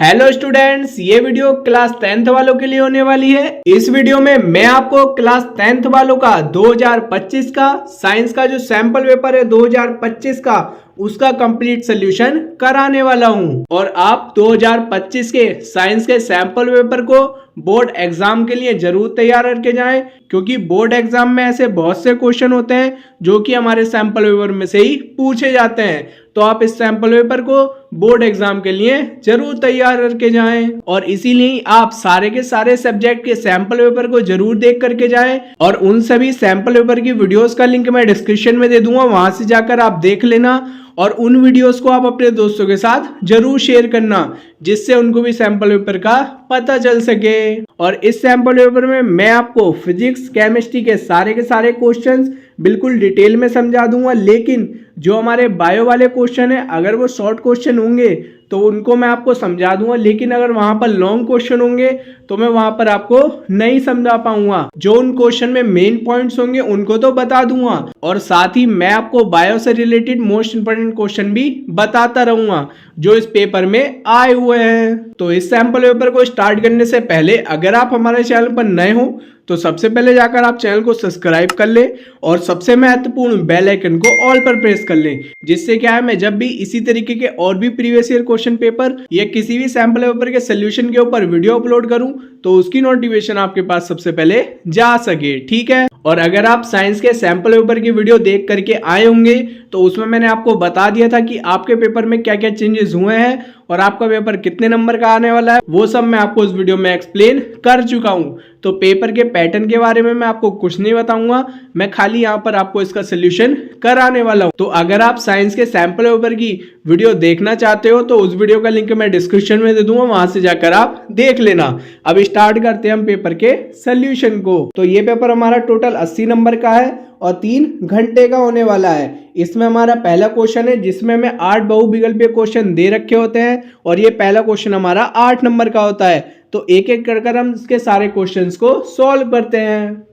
Hello students, ये video class 10th वालों के लिए होने वाली है। इस वीडियो में मैं आपको क्लास 10th वालों का 2025 का साइंस का जो सैंपल पेपर है 2025 का उसका कंप्लीट सोल्यूशन कराने वाला हूं। और आप 2025 के साइंस के सैंपल पेपर को बोर्ड एग्जाम के लिए जरूर तैयार करके जाएं, क्योंकि बोर्ड एग्जाम में ऐसे बहुत से क्वेश्चन होते हैं जो कि हमारे सैंपल पेपर में से ही पूछे जाते हैं। तो आप इस सैंपल पेपर को बोर्ड एग्जाम के लिए जरूर तैयार करके जाएं और इसीलिए आप सारे के सारे सब्जेक्ट के सैंपल पेपर को जरूर देख करके जाएं। और उन सभी सैंपल पेपर की वीडियोस का लिंक मैं डिस्क्रिप्शन में दे दूंगा, वहां से जाकर आप देख लेना और उन वीडियोस को आप अपने दोस्तों के साथ जरूर शेयर करना, जिससे उनको भी सैंपल पेपर का पता चल सके। और इस सैंपल पेपर में मैं आपको फिजिक्स केमिस्ट्री के सारे क्वेश्चंस बिल्कुल डिटेल में समझा दूंगा, लेकिन जो हमारे बायो वाले क्वेश्चन है अगर वो शॉर्ट क्वेश्चन होंगे तो उनको मैं आपको समझा दूंगा, लेकिन अगर वहां पर लॉन्ग क्वेश्चन होंगे तो मैं वहां पर आपको नहीं समझा पाऊंगा। जो उन क्वेश्चन में मेन पॉइंट्स होंगे उनको तो बता दूंगा और साथ ही मैं आपको बायो से रिलेटेड मोस्ट इंपोर्टेंट क्वेश्चन भी बताता रहूंगा जो इस पेपर में आए हुए हैं। तो इस सैंपल पेपर को स्टार्ट करने से पहले अगर आप हमारे चैनल पर नए हो तो सबसे पहले जाकर आप चैनल को सब्सक्राइब कर ले और सबसे महत्वपूर्ण बेल आइकन को ऑल पर प्रेस कर ले, जिससे क्या है मैं जब भी इसी तरीके के और भी प्रीवियस ईयर क्वेश्चन पेपर या किसी भी सैंपल पेपर के सोल्यूशन के ऊपर वीडियो अपलोड करूं तो उसकी नोटिफिकेशन आपके पास सबसे पहले जा सके। ठीक है। और अगर आप साइंस के सैंपल पेपर की वीडियो देख करके आए होंगे तो उसमें मैंने आपको बता दिया था कि आपके पेपर में क्या क्या चेंजेस हुए हैं और आपका पेपर कितने नंबर का आने वाला है, वो सब मैं आपको इस वीडियो में एक्सप्लेन कर चुका हूं। तो पेपर के पैटर्न के बारे में मैं आपको कुछ नहीं बताऊंगा, मैं खाली यहाँ पर आपको इसका सोल्यूशन कराने वाला हूं। तो अगर आप साइंस के सैंपल पेपर की वीडियो देखना चाहते हो तो उस वीडियो का लिंक मैं डिस्क्रिप्शन में दे दूंगा, वहां से जाकर आप देख लेना। अब स्टार्ट करते हैं हम पेपर के सोल्यूशन को। तो ये पेपर हमारा टोटल 80 नंबर का है और 3 घंटे का होने वाला है। इसमें हमारा पहला क्वेश्चन है जिसमें हमें 8 बहुविकल्पीय क्वेश्चन दे रखे होते हैं और ये पहला क्वेश्चन हमारा 8 नंबर का होता है। तो एक एक कर हम इसके सारे क्वेश्चंस को सॉल्व करते हैं।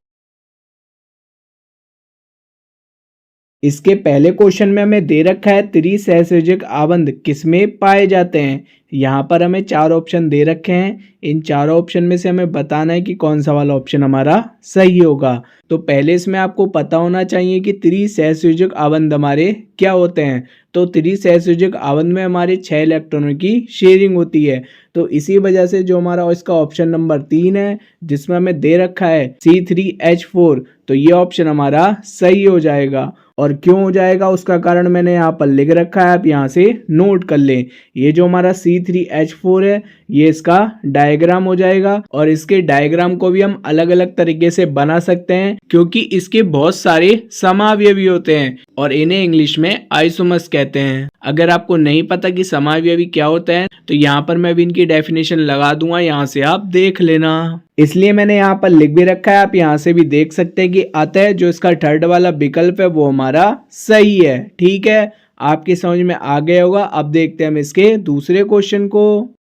इसके पहले क्वेश्चन में हमें दे रखा है त्रिसहसयोजक आबंध किसमें पाए जाते हैं। यहाँ पर हमें 4 ऑप्शन दे रखे हैं, इन चारों ऑप्शन में से हमें बताना है कि कौन सा वाला ऑप्शन हमारा सही होगा। तो पहले इसमें आपको पता होना चाहिए कि त्रिसहसयोजक आबंध हमारे क्या होते हैं। तो त्रिसहसयोजक आबंध में हमारे 6 इलेक्ट्रॉनों की शेयरिंग होती है। तो इसी वजह से जो हमारा इसका ऑप्शन नंबर 3 है जिसमें हमें दे रखा है C3H4, तो ये ऑप्शन हमारा सही हो जाएगा। और क्यों हो जाएगा उसका कारण मैंने यहाँ पर लिख रखा है, आप यहाँ से नोट कर लें। ये जो हमारा C3H4 है ये इसका डायग्राम हो जाएगा और इसके डायग्राम को भी हम अलग अलग तरीके से बना सकते हैं, क्योंकि इसके बहुत सारे समावयवी होते हैं और इन्हें इंग्लिश में आइसोमर्स कहते हैं। अगर आपको नहीं पता कि समावयवी क्या होता है तो यहाँ पर मैं भी इनकी डेफिनेशन लगा दूंगा, यहाँ से आप देख लेना। इसलिए मैंने यहाँ पर लिख भी रखा है, आप यहाँ से भी देख सकते हैं कि अतः जो इसका थर्ड वाला विकल्प है वो हमारा सही है। ठीक है, आपकी समझ में आ गया होगा। अब देखते हैं हम इसके दूसरे क्वेश्चन को।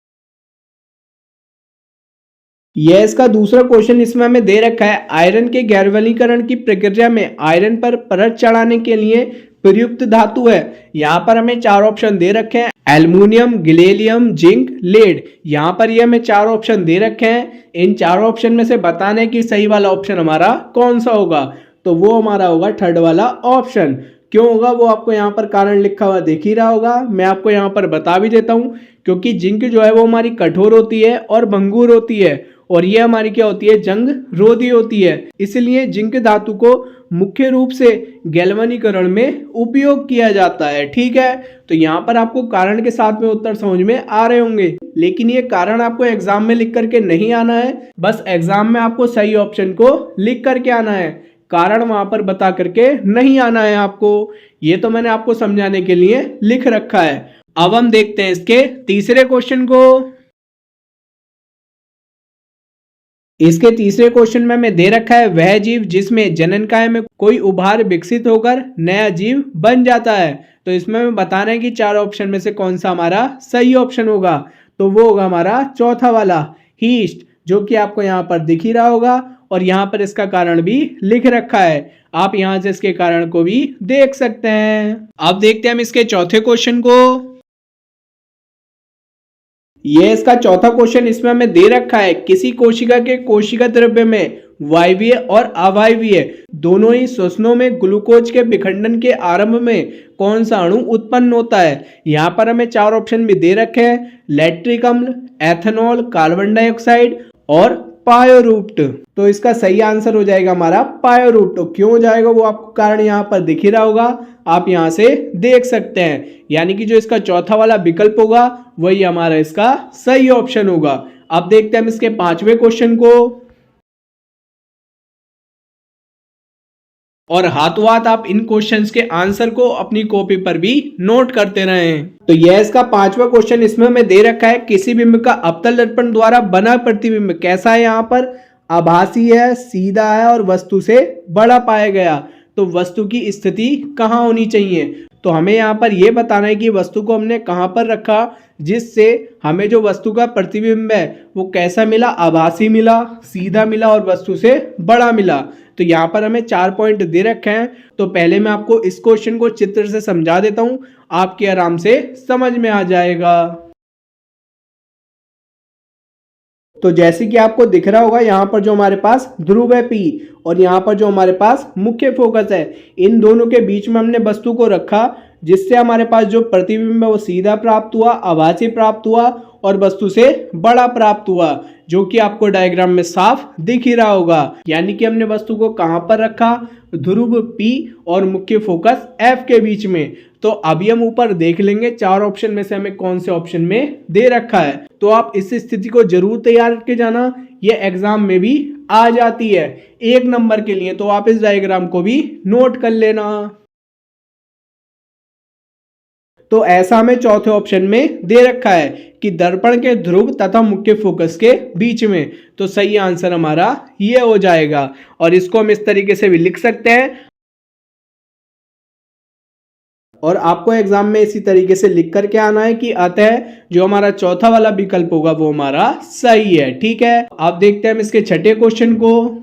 यह इसका दूसरा क्वेश्चन, इसमें हमें दे रखा है आयरन के गैरवलीकरण की प्रक्रिया में आयरन पर परत चढ़ाने के लिए प्रयुक्त धातु है। यहाँ पर हमें 4 ऑप्शन दे रखे हैं, एल्युमिनियम, गैलियम, जिंक, लेड। यहाँ पर ये हमें 4 ऑप्शन दे रखे हैं, इन 4 ऑप्शन में से बताना है कि सही वाला ऑप्शन हमारा कौन सा होगा। तो वो हमारा होगा थर्ड वाला ऑप्शन। क्यों होगा वो आपको यहाँ पर कारण लिखा हुआ दिख ही रहा होगा, मैं आपको यहाँ पर बता भी देता हूँ। क्योंकि जिंक जो है वो हमारी कठोर होती है और भंगुर होती है और ये हमारी क्या होती है, जंग रोधी होती है। इसलिए जिंक धातु को मुख्य रूप से गैल्वेनीकरण में उपयोग किया जाता है। ठीक है, तो यहाँ पर आपको कारण के साथ में उत्तर समझ में आ रहे होंगे, लेकिन ये कारण आपको एग्जाम में लिख करके नहीं आना है, बस एग्जाम में आपको सही ऑप्शन को लिख करके आना है, कारण वहां पर बता करके नहीं आना है आपको। ये तो मैंने आपको समझाने के लिए लिख रखा है। अब हम देखते हैं इसके तीसरे क्वेश्चन को। इसके तीसरे क्वेश्चन में हमें दे रखा है वह जीव जिसमें जननकाय में कोई उभार विकसित होकर नया जीव बन जाता है। तो इसमें हमें बताना है कि 4 ऑप्शन में से कौन सा हमारा सही ऑप्शन होगा। तो वो होगा हमारा चौथा वाला हीस्ट, जो कि आपको यहाँ पर दिख ही रहा होगा और यहाँ पर इसका कारण भी लिख रखा है, आप यहाँ से इसके कारण को भी देख सकते हैं। अब देखते हैं हम इसके चौथे क्वेश्चन को। ये इसका चौथा क्वेश्चन इसमें हमें दे रखा है, किसी कोशिका के कोशिका द्रव्य में वायवीय और अवायवीय दोनों ही श्वसनों में ग्लूकोज के विखंडन के आरंभ में कौन सा अणु उत्पन्न होता है। यहाँ पर हमें चार ऑप्शन भी दे रखे हैं, लैक्टिक अम्ल, एथेनॉल, कार्बन डाइऑक्साइड और पायोरूट। तो इसका सही आंसर हो जाएगा हमारा पायोरूट। तो क्यों हो जाएगा वो आपको कारण यहाँ पर दिख ही रहा होगा, आप यहाँ से देख सकते हैं। यानी कि जो इसका चौथा वाला विकल्प होगा वही हमारा इसका सही ऑप्शन होगा। अब देखते हैं हम इसके पांचवें क्वेश्चन को, और हाथों हाथ आप इन क्वेश्चंस के आंसर को अपनी कॉपी पर भी नोट करते रहें। तो यह इसका पांचवा क्वेश्चन इसमें हमें दे रखा है, किसी बिंब का अवतल दर्पण द्वारा बना प्रतिबिंब कैसा है। यहाँ पर आभासी है, सीधा है और वस्तु से बड़ा पाया गया। तो वस्तु की स्थिति कहाँ होनी चाहिए, तो हमें यहाँ पर यह बताना है कि वस्तु को हमने कहाँ पर रखा जिससे हमें जो वस्तु का प्रतिबिंब है वो कैसा मिला, आभासी मिला, सीधा मिला और वस्तु से बड़ा मिला। तो यहाँ पर हमें 4 पॉइंट दे रखे हैं। तो पहले मैं आपको इस क्वेश्चन को चित्र से समझा देता हूँ, आपके आराम से समझ में आ जाएगा। तो जैसे कि आपको दिख रहा होगा, यहाँ पर जो हमारे पास ध्रुव है P और यहाँ पर जो हमारे पास मुख्य फोकस है, इन दोनों के बीच में हमने वस्तु को रखा जिससे हमारे पास जो प्रतिबिंब है वो सीधा प्राप्त हुआ, आभासी प्राप्त हुआ और वस्तु से बड़ा प्राप्त हुआ, जो कि आपको डायग्राम में साफ दिख ही रहा होगा। यानी कि हमने वस्तु को कहां पर रखा, ध्रुव P और मुख्य फोकस F के बीच में। तो अभी हम ऊपर देख लेंगे चार ऑप्शन में से हमें कौन से ऑप्शन में दे रखा है। तो आप इस स्थिति को जरूर तैयार करके जाना, ये एग्जाम में भी आ जाती है 1 नंबर के लिए। तो आप इस डायग्राम को भी नोट कर लेना। तो ऐसा हमें चौथे ऑप्शन में दे रखा है कि दर्पण के ध्रुव तथा मुख्य फोकस के बीच में। तो सही आंसर हमारा ये हो जाएगा। और इसको हम इस तरीके से भी लिख सकते हैं और आपको एग्जाम में इसी तरीके से लिख करके आना है कि अतः जो हमारा चौथा वाला विकल्प होगा वो हमारा सही है। ठीक है, आप देखते हैं हम इसके छठे क्वेश्चन को।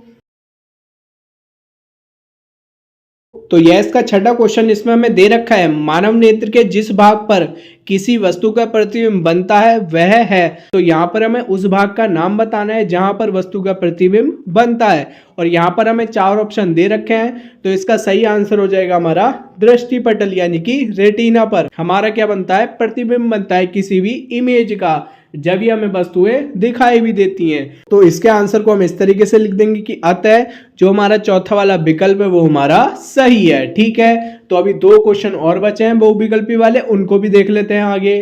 तो यह इसका छठा क्वेश्चन इसमें हमें दे रखा है, मानव नेत्र के जिस भाग पर किसी वस्तु का प्रतिबिंब बनता है वह है। तो यहाँ पर हमें उस भाग का नाम बताना है जहां पर वस्तु का प्रतिबिंब बनता है। और यहाँ पर हमें 4 ऑप्शन दे रखे हैं। तो इसका सही आंसर हो जाएगा हमारा दृष्टिपटल, यानी कि रेटिना पर हमारा क्या बनता है, प्रतिबिंब बनता है किसी भी इमेज का, जब ये हमें वस्तुएं दिखाई भी देती हैं। तो इसके आंसर को हम इस तरीके से लिख देंगे कि अतः जो हमारा चौथा वाला विकल्प है वो हमारा सही है। ठीक है, तो अभी 2 क्वेश्चन और बचे हैं बहुविकल्पी वाले, उनको भी देख लेते हैं आगे।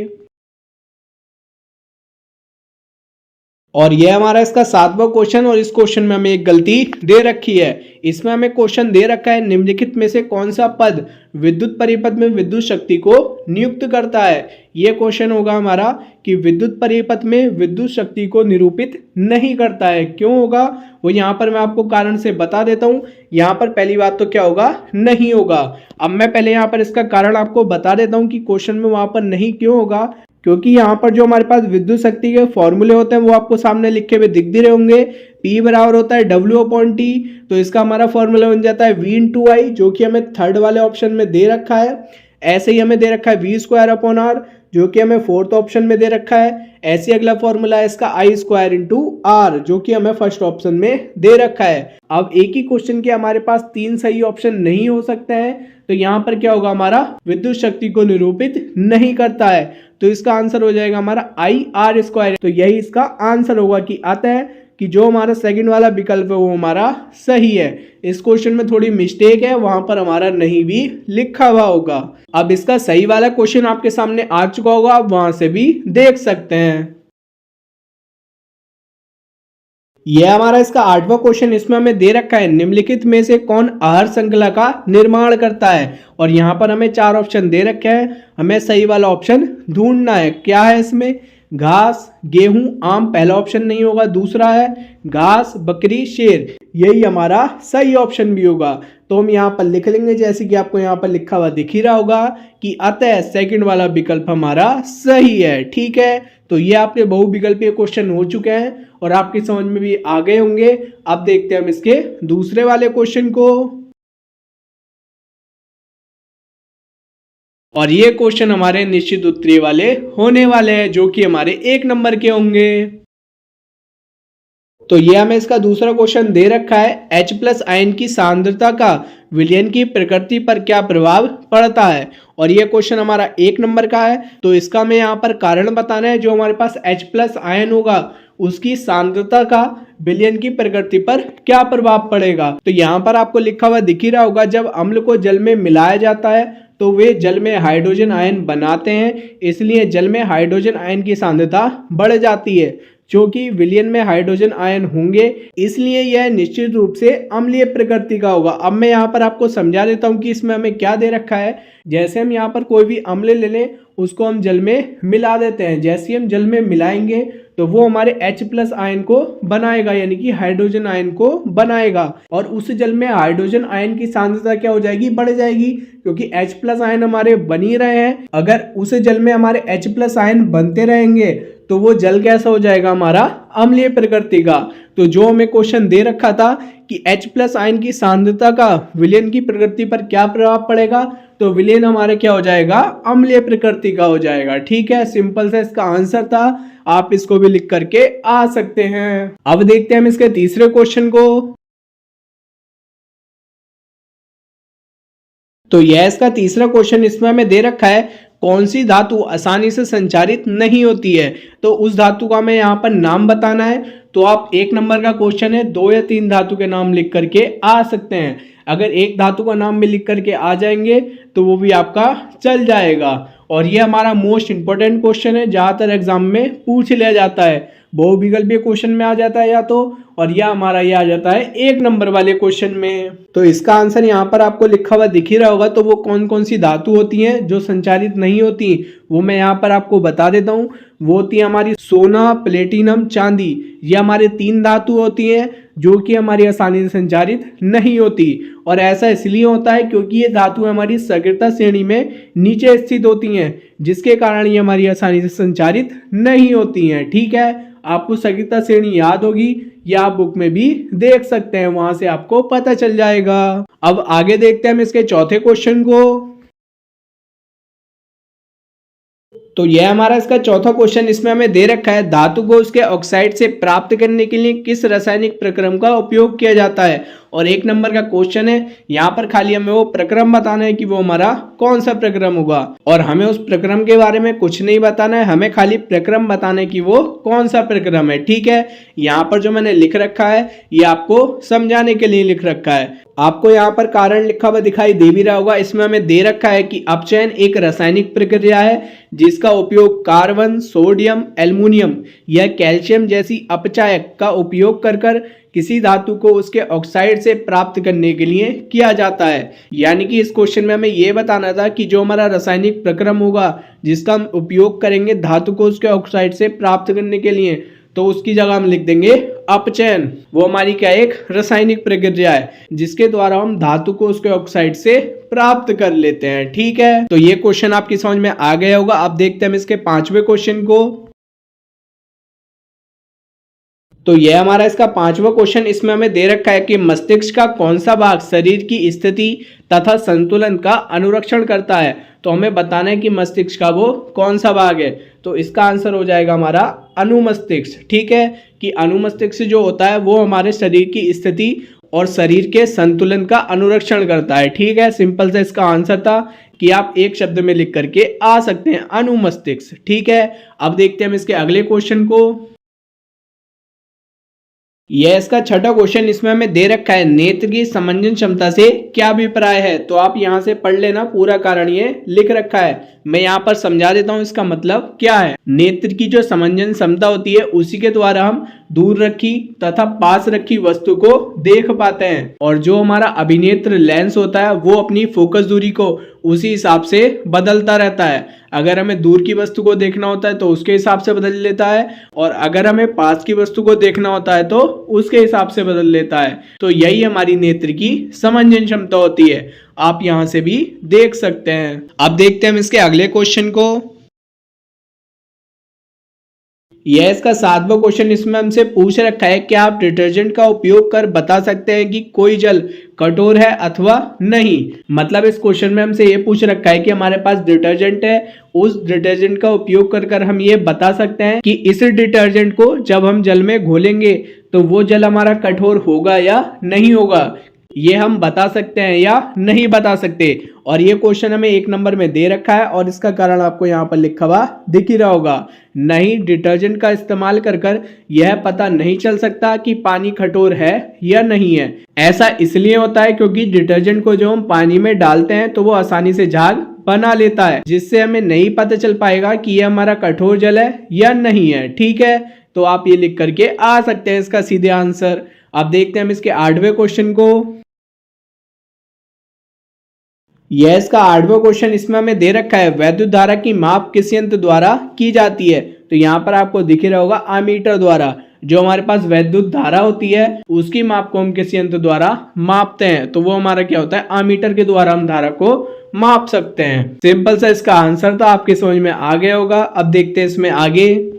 और यह हमारा इसका 7वां क्वेश्चन, और इस क्वेश्चन में हमें एक गलती दे रखी है। इसमें हमें क्वेश्चन दे रखा है, निम्नलिखित में से कौन सा पद विद्युत परिपथ में विद्युत शक्ति को नियुक्त करता है। यह क्वेश्चन होगा हमारा कि विद्युत परिपथ में विद्युत शक्ति को निरूपित नहीं करता है। क्यों होगा वो यहाँ पर मैं आपको कारण से बता देता हूँ। यहाँ पर पहली बात तो क्या होगा, नहीं होगा। अब मैं पहले यहाँ पर इसका कारण आपको बता देता हूँ कि क्वेश्चन में वहां पर नहीं क्यों होगा, क्योंकि यहाँ पर जो हमारे पास विद्युत शक्ति के फॉर्मूले होते हैं वो आपको सामने लिखे हुए दिख भी रहे होंगे। P बराबर होता है W/T, तो इसका हमारा फॉर्मूला बन जाता है V/I, जो कि हमें थर्ड वाले ऑप्शन में दे रखा है। ऐसे ही हमें दे रखा है V²/R, जो कि हमें फोर्थ ऑप्शन में दे रखा है। ऐसे अगला फॉर्मूला है इसका I²/R, जो कि हमें फर्स्ट ऑप्शन में दे रखा है। अब एक ही क्वेश्चन के हमारे पास 3 सही ऑप्शन नहीं हो सकते हैं। तो यहाँ पर क्या होगा, हमारा विद्युत शक्ति को निरूपित नहीं करता है। तो इसका आंसर हो जाएगा हमारा IR²। तो यही इसका आंसर होगा कि अतः कि जो हमारा सेकंड वाला विकल्प है वो हमारा सही है। इस क्वेश्चन में थोड़ी मिस्टेक है, वहां पर हमारा नहीं भी लिखा हुआ होगा। अब इसका सही वाला क्वेश्चन आपके सामने आ चुका होगा, आप वहां से भी देख सकते हैं। यह हमारा इसका 8वां क्वेश्चन इसमें हमें दे रखा है, निम्नलिखित में से कौन आहार श्रृंखला का निर्माण करता है। और यहाँ पर हमें 4 ऑप्शन दे रखे हैं, हमें सही वाला ऑप्शन ढूंढना है। क्या है इसमें, घास, गेहूं, आम पहला ऑप्शन नहीं होगा, दूसरा है घास, बकरी, शेर, यही हमारा सही ऑप्शन भी होगा। तो हम यहाँ पर लिख लेंगे जैसे कि आपको यहाँ पर लिखा हुआ दिख ही रहा होगा कि अतः सेकंड वाला विकल्प हमारा सही है। ठीक है, तो ये आपके बहुविकल्पीय क्वेश्चन हो चुके हैं और आपकी समझ में भी आ गए होंगे। अब देखते हैं हम इसके दूसरे वाले क्वेश्चन को। और ये क्वेश्चन हमारे निश्चित उत्तरीय वाले होने वाले हैं, जो कि हमारे 1 नंबर के होंगे। तो ये हमें इसका दूसरा क्वेश्चन दे रखा है, H+ आयन की सांद्रता का विलयन की प्रकृति पर क्या प्रभाव पड़ता है। और ये क्वेश्चन हमारा 1 नंबर का है। तो इसका हमें यहाँ पर कारण बताना है, जो हमारे पास H+ आयन होगा उसकी सांद्रता का विलयन की प्रकृति पर क्या प्रभाव पड़ेगा। तो यहाँ पर आपको लिखा हुआ दिख ही रहा होगा, जब अम्ल को जल में मिलाया जाता है तो वे जल में हाइड्रोजन आयन बनाते हैं, इसलिए जल में हाइड्रोजन आयन की सांद्रता बढ़ जाती है। क्योंकि विलयन में हाइड्रोजन आयन होंगे, इसलिए यह निश्चित रूप से अम्लीय प्रकृति का होगा। अब मैं यहाँ पर आपको समझा देता हूँ कि इसमें हमें क्या दे रखा है। जैसे हम यहाँ पर कोई भी अम्ल ले लें, उसको हम जल में मिला देते हैं। जैसे हम जल में मिलाएंगे तो वो हमारे H+ आयन को बनाएगा, यानी कि हाइड्रोजन आयन को बनाएगा। और उस जल में हाइड्रोजन आयन की सांद्रता क्या हो जाएगी, बढ़ जाएगी, क्योंकि H+ आयन हमारे बन ही रहे हैं। अगर उस जल में हमारे H+ आयन बनते रहेंगे तो वो जल कैसा हो जाएगा, हमारा अम्लीय प्रकृति का। तो जो हमें क्वेश्चन दे रखा था कि H+ आयन की सांद्रता का विलयन की प्रकृति पर क्या प्रभाव पड़ेगा, तो विलयन हमारे क्या हो जाएगा, अम्लीय प्रकृति का हो जाएगा। ठीक है, सिंपल सा इसका आंसर था। आप इसको भी लिख करके आ सकते हैं। अब देखते हैं हम इसके तीसरे क्वेश्चन को। तो यह इसका तीसरा क्वेश्चन, इसमें हमें दे रखा है, कौन सी धातु आसानी से संचारित नहीं होती है। तो उस धातु का हमें यहाँ पर नाम बताना है। तो आप 1 नंबर का क्वेश्चन है, 2 या 3 धातु के नाम लिख करके आ सकते हैं। अगर एक धातु का नाम भी लिख करके आ जाएंगे तो वो भी आपका चल जाएगा। और ये हमारा मोस्ट इंपॉर्टेंट क्वेश्चन है, ज़्यादातर एग्जाम में पूछ लिया जाता है। बहुविकल्पीय क्वेश्चन में आ जाता है या तो, और या हमारा ये आ जाता है 1 नंबर वाले क्वेश्चन में। तो इसका आंसर यहाँ पर आपको लिखा हुआ दिख ही रहा होगा। तो वो कौन कौन सी धातु होती हैं जो संचारित नहीं होती, वो मैं यहाँ पर आपको बता देता हूँ। वो होती है हमारी सोना, प्लेटिनम, चांदी। ये हमारे 3 धातु होती हैं जो कि हमारी आसानी से संचारित नहीं होती। और ऐसा इसलिए होता है क्योंकि ये धातु हमारी सक्रियता श्रेणी में नीचे स्थित होती हैं, जिसके कारण ये हमारी आसानी से संचारित नहीं होती हैं। ठीक है, आपको सक्रियता श्रेणी याद होगी, या आप बुक में भी देख सकते हैं, वहां से आपको पता चल जाएगा। अब आगे देखते हैं हम इसके चौथे क्वेश्चन को। तो यह हमारा इसका चौथा क्वेश्चन, इसमें हमें दे रखा है, धातु को उसके ऑक्साइड से प्राप्त करने के लिए किस रासायनिक प्रक्रम का उपयोग किया जाता है। और 1 नंबर का क्वेश्चन है, यहाँ पर खाली हमें वो प्रक्रम बताना है कि वो हमारा कौन सा प्रक्रम होगा। और हमें उस प्रक्रम के बारे में कुछ नहीं बताना है, हमें खाली प्रक्रम बताना है कि वो कौन सा प्रक्रम है। ठीक है, यहाँ पर जो मैंने लिख रखा है ये आपको समझाने के लिए लिख रखा है। आपको यहाँ पर कारण लिखा हुआ दिखाई दे भी रहा होगा। इसमें हमें दे रखा है कि अपचयन एक रासायनिक प्रक्रिया है जिसका उपयोग कार्बन, सोडियम, एल्युमिनियम या कैल्शियम जैसी अपचायक का उपयोग कर किसी धातु को उसके ऑक्साइड से प्राप्त करने के लिए किया जाता है। यानी कि इस क्वेश्चन में हमें यह बताना था कि जो हमारा रासायनिक प्रक्रम होगा जिसका हम उपयोग करेंगे धातु को उसके ऑक्साइड से प्राप्त करने के लिए, तो उसकी जगह हम लिख देंगे अपचयन। वो हमारी क्या एक रासायनिक प्रक्रिया है जिसके द्वारा हम धातु को उसके ऑक्साइड से प्राप्त कर लेते हैं। ठीक है, तो ये क्वेश्चन आपकी समझ में आ गया होगा। अब देखते हैं हम इसके 5वें क्वेश्चन को। तो यह हमारा इसका 5वां क्वेश्चन, इसमें हमें दे रखा है कि मस्तिष्क का कौन सा भाग शरीर की स्थिति तथा संतुलन का अनुरक्षण करता है। तो हमें बताना है कि मस्तिष्क का वो कौन सा भाग है। तो इसका आंसर हो जाएगा हमारा अनुमस्तिष्क। ठीक है, कि अनुमस्तिष्क जो होता है वो हमारे शरीर की स्थिति और शरीर के संतुलन का अनुरक्षण करता है। ठीक है, सिंपल से इसका आंसर था कि आप एक शब्द में लिख करके आ सकते हैं, अनुमस्तिष्क। ठीक है, अब देखते हैं हम इसके अगले क्वेश्चन को। यह इसका 6वां क्वेश्चन, इसमें हमें दे रखा है, नेत्र की समंजन क्षमता से क्या अभिप्राय है। तो आप यहां से पढ़ लेना, पूरा कारण ये लिख रखा है। मैं यहाँ पर समझा देता हूँ इसका मतलब क्या है। नेत्र की जो समंजन क्षमता होती है उसी के द्वारा हम दूर रखी तथा पास रखी वस्तु को देख पाते हैं। और जो हमारा अभिनेत्र लेंस होता है वो अपनी फोकस दूरी को उसी हिसाब से बदलता रहता है। अगर हमें दूर की वस्तु को देखना होता है तो उसके हिसाब से बदल लेता है, और अगर हमें पास की वस्तु को देखना होता है तो उसके हिसाब से बदल लेता है। तो यही हमारी नेत्र की समंजन क्षमता होती है। आप यहां से भी देख सकते हैं। अब देखते हैं हम इसके अगले क्वेश्चन को। यह इसका 7वां क्वेश्चन इसमें हमसे पूछ रखा है कि आप डिटर्जेंट का उपयोग कर बता सकते हैं कि कोई जल कठोर है अथवा नहीं। मतलब इस क्वेश्चन में हमसे ये पूछ रखा है कि हमारे पास डिटर्जेंट है, उस डिटर्जेंट का उपयोग कर हम ये बता सकते हैं कि इस डिटर्जेंट को जब हम जल में घोलेंगे तो वो जल हमारा कठोर होगा या नहीं होगा, ये हम बता सकते हैं या नहीं बता सकते। और ये क्वेश्चन हमें 1 नंबर में दे रखा है और इसका कारण आपको यहाँ पर लिखा हुआ दिख ही रहा होगा। नहीं, डिटर्जेंट का इस्तेमाल कर यह पता नहीं चल सकता कि पानी कठोर है या नहीं है। ऐसा इसलिए होता है क्योंकि डिटर्जेंट को जो हम पानी में डालते हैं तो वो आसानी से झाग बना लेता है, जिससे हमें नहीं पता चल पाएगा कि यह हमारा कठोर जल है या नहीं है। ठीक है, तो आप ये लिख करके आ सकते हैं इसका सीधे आंसर। अब देखते हैं हम इसके 8वें क्वेश्चन को। यह इसका 8वां क्वेश्चन इसमें हमें दे रखा है वैद्युत धारा की माप किस यंत्र द्वारा की जाती है। तो यहाँ पर आपको दिख रहा होगा अमीटर द्वारा। जो हमारे पास वैद्युत धारा होती है उसकी माप को हम किस यंत्र द्वारा मापते हैं, तो वो हमारा क्या होता है, अमीटर के द्वारा हम धारा को माप सकते हैं। सिंपल सा इसका आंसर था, आपके समझ में आ गया होगा। अब देखते हैं इसमें आगे।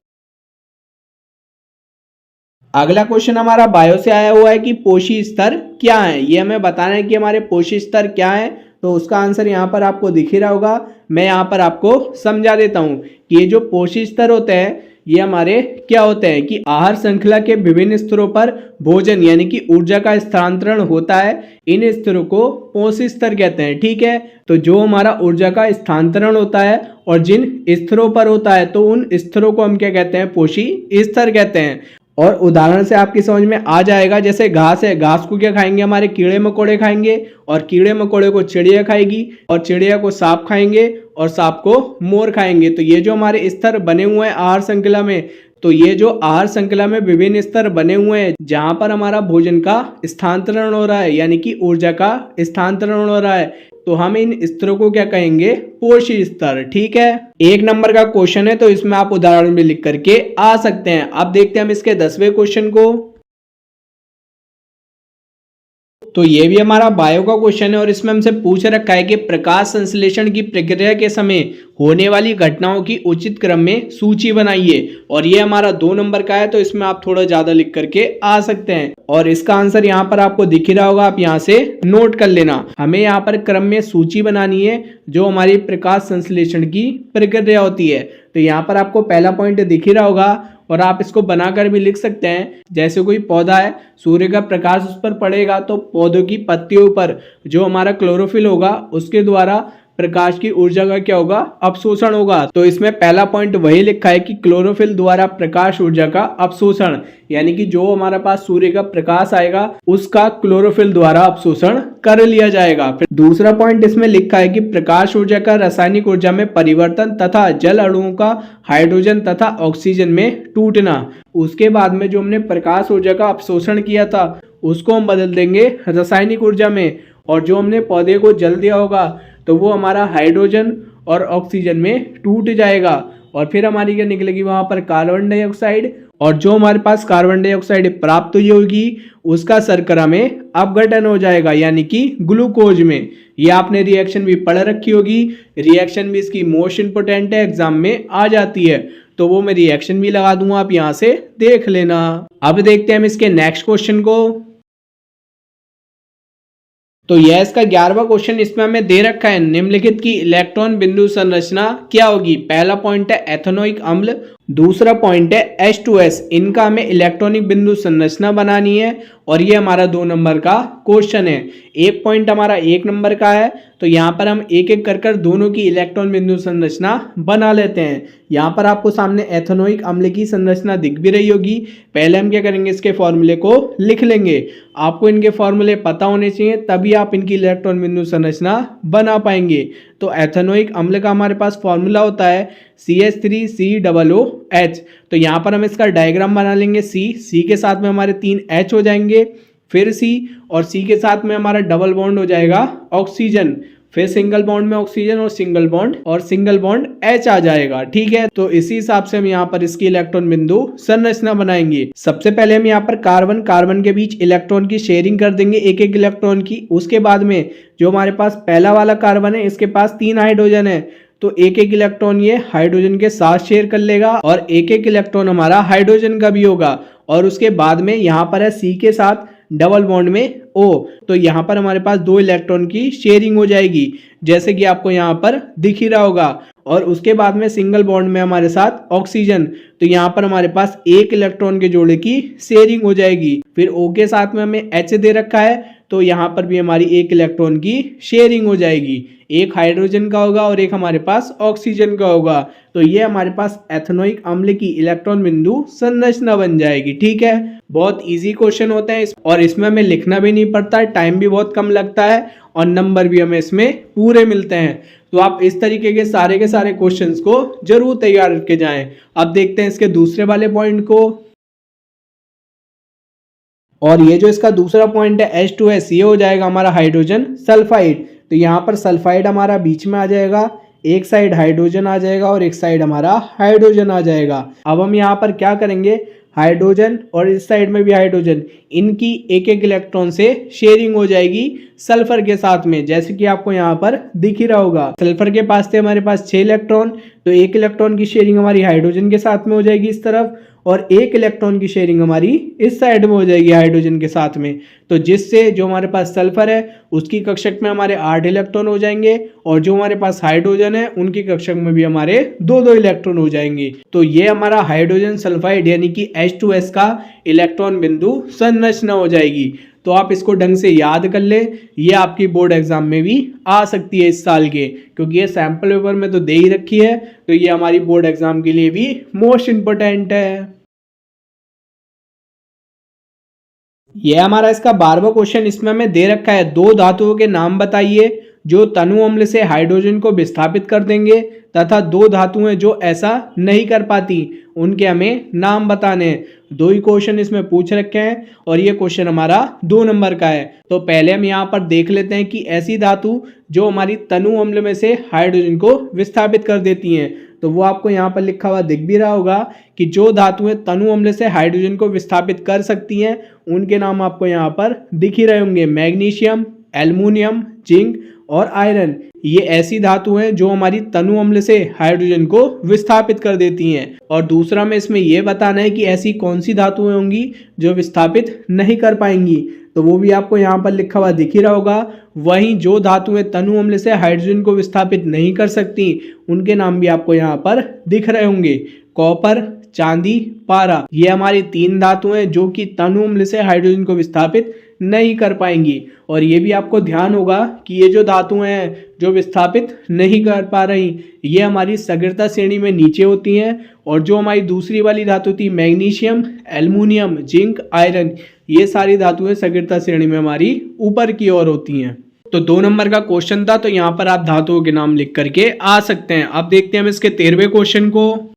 अगला क्वेश्चन हमारा बायो से आया हुआ है कि पोषी स्तर क्या है। ये हमें बताना है कि हमारे पोषी स्तर क्या है। तो उसका आंसर यहाँ पर आपको दिख ही रहा होगा। मैं यहाँ पर आपको समझा देता हूँ कि ये जो पोषी स्तर होते हैं ये हमारे क्या होते हैं कि आहार श्रृंखला के विभिन्न स्तरों पर भोजन यानी कि ऊर्जा का स्थानांतरण होता है। इन स्तरों को पोषी स्तर कहते हैं। ठीक है, तो जो हमारा ऊर्जा का स्थानांतरण होता है और जिन स्तरों पर होता है तो उन स्तरों को हम क्या कहते हैं, पोषी स्तर कहते हैं। और उदाहरण से आपकी समझ में आ जाएगा, जैसे घास है, घास को क्या खाएंगे, हमारे कीड़े मकोड़े खाएंगे और कीड़े मकोड़े को चिड़िया खाएगी और चिड़िया को सांप खाएंगे और सांप को मोर खाएंगे। तो ये जो हमारे स्तर बने हुए हैं आहार श्रृंखला में, तो ये जो आहार श्रृंखला में विभिन्न स्तर बने हुए हैं जहां पर हमारा भोजन का स्थानांतरण हो रहा है यानी कि ऊर्जा का स्थानांतरण हो रहा है, तो हम इन स्तरों को क्या कहेंगे, पोषी स्तर। ठीक है, 1 नंबर का क्वेश्चन है तो इसमें आप उदाहरण में लिख करके आ सकते हैं। अब देखते हैं हम इसके 10वें क्वेश्चन को। तो ये भी हमारा बायो का क्वेश्चन है और इसमें हमसे पूछ रखा है कि प्रकाश संश्लेषण की प्रक्रिया के समय होने वाली घटनाओं की उचित क्रम में सूची बनाइए। और ये हमारा 2 नंबर का है तो इसमें आप थोड़ा ज्यादा लिख करके आ सकते हैं। और इसका आंसर यहाँ पर आपको दिख ही रहा होगा, आप यहाँ से नोट कर लेना। हमें यहाँ पर क्रम में सूची बनानी है जो हमारी प्रकाश संश्लेषण की प्रक्रिया होती है। तो यहाँ पर आपको पहला पॉइंट दिख ही रहा होगा और आप इसको बनाकर भी लिख सकते हैं। जैसे कोई पौधा है, सूर्य का प्रकाश उस पर पड़ेगा तो पौधों की पत्तियों पर जो हमारा क्लोरोफिल होगा उसके द्वारा प्रकाश की ऊर्जा का क्या होगा, अवशोषण होगा। तो इसमें पहला पॉइंट वही लिखा है कि क्लोरोफिल द्वारा प्रकाश ऊर्जा का अवशोषण, यानी कि जो हमारे पास सूर्य का प्रकाश आएगा उसका क्लोरोफिल द्वारा अवशोषण कर लिया जाएगा। फिर दूसरा पॉइंट इसमें लिखा है कि प्रकाश ऊर्जा का रासायनिक ऊर्जा में परिवर्तन तथा जल अणुओं का हाइड्रोजन तथा ऑक्सीजन में टूटना। उसके बाद में जो हमने प्रकाश ऊर्जा का अवशोषण किया था उसको हम बदल देंगे रासायनिक ऊर्जा में, और जो हमने पौधे को जल दिया होगा तो वो हमारा हाइड्रोजन और ऑक्सीजन में टूट जाएगा। और फिर हमारी क्या निकलेगी वहां पर, कार्बन डाइऑक्साइड। और जो हमारे पास कार्बन डाइऑक्साइड प्राप्त हुई होगी उसका शर्करा में अपघटन हो जाएगा यानी कि ग्लूकोज में। ये आपने रिएक्शन भी पढ़ रखी होगी, रिएक्शन भी इसकी मोस्ट इंपोर्टेंट है, एग्जाम में आ जाती है। तो वो मैं रिएक्शन भी लगा दूंगा, आप यहाँ से देख लेना। अब देखते हैं हम इसके नेक्स्ट क्वेश्चन को। तो यह इसका 11वां क्वेश्चन इसमें हमें दे रखा है, निम्नलिखित की इलेक्ट्रॉन बिंदु संरचना क्या होगी। पहला पॉइंट है एथेनोइक अम्ल, दूसरा पॉइंट है H2S। इनका हमें इलेक्ट्रॉनिक बिंदु संरचना बनानी है और ये हमारा 2 नंबर का क्वेश्चन है। एक पॉइंट हमारा 1 नंबर का है तो यहाँ पर हम एक एक कर दोनों की इलेक्ट्रॉन बिंदु संरचना बना लेते हैं। यहाँ पर आपको सामने एथेनोइक अम्ल की संरचना दिख भी रही होगी। पहले हम क्या करेंगे, इसके फॉर्मूले को लिख लेंगे। आपको इनके फॉर्मूले पता होने चाहिए तभी आप इनकी इलेक्ट्रॉन बिंदु संरचना बना पाएंगे। तो एथेनोइक अम्ल का हमारे पास फॉर्मूला होता है CH3COOH। तो यहाँ पर हम इसका डायग्राम बना लेंगे। C के साथ में हमारे 3 H हो जाएंगे, फिर C और C के साथ में हमारा डबल बॉन्ड हो जाएगा ऑक्सीजन, फिर सिंगल बॉन्ड में ऑक्सीजन और सिंगल बॉन्ड H आ जाएगा। ठीक है, तो इसी हिसाब से हम यहाँ पर इसकी इलेक्ट्रॉन बिंदु संरचना बनाएंगे। सबसे पहले हम यहाँ पर कार्बन के बीच इलेक्ट्रॉन की शेयरिंग कर देंगे, एक एक इलेक्ट्रॉन की। उसके बाद में जो हमारे पास पहला वाला कार्बन है इसके पास 3 हाइड्रोजन है तो एक एक इलेक्ट्रॉन ये हाइड्रोजन के साथ शेयर कर लेगा और एक एक इलेक्ट्रॉन हमारा हाइड्रोजन का भी होगा। और उसके बाद में यहाँ पर है C के साथ डबल बॉन्ड में O, तो यहाँ पर हमारे पास 2 इलेक्ट्रॉन की शेयरिंग हो जाएगी, जैसे कि आपको यहाँ पर दिख ही रहा होगा। और उसके बाद में सिंगल बॉन्ड में हमारे साथ ऑक्सीजन, तो यहाँ पर हमारे पास 1 इलेक्ट्रॉन के जोड़े की शेयरिंग हो जाएगी। फिर O के साथ में हमें H दे रखा है, तो यहाँ पर भी हमारी 1 इलेक्ट्रॉन की शेयरिंग हो जाएगी। एक हाइड्रोजन का होगा और एक हमारे पास ऑक्सीजन का होगा। तो ये हमारे पास एथेनोइक अम्ल की इलेक्ट्रॉन बिंदु संरचना बन जाएगी। ठीक है, बहुत इजी क्वेश्चन होते हैं और इसमें हमें लिखना भी नहीं पड़ता है, टाइम भी बहुत कम लगता है और नंबर भी हमें इसमें पूरे मिलते हैं। तो आप इस तरीके के सारे क्वेश्चंस को जरूर तैयार करके जाएं। अब देखते हैं इसके दूसरे वाले पॉइंट को। और ये जो इसका दूसरा पॉइंट है H2S, ये हो जाएगा हमारा हाइड्रोजन सल्फाइड। तो यहाँ पर सल्फाइड हमारा बीच में आ जाएगा, एक साइड हाइड्रोजन आ जाएगा और एक साइड हमारा हाइड्रोजन आ जाएगा। अब हम यहाँ पर क्या करेंगे, हाइड्रोजन और इस साइड में भी हाइड्रोजन, इनकी एक एक इलेक्ट्रॉन से शेयरिंग हो जाएगी सल्फर के साथ में, जैसे कि आपको यहाँ पर दिख ही रहा होगा। सल्फर के पास थे हमारे पास 6 इलेक्ट्रॉन, तो 1 इलेक्ट्रॉन की शेयरिंग हमारी हाइड्रोजन के साथ में हो जाएगी इस तरफ, और 1 इलेक्ट्रॉन की शेयरिंग हमारी इस साइड में हो जाएगी हाइड्रोजन के साथ में। तो जिससे जो हमारे पास सल्फर है उसकी कक्षक में हमारे 8 इलेक्ट्रॉन हो जाएंगे और जो हमारे पास हाइड्रोजन है उनकी कक्षक में भी हमारे 2-2 इलेक्ट्रॉन हो जाएंगे। तो ये हमारा हाइड्रोजन सल्फाइड यानी कि H2S का इलेक्ट्रॉन बिंदु संरचना हो जाएगी। तो आप इसको ढंग से याद कर ले, ये आपकी बोर्ड एग्जाम में भी आ सकती है इस साल के, क्योंकि ये सैंपल पेपर में तो दे ही रखी है, तो ये हमारी बोर्ड एग्जाम के लिए भी मोस्ट इंपोर्टेंट है। ये हमारा इसका 12वां क्वेश्चन, इसमें हमें दे रखा है 2 धातुओं के नाम बताइए जो तनु अम्ल से हाइड्रोजन को विस्थापित कर देंगे तथा 2 धातुएं जो ऐसा नहीं कर पाती, उनके हमें नाम बताने हैं। 2 ही क्वेश्चन इसमें पूछ रखे हैं और ये क्वेश्चन हमारा 2 नंबर का है। तो पहले हम यहाँ पर देख लेते हैं कि ऐसी धातु जो हमारी तनु अम्ल में से हाइड्रोजन को विस्थापित कर देती हैं, तो वो आपको यहाँ पर लिखा हुआ दिख भी रहा होगा कि जो धातुएं तनु अम्ल से हाइड्रोजन को विस्थापित कर सकती हैं उनके नाम आपको यहाँ पर दिख ही रहे होंगे, मैग्नीशियम, एल्युमिनियम, जिंक और आयरन। ये ऐसी धातु हैं जो हमारी तनु अम्ल से हाइड्रोजन को विस्थापित कर देती हैं। और दूसरा में इसमें यह बताना है कि ऐसी कौन सी धातुएं होंगी जो विस्थापित नहीं कर पाएंगी, तो वो भी आपको यहाँ पर लिखा हुआ दिख ही रहा होगा। वहीं जो धातुएं तनु अम्ल से हाइड्रोजन को विस्थापित नहीं कर सकती उनके नाम भी आपको यहाँ पर दिख रहे होंगे, कॉपर, चांदी, पारा। ये हमारी 3 धातुएं जो कि तनु अम्ल से हाइड्रोजन को विस्थापित नहीं कर पाएंगी। और ये भी आपको ध्यान होगा कि ये जो धातुएं हैं जो विस्थापित नहीं कर पा रही, ये हमारी सगीरता श्रेणी में नीचे होती हैं, और जो हमारी दूसरी वाली धातु थी मैग्नीशियम, एल्युमिनियम, जिंक, आयरन, ये सारी धातुएं सगीरता श्रेणी में हमारी ऊपर की ओर होती हैं। तो 2 नंबर का क्वेश्चन था, तो यहाँ पर आप धातुओं के नाम लिख करके आ सकते हैं। अब देखते हैं हम इसके 13वें क्वेश्चन को।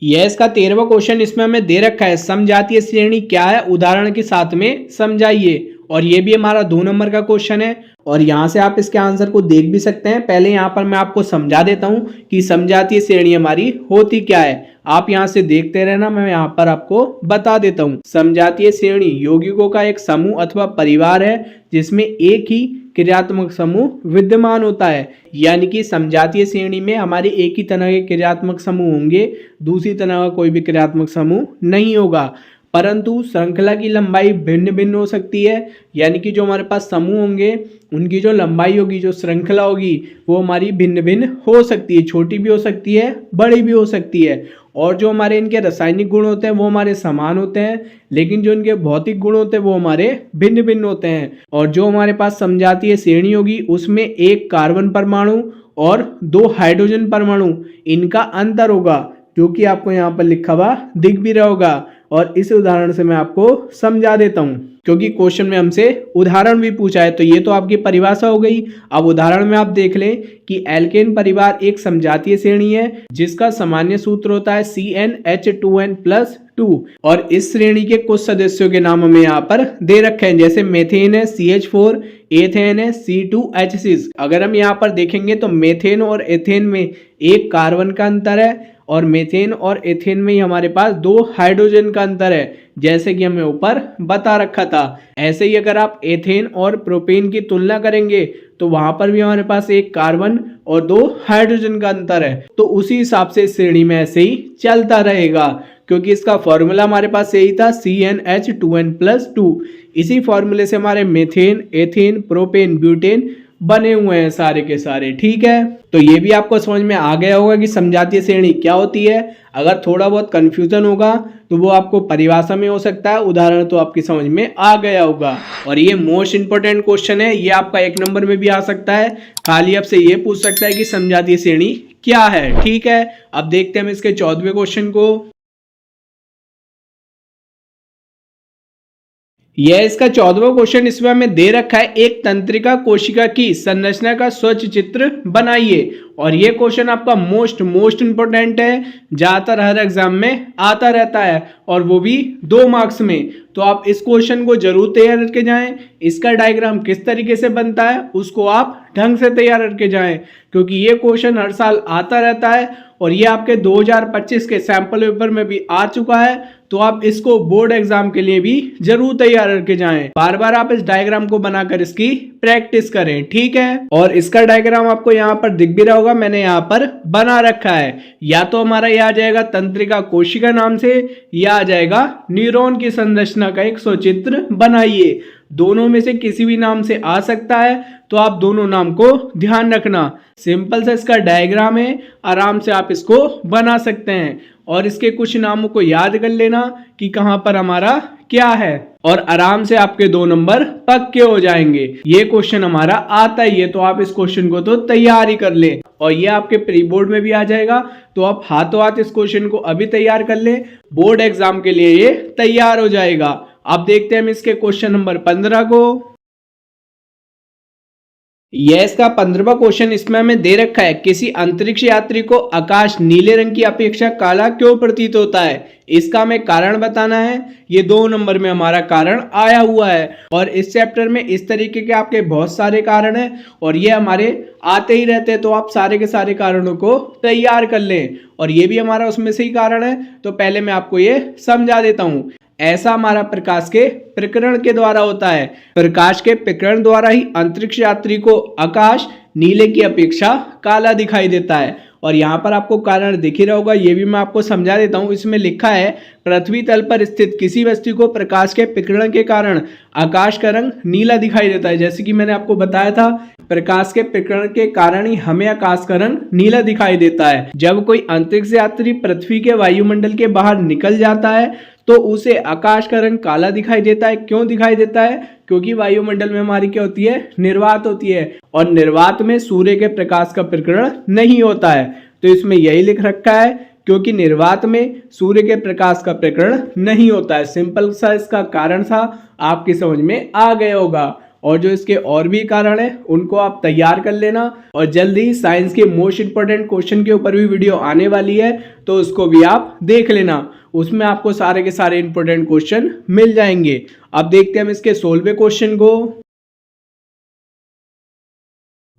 यह इसका 13वां क्वेश्चन, इसमें हमें दे रखा है समजातीय श्रेणी क्या है, उदाहरण के साथ में समझाइए। और ये भी हमारा 2 नंबर का क्वेश्चन है और यहाँ से आप इसके आंसर को देख भी सकते हैं। पहले यहाँ पर मैं आपको समझा देता हूँ कि समजातीय श्रेणी हमारी होती क्या है। आप यहाँ से देखते रहना, मैं यहाँ पर आपको बता देता हूँ। समजातीय श्रेणी यौगिकों का एक समूह अथवा परिवार है जिसमें एक ही क्रियात्मक समूह विद्यमान होता है। यानी कि समजातीय श्रेणी में हमारे एक ही तरह के क्रियात्मक समूह होंगे, दूसरी तरह का कोई भी क्रियात्मक समूह नहीं होगा। परंतु श्रृंखला की लंबाई भिन्न भिन्न हो सकती है, यानी कि जो हमारे पास समूह होंगे उनकी जो लंबाई होगी, जो श्रृंखला होगी, वो हमारी भिन्न भिन्न हो सकती है, छोटी भी हो सकती है, बड़ी भी हो सकती है। और जो हमारे इनके रासायनिक गुण होते हैं वो हमारे समान होते हैं, लेकिन जो इनके भौतिक गुण होते हैं वो हमारे भिन्न भिन्न होते हैं। और जो हमारे पास समजातीय श्रेणी होगी उसमें 1 कार्बन परमाणु और 2 हाइड्रोजन परमाणु, इनका अंतर होगा, जो कि आपको यहाँ पर लिखा हुआ दिख भी रहा होगा। और इस उदाहरण से मैं आपको समझा देता हूँ, क्योंकि क्वेश्चन में हमसे उदाहरण भी पूछा है। तो ये तो आपकी परिभाषा हो गई। अब उदाहरण में आप देख लें कि एल्केन परिवार एक समजातीय श्रेणी है जिसका सामान्य सूत्र होता है CnH2n+2। और इस श्रेणी के कुछ सदस्यों के नाम हमें यहाँ पर दे रखे हैं, जैसे मेथेन है CH4, एथेन है C2H6। अगर हम यहाँ पर देखेंगे तो मेथेन और एथेन में 1 कार्बन का अंतर है और मीथेन और एथेन में ही हमारे पास 2 हाइड्रोजन का अंतर है, जैसे कि हमें ऊपर बता रखा था। ऐसे ही अगर आप एथेन और प्रोपेन की तुलना करेंगे तो वहां पर भी हमारे पास 1 कार्बन और 2 हाइड्रोजन का अंतर है। तो उसी हिसाब से श्रेणी में ऐसे ही चलता रहेगा, क्योंकि इसका फॉर्मूला हमारे पास यही था CnH2n+2। इसी फॉर्मूले से हमारे मीथेन, एथेन, प्रोपेन, ब्यूटेन बने हुए हैं सारे के सारे। ठीक है, तो ये भी आपको समझ में आ गया होगा कि समजातीय श्रेणी क्या होती है। अगर थोड़ा बहुत कंफ्यूजन होगा तो वो आपको परिभाषा में हो सकता है, उदाहरण तो आपकी समझ में आ गया होगा। और ये मोस्ट इंपोर्टेंट क्वेश्चन है, ये आपका 1 नंबर में भी आ सकता है। खाली आपसे ये पूछ सकता है कि समजातीय श्रेणी क्या है। ठीक है, अब देखते हैं हम इसके 14वें क्वेश्चन को। यह इसका 14वां क्वेश्चन, इसमें हमें दे रखा है एक तंत्रिका कोशिका की संरचना का स्वच्छ चित्र बनाइए। और ये क्वेश्चन आपका मोस्ट इंपोर्टेंट है, ज्यादातर हर एग्जाम में आता रहता है और वो भी 2 मार्क्स में। तो आप इस क्वेश्चन को जरूर तैयार करके जाएं। इसका डायग्राम किस तरीके से बनता है उसको आप ढंग से तैयार करके जाएं, क्योंकि ये क्वेश्चन हर साल आता रहता है और ये आपके 2025 के सैंपल पेपर में भी आ चुका है। तो आप इसको बोर्ड एग्जाम के लिए भी जरूर तैयार करके जाएं। बार बार आप इस डायग्राम को बनाकर इसकी प्रैक्टिस करें। ठीक है, और इसका डायग्राम आपको यहाँ पर दिख भी रहा होगा, मैंने यहाँ पर बना रखा है। या तो हमारा यह आ जाएगा तंत्रिका कोशिका नाम से, या आ जाएगा न्यूरॉन की संरचना का एक सचित्र बनाइए। दोनों में से किसी भी नाम से आ सकता है, तो आप दोनों नाम को ध्यान रखना। सिंपल सा इसका डायग्राम है, आराम से आप इसको बना सकते हैं और इसके कुछ नामों को याद कर लेना कि कहां पर हमारा क्या है, और आराम से आपके 2 नंबर पक्के हो जाएंगे। ये क्वेश्चन हमारा आता ही है, तो आप इस क्वेश्चन को तो तैयार ही कर ले। और ये आपके प्री बोर्ड में भी आ जाएगा, तो आप हाथों हाथ इस क्वेश्चन को अभी तैयार कर ले, बोर्ड एग्जाम के लिए ये तैयार हो जाएगा। अब देखते हैं हम इसके क्वेश्चन नंबर 15 को। यह इसका 15वां क्वेश्चन, इसमें हमें दे रखा है किसी अंतरिक्ष यात्री को आकाश नीले रंग की अपेक्षा काला क्यों प्रतीत होता है। इसका हमें कारण बताना है। ये 2 नंबर में हमारा कारण आया हुआ है, और इस चैप्टर में इस तरीके के आपके बहुत सारे कारण हैं और ये हमारे आते ही रहते हैं। तो आप सारे के सारे कारणों को तैयार कर लें, और ये भी हमारा उसमें से ही कारण है। तो पहले मैं आपको ये समझा देता हूं। ऐसा हमारा प्रकाश के प्रकरण के द्वारा होता है। प्रकाश के प्रकरण द्वारा ही अंतरिक्ष यात्री को आकाश नीले की अपेक्षा काला दिखाई देता है। और यहाँ पर आपको कारण दिख ही रहा होगा, ये भी मैं आपको समझा देता हूँ। इसमें लिखा है पृथ्वी तल पर स्थित किसी वस्तु को प्रकाश के विकिरण के कारण आकाश का रंग नीला दिखाई देता है। जैसे कि मैंने आपको बताया था, प्रकाश के विकिरण के कारण ही हमें आकाश का रंग नीला दिखाई देता है। जब कोई अंतरिक्ष यात्री पृथ्वी के वायुमंडल के बाहर निकल जाता है तो उसे आकाश का रंग काला दिखाई देता है। क्यों दिखाई देता है? क्योंकि वायुमंडल में हमारी क्या होती है, निर्वात होती है, और निर्वात में सूर्य के प्रकाश का प्रकीर्णन नहीं होता है। तो इसमें यही लिख रखा है, क्योंकि निर्वात में सूर्य के प्रकाश का प्रकीर्णन नहीं होता है। सिंपल सा इसका कारण था, आपकी समझ में आ गया होगा। और जो इसके और भी कारण है उनको आप तैयार कर लेना, और जल्दी ही साइंस के मोस्ट इंपोर्टेंट क्वेश्चन के ऊपर भी वीडियो आने वाली है, तो उसको भी आप देख लेना। उसमें आपको सारे के सारे इंपोर्टेंट क्वेश्चन मिल जाएंगे। अब देखते हैं हम इसके 16वें क्वेश्चन को।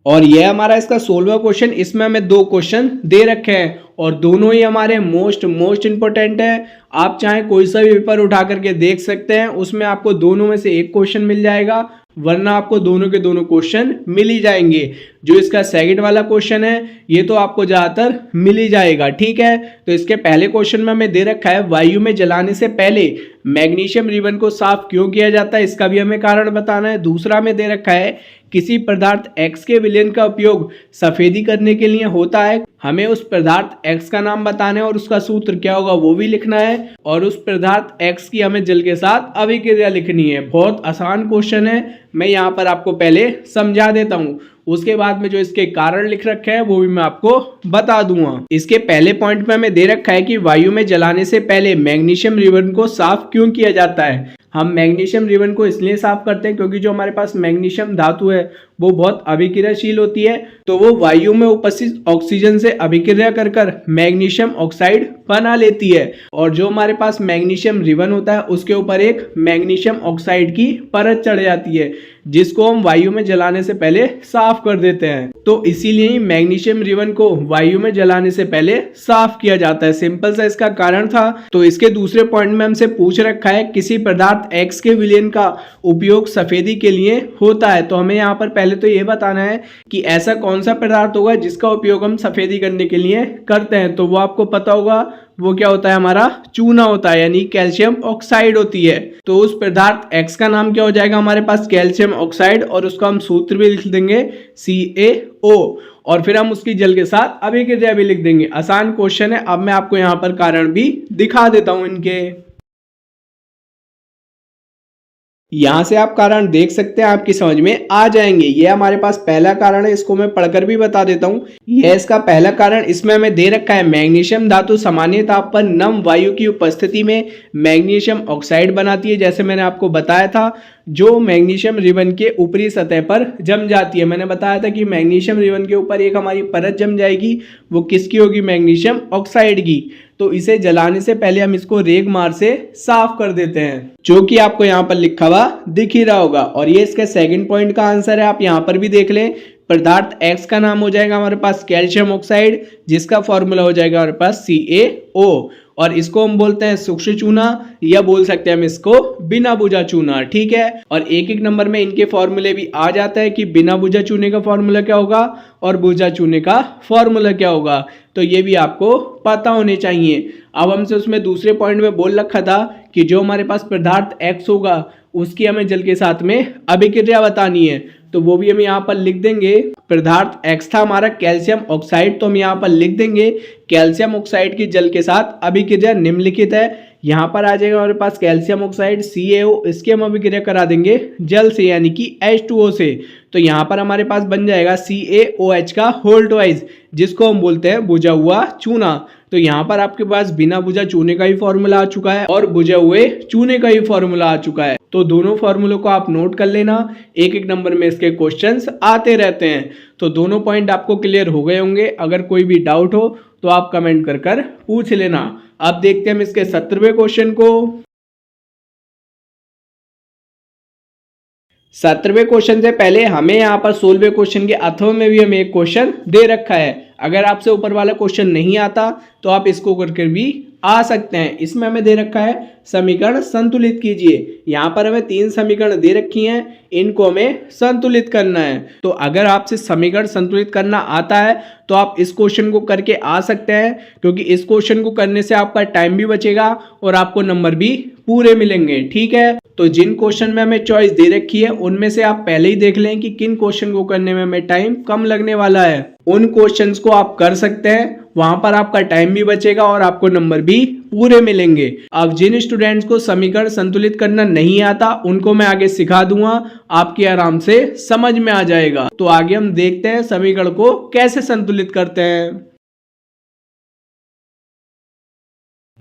और यह हमारा इसका 16वां क्वेश्चन, इसमें हमें 2 क्वेश्चन दे रखे हैं और दोनों ही हमारे मोस्ट इंपोर्टेंट है। आप चाहे कोई सा भी पेपर उठा करके देख सकते हैं, उसमें आपको दोनों में से एक क्वेश्चन मिल जाएगा, वरना आपको दोनों के दोनों क्वेश्चन मिल ही जाएंगे। जो इसका सेकंड वाला क्वेश्चन है ये तो आपको ज्यादातर मिल ही जाएगा। ठीक है, तो इसके पहले क्वेश्चन में हमें दे रखा है वायु में जलाने से पहले मैग्नीशियम रिबन को साफ क्यों किया जाता है, इसका भी हमें कारण बताना है। दूसरा में दे रखा है किसी पदार्थ X के विलयन का उपयोग सफेदी करने के लिए होता है, हमें उस पदार्थ X का नाम बताना है और उसका सूत्र क्या होगा वो भी लिखना है, और उस पदार्थ X की हमें जल के साथ अभिक्रिया लिखनी है। बहुत आसान क्वेश्चन है, मैं यहाँ पर आपको पहले समझा देता हूँ, उसके बाद में जो इसके कारण लिख रखे हैं वो भी मैं आपको बता दूंगा। इसके पहले पॉइंट में हमें दे रखा है कि वायु में जलाने से पहले मैग्नीशियम रिबन को साफ क्यों किया जाता है। हम मैग्नीशियम रिबन को इसलिए साफ करते हैं क्योंकि जो हमारे पास मैग्नीशियम धातु है वो बहुत अभिक्रियाशील होती है, तो वो वायु में उपस्थित ऑक्सीजन से अभिक्रिया कर कर मैग्नीशियम ऑक्साइड बना लेती है, और जो हमारे पास मैग्नीशियम रिबन होता है उसके ऊपर एक मैग्नीशियम ऑक्साइड की परत चढ़ जाती है, जिसको हम वायु में जलाने से पहले साफ कर देते हैं। तो इसीलिए मैग्नीशियम रिबन को वायु में जलाने से पहले साफ किया जाता है। सिंपल सा इसका कारण था। तो इसके दूसरे पॉइंट में हमसे पूछ रखा है किसी पदार्थ X के विलयन का उपयोग सफेदी के लिए होता है। तो हमें यहाँ पर पहले तो ये बताना है कि ऐसा कौन सा पदार्थ होगा जिसका उपयोग हम सफेदी करने के लिए करते हैं। तो वो आपको पता होगा, वो क्या होता है, हमारा चूना होता है, यानी कैल्शियम ऑक्साइड होती है। तो उस पदार्थ X का नाम क्या हो जाएगा हमारे पास, कैल्शियम ऑक्साइड, और उसका हम सूत्र भी लिख देंगे CaO, और फिर हम उसकी जल के साथ अभिक्रिया भी लिख देंगे। आसान क्वेश्चन है। अब मैं आपको यहाँ पर कारण भी दिखा देता हूं इनके। यहां से आप कारण देख सकते हैं, आपकी समझ में आ जाएंगे। ये हमारे पास पहला कारण है, इसको मैं पढ़कर भी बता देता हूं। यह इसका पहला कारण, इसमें हमें दे रखा है मैग्नीशियम धातु सामान्य ताप पर नम वायु की उपस्थिति में मैग्नीशियम ऑक्साइड बनाती है। जैसे मैंने आपको बताया था, जो मैग्नीशियम रिबन के ऊपरी सतह पर जम जाती है। मैंने बताया था कि मैग्नीशियम रिबन के ऊपर एक हमारी परत जम जाएगी, वो किसकी होगी, मैग्नीशियम ऑक्साइड की। तो इसे जलाने से पहले हम इसको रेगमार से साफ कर देते हैं, जो कि आपको यहाँ पर लिखा हुआ दिख ही रहा होगा। और ये इसका सेकंड पॉइंट का आंसर है। आप यहाँ पर भी देख लें, पदार्थ X का नाम हो जाएगा हमारे पास कैल्शियम ऑक्साइड, जिसका फॉर्मूला हो जाएगा हमारे पास CaO, और इसको हम बोलते हैं सूक्ष्म चूना, या बोल सकते हैं हम इसको बिना बुझा चूना। ठीक है। और एक एक नंबर में इनके फॉर्मूले भी आ जाता है कि बिना बुझा चूने का फॉर्मूला क्या होगा और बुझा चूने का फॉर्मूला क्या होगा। तो ये भी आपको पता होने चाहिए। अब हमसे उसमें दूसरे पॉइंट में बोल रखा था कि जो हमारे पास पदार्थ X होगा उसकी हमें जल के साथ में अभिक्रिया बतानी है। तो वो भी हम यहाँ पर लिख देंगे। पदार्थ X था हमारा कैल्शियम ऑक्साइड, तो हम यहाँ पर लिख देंगे कैल्शियम ऑक्साइड की जल के साथ अभिक्रिया निम्नलिखित है। यहाँ पर आ जाएगा हमारे पास कैल्शियम ऑक्साइड CaO, इसकी हम अभिक्रिया करा देंगे जल से, यानी कि H2O से। तो यहाँ पर हमारे पास बन जाएगा CaOH का होल ट्वाइस, जिसको हम बोलते हैं बुझा हुआ चूना। तो यहाँ पर आपके पास बिना बुझा चूने का ही फॉर्मूला आ चुका है और बुझे हुए चूने का ही फॉर्मूला आ चुका है। तो दोनों फॉर्मूलों को आप नोट कर लेना, एक एक नंबर में इसके क्वेश्चंस आते रहते हैं। तो दोनों पॉइंट आपको क्लियर हो गए होंगे। अगर कोई भी डाउट हो तो आप कमेंट कर कर पूछ लेना। अब देखते हैं हम इसके 17वें क्वेश्चन को। 17वें क्वेश्चन से पहले हमें यहाँ पर 16वें क्वेश्चन के अथवा में भी हमें एक क्वेश्चन दे रखा है। अगर आपसे ऊपर वाला क्वेश्चन नहीं आता तो आप इसको करके भी आ सकते हैं। इसमें हमें दे रखा है समीकरण संतुलित कीजिए। यहाँ पर हमें 3 समीकरण दे रखी हैं, इनको हमें संतुलित करना है। तो अगर आपसे समीकरण संतुलित करना आता है तो आप इस क्वेश्चन को करके आ सकते हैं, क्योंकि इस क्वेश्चन को करने से आपका टाइम भी बचेगा और आपको नंबर भी पूरे मिलेंगे। ठीक है। तो जिन क्वेश्चन में हमें चॉइस दे रखी है उनमें से आप पहले ही देख लें कि किन क्वेश्चन को करने में हमें टाइम कम लगने वाला है। उन क्वेश्चंस को आप कर सकते हैं, वहां पर आपका टाइम भी बचेगा और आपको नंबर भी पूरे मिलेंगे। अब जिन स्टूडेंट्स को समीकरण संतुलित करना नहीं आता उनको मैं आगे सिखा दूंगा, आपके आराम से समझ में आ जाएगा। तो आगे हम देखते हैं समीकरण को कैसे संतुलित करते हैं।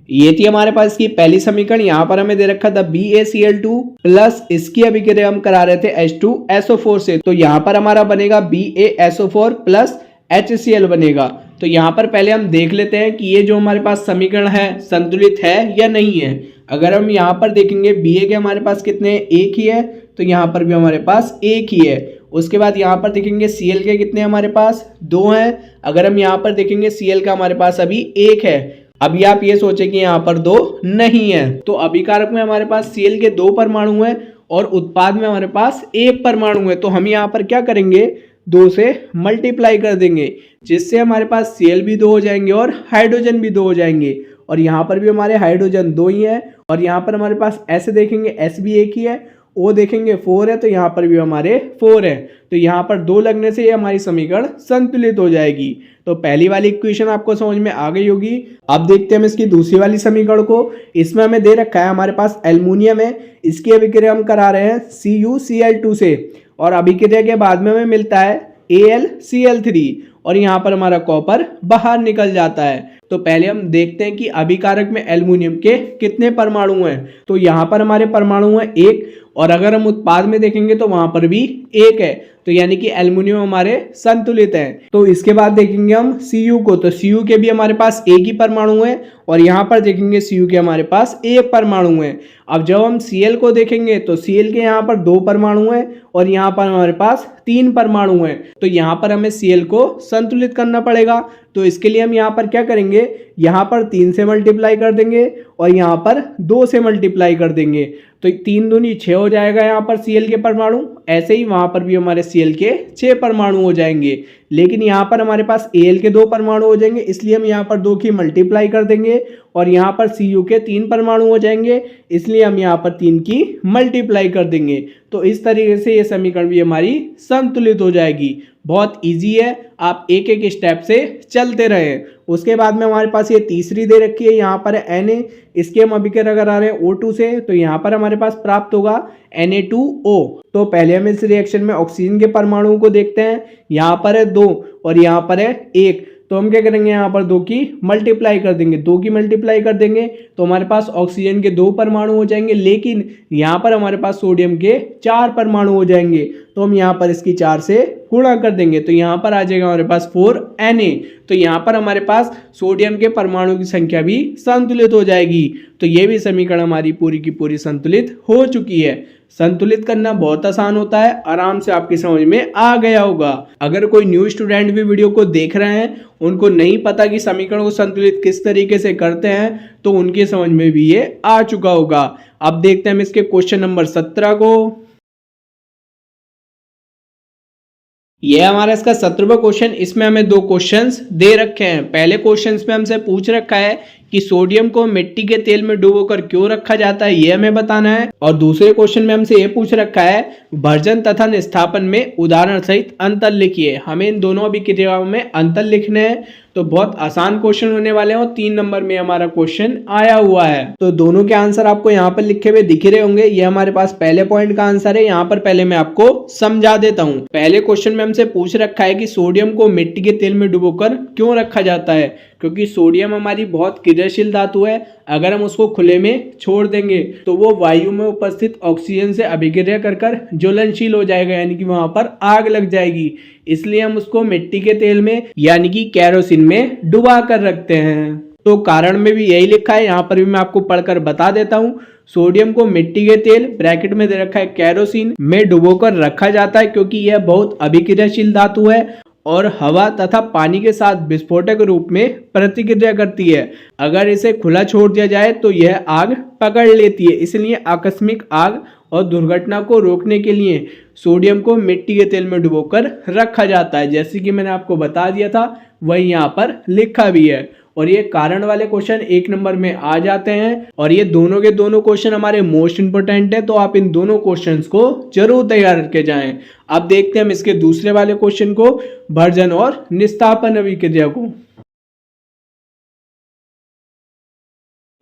ये थी हमारे पास इसकी पहली समीकरण। यहाँ पर हमें दे रखा था BaCl2 प्लस इसकी अभिक्रिया हम करा रहे थे H2SO4 से। तो यहाँ पर हमारा बनेगा BaSO4 प्लस HCl बनेगा। तो यहाँ पर पहले हम देख लेते हैं कि ये जो हमारे पास समीकरण है संतुलित है या नहीं है। अगर हम यहाँ पर देखेंगे Ba के हमारे पास कितने, एक ही है, तो यहाँ पर भी हमारे पास एक ही है। उसके बाद यहाँ पर देखेंगे Cl के कितने हमारे पास, 2 हैं। अगर हम यहाँ पर देखेंगे Cl का हमारे पास अभी 1 है। अभी आप ये सोचे कि यहाँ पर 2 नहीं है, तो अभिकारक में हमारे पास Cl के 2 परमाणु हैं और उत्पाद में हमारे पास 1 परमाणु है। तो हम यहाँ पर क्या करेंगे, 2 से मल्टीप्लाई कर देंगे, जिससे हमारे पास Cl भी 2 हो जाएंगे और हाइड्रोजन भी 2 हो जाएंगे। और यहाँ पर भी हमारे हाइड्रोजन 2 ही है। और यहाँ पर हमारे पास ऐसे देखेंगे S भी 1 ही है, O देखेंगे 4 है, तो यहाँ पर भी हमारे 4 है। तो यहाँ पर 2 लगने से ये हमारी समीकरण संतुलित हो जाएगी। तो पहली वाली इक्वेशन आपको समझ में आ गई होगी। अब देखते हैं हम इसकी दूसरी वाली समीकरण को। इसमें हमें दे रखा है हमारे पास एल्युमिनियम है, इसकी अभिक्रिया हम करा रहे हैं CuCl2 से, और अभिक्रिया के बाद में हमें मिलता है AlCl3, और यहाँ पर हमारा कॉपर बाहर निकल जाता है। तो पहले हम देखते हैं कि अभिकारक में एल्युमिनियम के कितने परमाणु हैं। तो यहाँ पर हमारे परमाणु हैं 1, और अगर हम उत्पाद में देखेंगे तो वहां पर भी 1 है, तो यानी कि एल्युमिनियम हमारे संतुलित है। तो इसके बाद देखेंगे हम Cu को, तो Cu के भी हमारे पास एक ही परमाणु है और यहाँ पर देखेंगे Cu के हमारे पास एक परमाणु है। अब जब हम Cl को देखेंगे तो Cl के यहाँ पर 2 परमाणु है और यहाँ पर हमारे पास 3 परमाणु है, तो यहाँ पर हमें Cl को संतुलित करना पड़ेगा। तो इसके लिए हम यहाँ पर क्या करेंगे, यहाँ पर 3 से मल्टीप्लाई कर देंगे और यहाँ पर 2 से मल्टीप्लाई कर देंगे, तो 3 दूनी 6 हो जाएगा यहाँ पर Cl के परमाणु। ऐसे ही वहाँ पर भी हमारे Cl के 6 परमाणु हो जाएंगे, लेकिन यहाँ पर हमारे पास Al के 2 परमाणु हो जाएंगे, इसलिए हम यहाँ पर 2 की मल्टीप्लाई कर देंगे और यहाँ पर Cu के 3 परमाणु हो जाएंगे, इसलिए हम यहाँ पर 3 की मल्टीप्लाई कर देंगे। तो इस तरीके से ये समीकरण भी हमारी संतुलित हो जाएगी। बहुत इजी है, आप एक एक स्टेप से चलते रहें। उसके बाद में हमारे पास ये तीसरी दे रखी है, यहाँ पर Na, इसके हम अभिक्रिया अगर आ रहे हैं O2 से, तो यहाँ पर हमारे पास प्राप्त होगा Na2O। तो पहले हम इस रिएक्शन में ऑक्सीजन के परमाणुओं को देखते हैं। यहाँ पर है 2 और यहाँ पर है 1, तो हम क्या करेंगे, यहाँ पर 2 की मल्टीप्लाई कर देंगे। 2 की मल्टीप्लाई कर देंगे तो हमारे पास ऑक्सीजन के 2 परमाणु हो जाएंगे, लेकिन यहाँ पर हमारे पास सोडियम के 4 परमाणु हो जाएंगे, तो हम यहाँ पर इसकी 4 से गुणा कर देंगे, तो यहाँ पर आ जाएगा हमारे पास 4Na। तो यहाँ पर हमारे पास सोडियम के परमाणु की संख्या भी संतुलित हो जाएगी। तो ये भी समीकरण हमारी पूरी की पूरी संतुलित हो चुकी है। संतुलित करना बहुत आसान होता है, आराम से आपकी समझ में आ गया होगा। अगर कोई न्यू स्टूडेंट भी वीडियो को देख रहे हैं, उनको नहीं पता कि समीकरण को संतुलित किस तरीके से करते हैं, तो उनकी समझ में भी ये आ चुका होगा। अब देखते हैं हम इसके क्वेश्चन नंबर 17 को। यह हमारा इसका 17वां क्वेश्चन। इसमें हमें 2 क्वेश्चंस दे रखे हैं। पहले क्वेश्चंस में हमसे पूछ रखा है कि सोडियम को मिट्टी के तेल में डुबोकर क्यों रखा जाता है, ये हमें बताना है। और दूसरे क्वेश्चन में हमसे ये पूछ रखा है भर्जन तथा निस्थापन में उदाहरण सहित अंतर लिखिए। हमें इन दोनों अभिक्रियाओं में अंतर लिखने हैं, तो बहुत आसान क्वेश्चन होने वाले हैं और 3 नंबर में हमारा क्वेश्चन आया हुआ है। तो दोनों के आंसर आपको यहाँ पर लिखे हुए दिख रहे होंगे। ये हमारे पास पहले पॉइंट का आंसर है। यहाँ पर पहले मैं आपको समझा देता हूँ। पहले क्वेश्चन में हमसे पूछ रखा है कि सोडियम को मिट्टी के तेल में डुबोकर क्यों रखा जाता है, क्योंकि सोडियम हमारी बहुत क्रियाशील धातु है। अगर हम उसको खुले में छोड़ देंगे तो वो वायु में उपस्थित ऑक्सीजन से अभिक्रिया कर ज्वलनशील हो जाएगा, यानी कि वहां पर आग लग जाएगी। इसलिए हम उसको मिट्टी के तेल में यानी कि केरोसिन में डुबा कर रखते हैं। तो कारण में भी यही लिखा है, यहाँ पर भी मैं आपको पढ़कर बता देता हूँ। सोडियम को मिट्टी के तेल ब्रैकेट में दे रखा है केरोसिन में डुबोकर रखा जाता है, क्योंकि यह बहुत अभिक्रियाशील धातु है और हवा तथा पानी के साथ विस्फोटक रूप में प्रतिक्रिया करती है। अगर इसे खुला छोड़ दिया जाए तो यह आग पकड़ लेती है। इसलिए आकस्मिक आग और दुर्घटना को रोकने के लिए सोडियम को मिट्टी के तेल में डुबोकर रखा जाता है। जैसे कि मैंने आपको बता दिया था, वही यहाँ पर लिखा भी है। और ये कारण वाले क्वेश्चन 1 नंबर में आ जाते हैं और ये दोनों के दोनों क्वेश्चन हमारे मोस्ट इंपोर्टेंट है, तो आप इन दोनों क्वेश्चंस को जरूर तैयार करके जाएं। अब देखते हैं हम इसके दूसरे वाले क्वेश्चन को, भर्जन और निस्थापन अभिक्रिया को।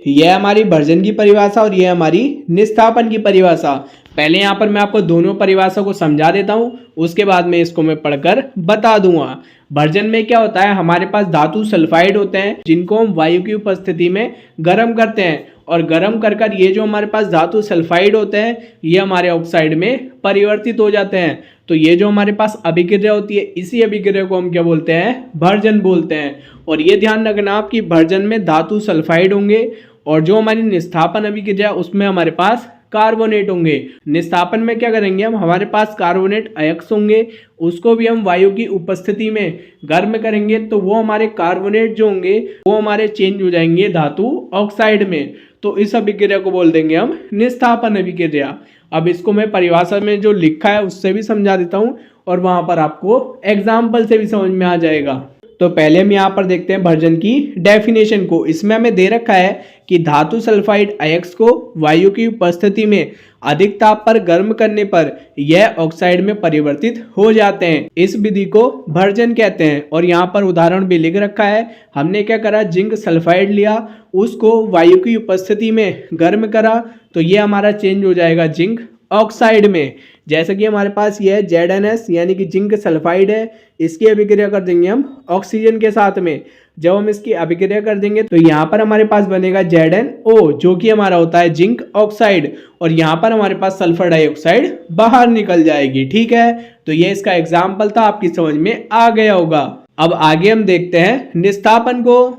यह हमारी भर्जन की परिभाषा और यह हमारी निस्थापन की परिभाषा। पहले यहाँ पर मैं आपको दोनों परिभाषा को समझा देता हूँ, उसके बाद में इसको मैं पढ़कर बता दूंगा। भर्जन में क्या होता है, हमारे पास धातु सल्फाइड होते हैं जिनको हम वायु की उपस्थिति में गर्म करते हैं और गर्म कर ये जो हमारे पास धातु सल्फाइड होते हैं ये हमारे ऑक्साइड में परिवर्तित हो जाते हैं। तो ये जो हमारे पास अभिक्रिया होती है, इसी अभिक्रिया को हम क्या बोलते हैं, भर्जन बोलते हैं। और ये ध्यान रखना आप कि भर्जन में धातु सल्फाइड होंगे और जो हमारी निस्थापन अभिक्रिया उसमें हमारे पास कार्बोनेट होंगे। निस्थापन में क्या करेंगे हम, हमारे पास कार्बोनेट अयस्क होंगे, उसको भी हम वायु की उपस्थिति में गर्म करेंगे तो वो हमारे कार्बोनेट जो होंगे वो हमारे चेंज हो जाएंगे धातु ऑक्साइड में। तो इस अभिक्रिया को बोल देंगे हम निस्थापन अभिक्रिया। अब इसको मैं परिभाषा में जो लिखा है उससे भी समझा देता हूँ और वहां पर आपको एग्जाम्पल से भी समझ में आ जाएगा। तो पहले हम यहाँ पर देखते हैं भर्जन की डेफिनेशन को। इसमें हमें दे रखा है कि धातु सल्फाइड अयस्क को वायु की उपस्थिति में अधिक ताप पर गर्म करने पर यह ऑक्साइड में परिवर्तित हो जाते हैं। इस विधि को भर्जन कहते हैं। और यहाँ पर उदाहरण भी लिख रखा है। हमने क्या करा, जिंक सल्फाइड लिया, उसको वायु की उपस्थिति में गर्म करा तो ये हमारा चेंज हो जाएगा जिंक ऑक्साइड में। जैसे कि हमारे पास ये है ZnS यानी कि जिंक सल्फाइड है, इसकी अभिक्रिया कर देंगे हम ऑक्सीजन के साथ में। जब हम इसकी अभिक्रिया कर देंगे तो यहाँ पर हमारे पास बनेगा ZnO जो कि हमारा होता है जिंक ऑक्साइड, और यहाँ पर हमारे पास सल्फर डाइऑक्साइड बाहर निकल जाएगी। ठीक है, तो ये इसका एग्जाम्पल था, आपकी समझ में आ गया होगा। अब आगे हम देखते हैं निस्तापन को।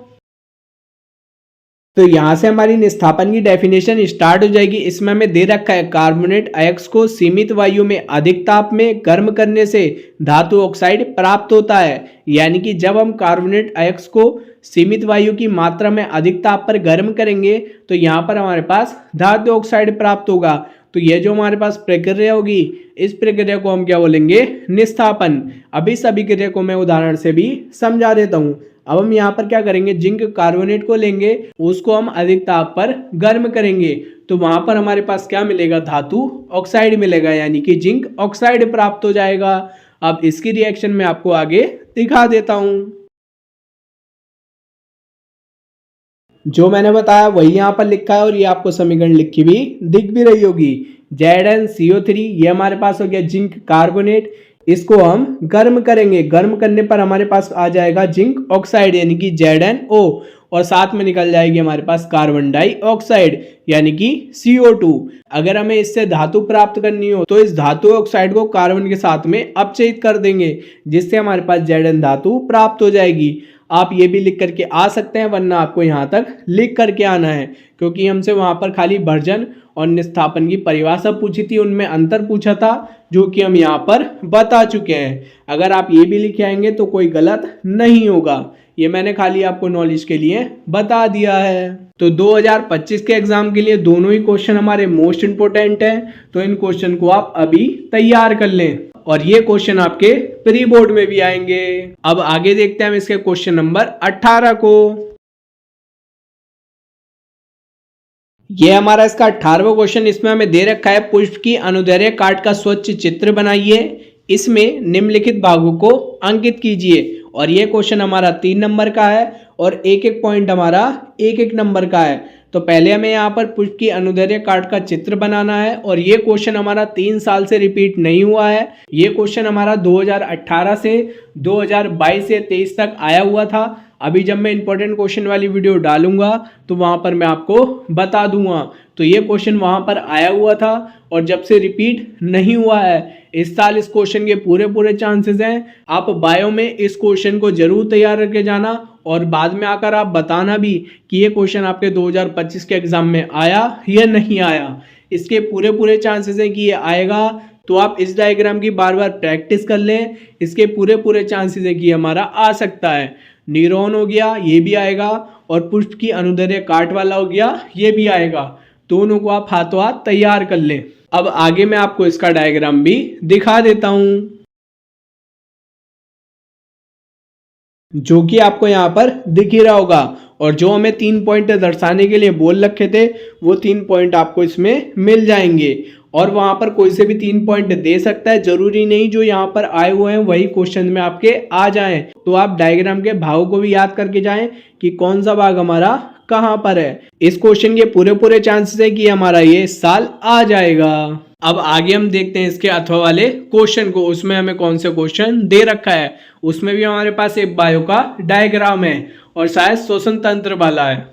तो यहां से हमारी निस्तापन की डेफिनेशन स्टार्ट हो जाएगी। इसमें हमें दे रखा है कार्बोनेट अयस्क को सीमित वायु में अधिक ताप में गर्म करने से धातु ऑक्साइड प्राप्त होता है। यानी कि जब हम कार्बोनेट अयस्क को सीमित वायु की मात्रा में अधिक ताप पर गर्म करेंगे तो यहाँ पर हमारे पास धातु ऑक्साइड प्राप्त होगा। तो ये जो हमारे पास प्रक्रिया होगी, इस प्रक्रिया को हम क्या बोलेंगे, निस्तापन। अभी इस अभिक्रिया को मैं उदाहरण से भी समझा देता हूँ। अब हम यहाँ पर क्या करेंगे, जिंक कार्बोनेट को लेंगे, उसको हम अधिक ताप पर गर्म करेंगे तो वहां पर हमारे पास क्या मिलेगा, धातु ऑक्साइड मिलेगा, यानी कि जिंक ऑक्साइड प्राप्त हो जाएगा। अब इसकी रिएक्शन में आपको आगे दिखा देता हूं। जो मैंने बताया वही यहाँ पर लिखा है और ये आपको समीकरण लिखी भी दिख भी रही होगी। ZnCO3 ये हमारे पास हो गया जिंक कार्बोनेट, इसको हम गर्म करेंगे, गर्म करने पर हमारे पास आ जाएगा जिंक ऑक्साइड यानी कि ZnO, और साथ में निकल जाएगी हमारे पास कार्बन डाइऑक्साइड यानी कि CO2। अगर हमें इससे धातु प्राप्त करनी हो तो इस धातु ऑक्साइड को कार्बन के साथ में अपचयित कर देंगे, जिससे हमारे पास Zn धातु प्राप्त हो जाएगी। आप ये भी लिख करके आ सकते हैं, वरना आपको यहाँ तक लिख करके आना है, क्योंकि हमसे वहां पर खाली भर्जन और निस्तापन की परिभाषा पूछी थी, उनमें अंतर पूछा था जो कि हम यहाँ पर बता चुके हैं। अगर आप ये भी लिख आएंगे तो कोई गलत नहीं होगा, ये मैंने खाली आपको नॉलेज के लिए बता दिया है। तो 2025 के एग्जाम के लिए दोनों ही क्वेश्चन हमारे मोस्ट इंपोर्टेंट हैं, तो इन क्वेश्चन को आप अभी तैयार कर लें और ये क्वेश्चन आपके प्री बोर्ड में भी आएंगे। अब आगे देखते हैं हम इसके क्वेश्चन नंबर 18 को। ये हमारा इसका 18वां क्वेश्चन, इसमें हमें दे रखा है पुष्प की अनुदैर्ध्य काट का स्वच्छ चित्र बनाइए, इसमें निम्नलिखित भागों को अंकित कीजिए। और ये क्वेश्चन हमारा 3 नंबर का है और एक एक पॉइंट हमारा एक एक नंबर का है। तो पहले हमें यहाँ पर पुष्प की अनुदैर्ध्य काट का चित्र बनाना है और ये क्वेश्चन हमारा 3 साल से रिपीट नहीं हुआ है। ये क्वेश्चन हमारा 2018 से 2022 से 23 तक आया हुआ था। अभी जब मैं इंपॉर्टेंट क्वेश्चन वाली वीडियो डालूंगा तो वहां पर मैं आपको बता दूंगा। तो ये क्वेश्चन वहां पर आया हुआ था और जब से रिपीट नहीं हुआ है। इस साल इस क्वेश्चन के पूरे चांसेस हैं। आप बायो में इस क्वेश्चन को जरूर तैयार करके जाना और बाद में आकर आप बताना भी कि ये क्वेश्चन आपके 2025 के एग्जाम में आया या नहीं आया। इसके पूरे चांसेस हैं कि ये आएगा, तो आप इस डायग्राम की बार बार प्रैक्टिस कर लें। इसके पूरे चांसेस हैं कि हमारा आ सकता है। न्यूरॉन हो गया, ये भी आएगा, और पुष्प की अनुदैर्ध्य काट वाला हो गया, ये भी आएगा। दोनों को आप हाथों हाथ तैयार कर लें। अब आगे मैं आपको इसका डायग्राम भी दिखा देता हूं, जो कि आपको यहाँ पर दिख ही रहा होगा। और जो हमें 3 पॉइंट दर्शाने के लिए बोल रखे थे वो 3 पॉइंट आपको इसमें मिल जाएंगे। और वहां पर कोई से भी 3 पॉइंट दे सकता है, जरूरी नहीं जो यहाँ पर आए हुए हैं वही क्वेश्चन में आपके आ जाएं। तो आप डायग्राम के भागों को भी याद करके जाएं कि कौन सा भाग हमारा कहाँ पर है। इस क्वेश्चन के पूरे चांसेस है कि हमारा ये इस साल आ जाएगा। अब आगे हम देखते हैं इसके अथवा वाले क्वेश्चन को, उसमें हमें कौन से क्वेश्चन दे रखा है। उसमें भी हमारे पास एक बायो का डायग्राम है और शायद श्वसन तंत्र वाला है।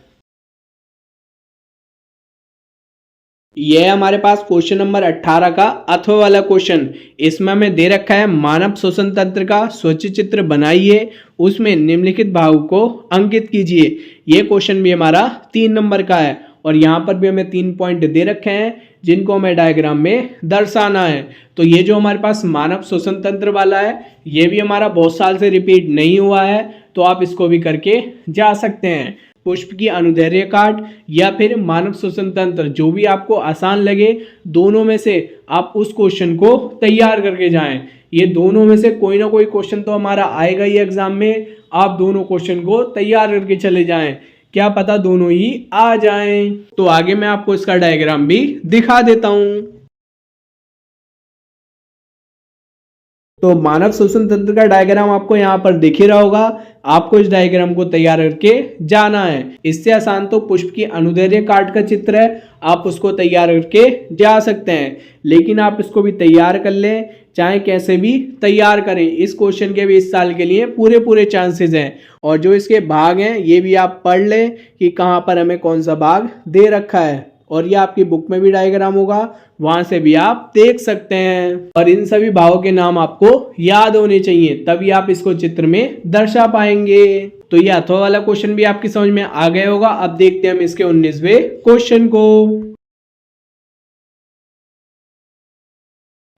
यह हमारे पास क्वेश्चन नंबर 18 का अथवा वाला क्वेश्चन। इसमें हमें दे रखा है मानव श्वसन तंत्र का स्वच्छ चित्र बनाइए, उसमें निम्नलिखित भागों को अंकित कीजिए। यह क्वेश्चन भी हमारा 3 नंबर का है और यहाँ पर भी हमें 3 पॉइंट दे रखे हैं जिनको हमें डायग्राम में दर्शाना है। तो ये जो हमारे पास मानव श्वसन तंत्र वाला है ये भी हमारा बहुत साल से रिपीट नहीं हुआ है, तो आप इसको भी करके जा सकते हैं। पुष्प की अनुदैर्ध्य काट या फिर मानव श्वसन तंत्र, जो भी आपको आसान लगे, दोनों में से आप उस क्वेश्चन को तैयार करके जाएं। ये दोनों में से कोई ना कोई क्वेश्चन तो हमारा आएगा ही एग्जाम में। आप दोनों क्वेश्चन को तैयार करके चले जाएं, क्या पता दोनों ही आ जाएं। तो आगे मैं आपको इसका डायग्राम भी दिखा देता हूं। तो मानव श्वसन तंत्र का डायग्राम आपको यहाँ पर दिख ही रहा होगा। आपको इस डायग्राम को तैयार करके जाना है। इससे आसान तो पुष्प की अनुदैर्ध्य काट का चित्र है, आप उसको तैयार करके जा सकते हैं, लेकिन आप इसको भी तैयार कर लें, चाहे कैसे भी तैयार करें। इस क्वेश्चन के भी इस साल के लिए पूरे चांसेस हैं। और जो इसके भाग हैं ये भी आप पढ़ लें कि कहाँ पर हमें कौन सा भाग दे रखा है, और ये आपकी बुक में भी डायग्राम होगा, वहां से भी आप देख सकते हैं। और इन सभी भावों के नाम आपको याद होने चाहिए, तभी आप इसको चित्र में दर्शा पाएंगे। तो ये अथवा वाला क्वेश्चन भी आपकी समझ में आ गया होगा। अब देखते हैं हम इसके 19वें क्वेश्चन को।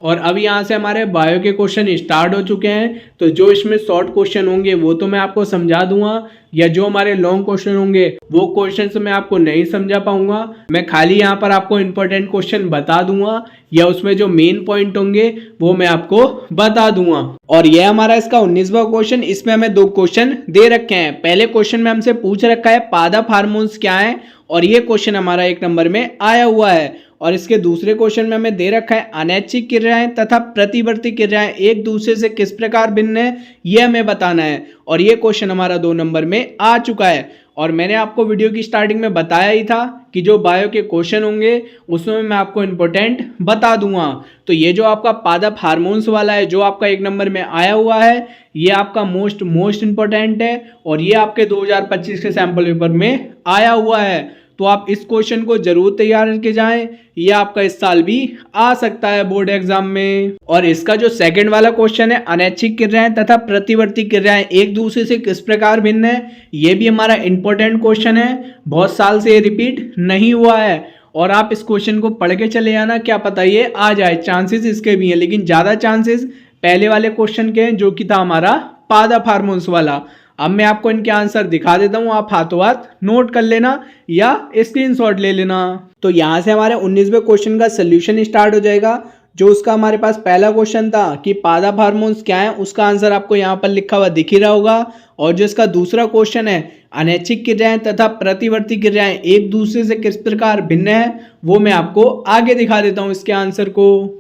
और अब यहाँ से हमारे बायो के क्वेश्चन स्टार्ट हो चुके हैं। तो जो इसमें शॉर्ट क्वेश्चन होंगे वो तो मैं आपको समझा दूंगा, या जो हमारे लॉन्ग क्वेश्चन होंगे वो क्वेश्चन मैं आपको नहीं समझा पाऊंगा। मैं खाली यहाँ पर आपको इंपॉर्टेंट क्वेश्चन बता दूंगा, या उसमें जो मेन पॉइंट होंगे वो मैं आपको बता दूंगा। और यह हमारा इसका 19वां क्वेश्चन। इसमें हमें 2 क्वेश्चन दे रखे हैं। पहले क्वेश्चन में हमसे पूछ रखा है पादप हार्मोन्स क्या है, और ये क्वेश्चन हमारा 1 नंबर में आया हुआ है। और इसके दूसरे क्वेश्चन में हमें दे रखा है अनैच्छिक क्रियाएं तथा प्रतिवर्ती क्रियाएं एक दूसरे से किस प्रकार भिन्न है, यह हमें बताना है। और ये क्वेश्चन हमारा 2 नंबर में आ चुका है। और मैंने आपको वीडियो की स्टार्टिंग में बताया ही था कि जो बायो के क्वेश्चन होंगे उसमें मैं आपको इंपॉर्टेंट बता दूंगा। तो ये जो आपका पादप हार्मोन्स वाला है जो आपका 1 नंबर में आया हुआ है, ये आपका मोस्ट इंपॉर्टेंट है, और ये आपके 2025 के सैंपल पेपर में आया हुआ है। तो आप इस क्वेश्चन को जरूर तैयार करके जाएं, ये आपका इस साल भी आ सकता है बोर्ड एग्जाम में। और इसका जो सेकंड वाला क्वेश्चन है अनैच्छिक क्रियाएं तथा प्रतिवर्ती क्रियाएं एक दूसरे से किस प्रकार भिन्न है, ये भी हमारा इंपॉर्टेंट क्वेश्चन है। बहुत साल से ये रिपीट नहीं हुआ है, और आप इस क्वेश्चन को पढ़ के चले आना, क्या पता ये आ जाए। चांसेस इसके भी हैं, लेकिन ज्यादा चांसेस पहले वाले क्वेश्चन के हैं जो कि था हमारा पादप हार्मोन्स वाला। अब मैं आपको इनके आंसर दिखा देता हूं, आप हाथों हाथ नोट कर लेना या स्क्रीनशॉट ले लेना। तो यहां से हमारे 19वें क्वेश्चन का सोल्यूशन स्टार्ट हो जाएगा। जो उसका हमारे पास पहला क्वेश्चन था कि पादप हार्मोन्स क्या है, उसका आंसर आपको यहाँ पर लिखा हुआ दिख ही रहा होगा। और जो इसका दूसरा क्वेश्चन है अनैच्छिक क्रियाएं तथा प्रतिवर्ती क्रियाएं एक दूसरे से किस प्रकार भिन्न है, वो मैं आपको आगे दिखा देता हूँ इसके आंसर को।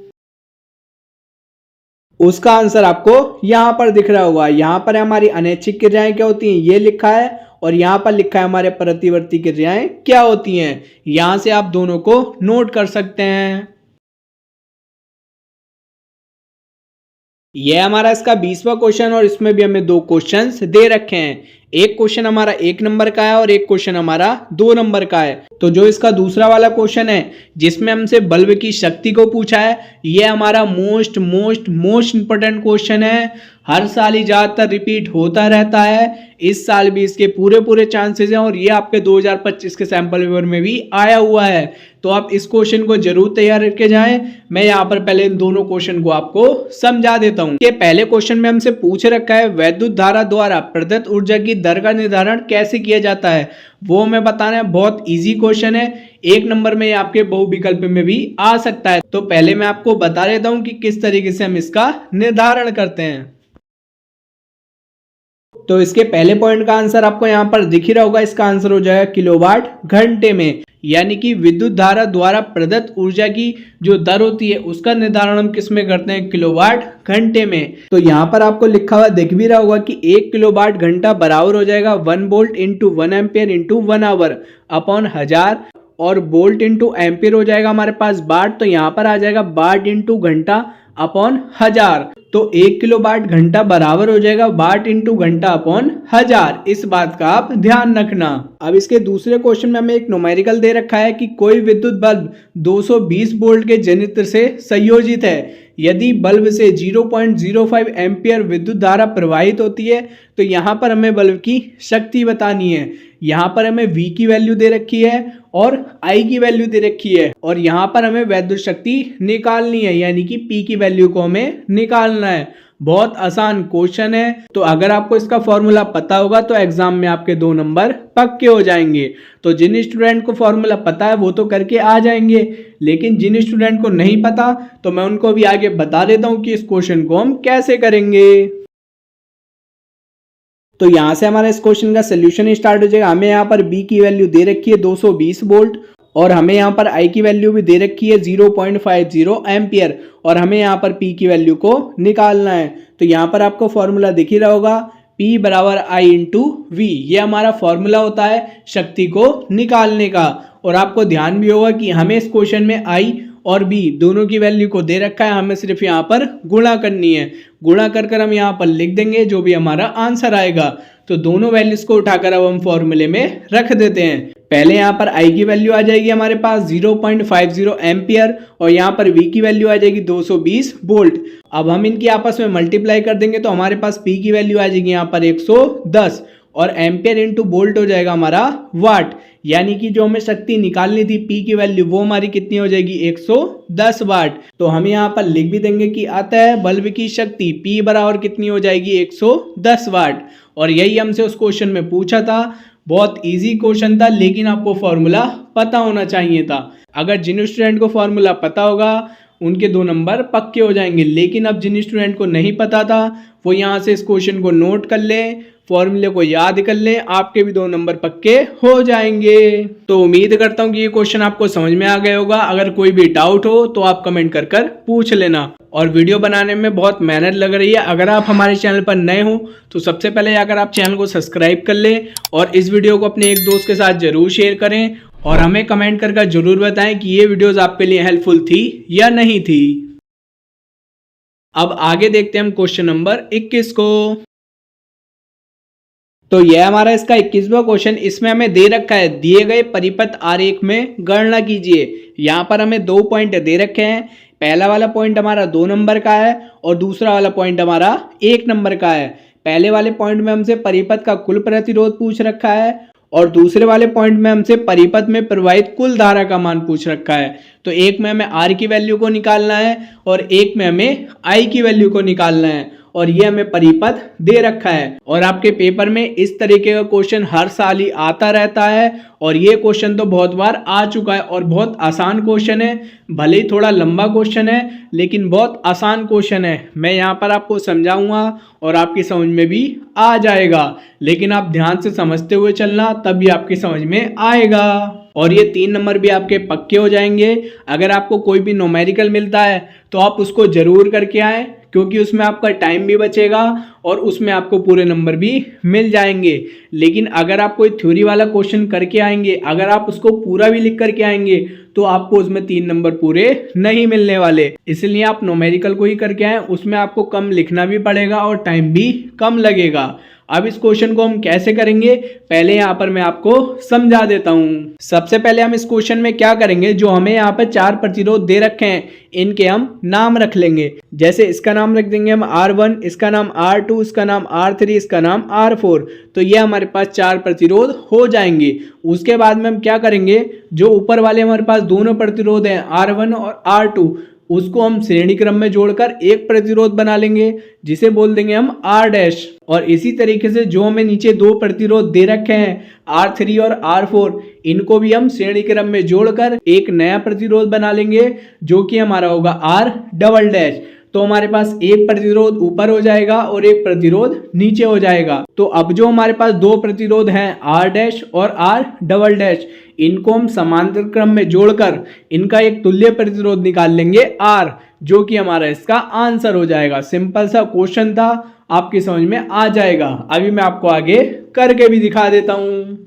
उसका आंसर आपको यहां पर दिख रहा होगा। यहां पर हमारी अनैच्छिक क्रियाएं क्या होती हैं ये लिखा है, और यहां पर लिखा है हमारे प्रतिवर्ती क्रियाएं क्या होती हैं। यहां से आप दोनों को नोट कर सकते हैं। यह हमारा इसका 20वां क्वेश्चन, और इसमें भी हमें 2 क्वेश्चंस दे रखे हैं। एक क्वेश्चन हमारा 1 नंबर का है और एक क्वेश्चन हमारा 2 नंबर का है। तो जो इसका दूसरा वाला क्वेश्चन है जिसमें हमसे बल्ब की शक्ति को पूछा है, यह हमारा मोस्ट इंपॉर्टेंट क्वेश्चन है। हर साल ही ज्यादातर रिपीट होता रहता है, इस साल भी इसके पूरे चांसेस हैं, और ये आपके 2025 के सैंपल पेपर में भी आया हुआ है। तो आप इस क्वेश्चन को जरूर तैयार करके जाएं। मैं यहाँ पर पहले इन दोनों क्वेश्चन को आपको समझा देता हूँ। कि पहले क्वेश्चन में हमसे पूछ रखा है वैद्युत धारा द्वारा प्रदत्त ऊर्जा की दर का निर्धारण कैसे किया जाता है, वो मैं बताना है। बहुत इजी क्वेश्चन है, 1 नंबर में आपके बहुविकल्प में भी आ सकता है। तो पहले मैं आपको बता देता हूँ कि किस तरीके से हम इसका निर्धारण करते हैं। तो इसके पहले पॉइंट का आंसर आपको यहाँ पर दिख ही रहा होगा। इसका आंसर हो जाएगा किलोवाट घंटे में, यानी कि विद्युत धारा द्वारा प्रदत्त ऊर्जा की जो दर होती है उसका निर्धारण हम किस में करते हैं, किलोवाट घंटे में। तो यहाँ पर आपको लिखा हुआ दिख भी रहा होगा कि 1 किलोवाट घंटा बराबर हो जाएगा 1 volt into 1 ampere into 1 hour upon 1000, और वोल्ट इंटू एम्पियर हो जाएगा हमारे पास वाट, तो यहाँ पर आ जाएगा वाट इंटू घंटा अपॉन 1000। तो 1 किलोवाट घंटा बराबर हो जाएगा वाट इंटू घंटा अपॉन 1000। इस बात का आप ध्यान रखना। अब इसके दूसरे क्वेश्चन में हमें एक न्यूमेरिकल दे रखा है कि कोई विद्युत बल्ब 220 वोल्ट के जनित्र से संयोजित है। यदि बल्ब से 0.05 एम्पियर विद्युत धारा प्रवाहित होती है, तो यहाँ पर हमें बल्ब की शक्ति बतानी है। यहाँ पर हमें V की वैल्यू दे रखी है और I की वैल्यू दे रखी है, और यहाँ पर हमें विद्युत शक्ति निकालनी है, यानी कि P की वैल्यू को हमें निकालना है। बहुत आसान क्वेश्चन है। तो अगर आपको इसका फॉर्मूला पता होगा तो एग्जाम में आपके 2 नंबर पक्के हो जाएंगे। तो जिन स्टूडेंट को फॉर्मूला पता है वो तो करके आ जाएंगे, लेकिन जिन स्टूडेंट को नहीं पता तो मैं उनको भी आगे बता देता हूँ कि इस क्वेश्चन को हम कैसे करेंगे। तो यहाँ से हमारा इस क्वेश्चन का सोल्यूशन स्टार्ट हो जाएगा। हमें यहाँ पर B की वैल्यू दे रखी है 220 वोल्ट, और हमें यहाँ पर I की वैल्यू भी दे रखी है 0.50 एम्पियर और हमें यहाँ पर P की वैल्यू को निकालना है। तो यहाँ पर आपको फॉर्मूला दिख ही रहा होगा, P बराबर I इंटू V, ये हमारा फॉर्मूला होता है शक्ति को निकालने का। और आपको ध्यान भी होगा कि हमें इस क्वेश्चन में I और B दोनों की वैल्यू को दे रखा है, हमें सिर्फ यहाँ पर गुणा करनी है। गुणा कर हम यहाँ पर लिख देंगे जो भी हमारा आंसर आएगा। तो दोनों वैल्यूज को उठाकर अब हम फॉर्मूले में रख देते हैं। पहले यहाँ पर I की वैल्यू आ जाएगी हमारे पास 0.50 एम्पियर और यहाँ पर V की वैल्यू आ जाएगी 220 वोल्ट। अब हम इनकी आपस में मल्टीप्लाई कर देंगे तो हमारे पास P की वैल्यू आ जाएगी यहाँ पर 110 और एम्पियर इंटू वोल्ट हो जाएगा हमारा वाट। यानी कि जो हमें शक्ति निकालनी थी P की वैल्यू वो हमारी कितनी हो जाएगी 110 वाट। तो हम यहाँ पर लिख भी देंगे कि आता है बल्ब की शक्ति P बराबर कितनी हो जाएगी 110 वाट। और यही हमसे उस क्वेश्चन में पूछा था। बहुत इजी क्वेश्चन था, लेकिन आपको फॉर्मूला पता होना चाहिए था। अगर जिन स्टूडेंट को फॉर्मूला पता होगा उनके 2 नंबर पक्के हो जाएंगे, लेकिन अब जिन स्टूडेंट को नहीं पता था वो यहाँ से इस क्वेश्चन को नोट कर ले, फॉर्मूले को याद कर ले, आपके भी 2 नंबर पक्के हो जाएंगे। तो उम्मीद करता हूँ कि ये क्वेश्चन आपको समझ में आ गया होगा। अगर कोई भी डाउट हो तो आप कमेंट कर पूछ लेना। और वीडियो बनाने में बहुत मेहनत लग रही है। अगर आप हमारे चैनल पर नए हो तो सबसे पहले अगर आप चैनल को सब्सक्राइब कर लें और इस वीडियो को अपने एक दोस्त के साथ जरूर शेयर करें और हमें कमेंट कर जरूर बताएं कि ये वीडियोस आपके लिए हेल्पफुल थी या नहीं थी। अब आगे देखते हैं हम क्वेश्चन नंबर 21 को। तो यह हमारा इसका 21वां क्वेश्चन। इसमें हमें दे रखा है दिए गए परिपथ आरेख में गणना कीजिए। यहाँ पर हमें 2 पॉइंट दे रखे हैं। पहला वाला पॉइंट हमारा 2 नंबर का है और दूसरा वाला पॉइंट हमारा 1 नंबर का है। पहले वाले पॉइंट में हमसे परिपथ का कुल प्रतिरोध पूछ रखा है और दूसरे वाले पॉइंट में हमसे परिपथ में प्रवाहित कुल धारा का मान पूछ रखा है। तो एक में हमें R की वैल्यू को निकालना है और एक में हमें I की वैल्यू को निकालना है और ये हमें परिपथ दे रखा है। और आपके पेपर में इस तरीके का क्वेश्चन हर साल ही आता रहता है और ये क्वेश्चन तो बहुत बार आ चुका है और बहुत आसान क्वेश्चन है। भले ही थोड़ा लंबा क्वेश्चन है लेकिन बहुत आसान क्वेश्चन है। मैं यहाँ पर आपको समझाऊंगा और आपकी समझ में भी आ जाएगा, लेकिन आप ध्यान से समझते हुए चलना, तभी आपकी समझ में आएगा। और ये 3 नंबर भी आपके पक्के हो जाएंगे। अगर आपको कोई भी न्यूमेरिकल मिलता है तो आप उसको जरूर करके आएँ, क्योंकि उसमें आपका टाइम भी बचेगा और उसमें आपको पूरे नंबर भी मिल जाएंगे। लेकिन अगर आप कोई थ्योरी वाला क्वेश्चन करके आएंगे, अगर आप उसको पूरा भी लिख करके आएंगे तो आपको उसमें 3 नंबर पूरे नहीं मिलने वाले। इसलिए आप न्यूमेरिकल को ही करके आए, उसमें आपको कम लिखना भी पड़ेगा और टाइम भी कम लगेगा। अब इस क्वेश्चन को हम कैसे करेंगे पहले यहाँ पर मैं आपको समझा देता हूँ। सबसे पहले हम इस क्वेश्चन में क्या करेंगे, जो हमें यहाँ पर 4 प्रतिरोध दे रखे हैं इनके हम नाम रख लेंगे। जैसे इसका नाम रख देंगे हम R1, इसका नाम R2, इसका नाम R3, इसका नाम R4। तो ये हमारे पास 4 प्रतिरोध हो जाएंगे। उसके बाद में हम क्या करेंगे, जो ऊपर वाले हमारे पास दोनों प्रतिरोध हैं R1 और R2, उसको हम श्रेणी क्रम में जोड़कर एक प्रतिरोध बना लेंगे जिसे बोल देंगे हम R'। और इसी तरीके से जो हमें नीचे 2 प्रतिरोध दे रखे हैं R3 और R4, इनको भी हम श्रेणी क्रम में जोड़कर एक नया प्रतिरोध बना लेंगे जो कि हमारा होगा R'। तो हमारे पास एक प्रतिरोध ऊपर हो जाएगा और एक प्रतिरोध नीचे हो जाएगा। तो अब जो हमारे पास 2 प्रतिरोध हैं R' और R', इनको हम समांतर क्रम में जोड़कर इनका एक तुल्य प्रतिरोध निकाल लेंगे R, जो कि हमारा इसका आंसर हो जाएगा। सिंपल सा क्वेश्चन था, आपकी समझ में आ जाएगा। अभी मैं आपको आगे करके भी दिखा देता हूं।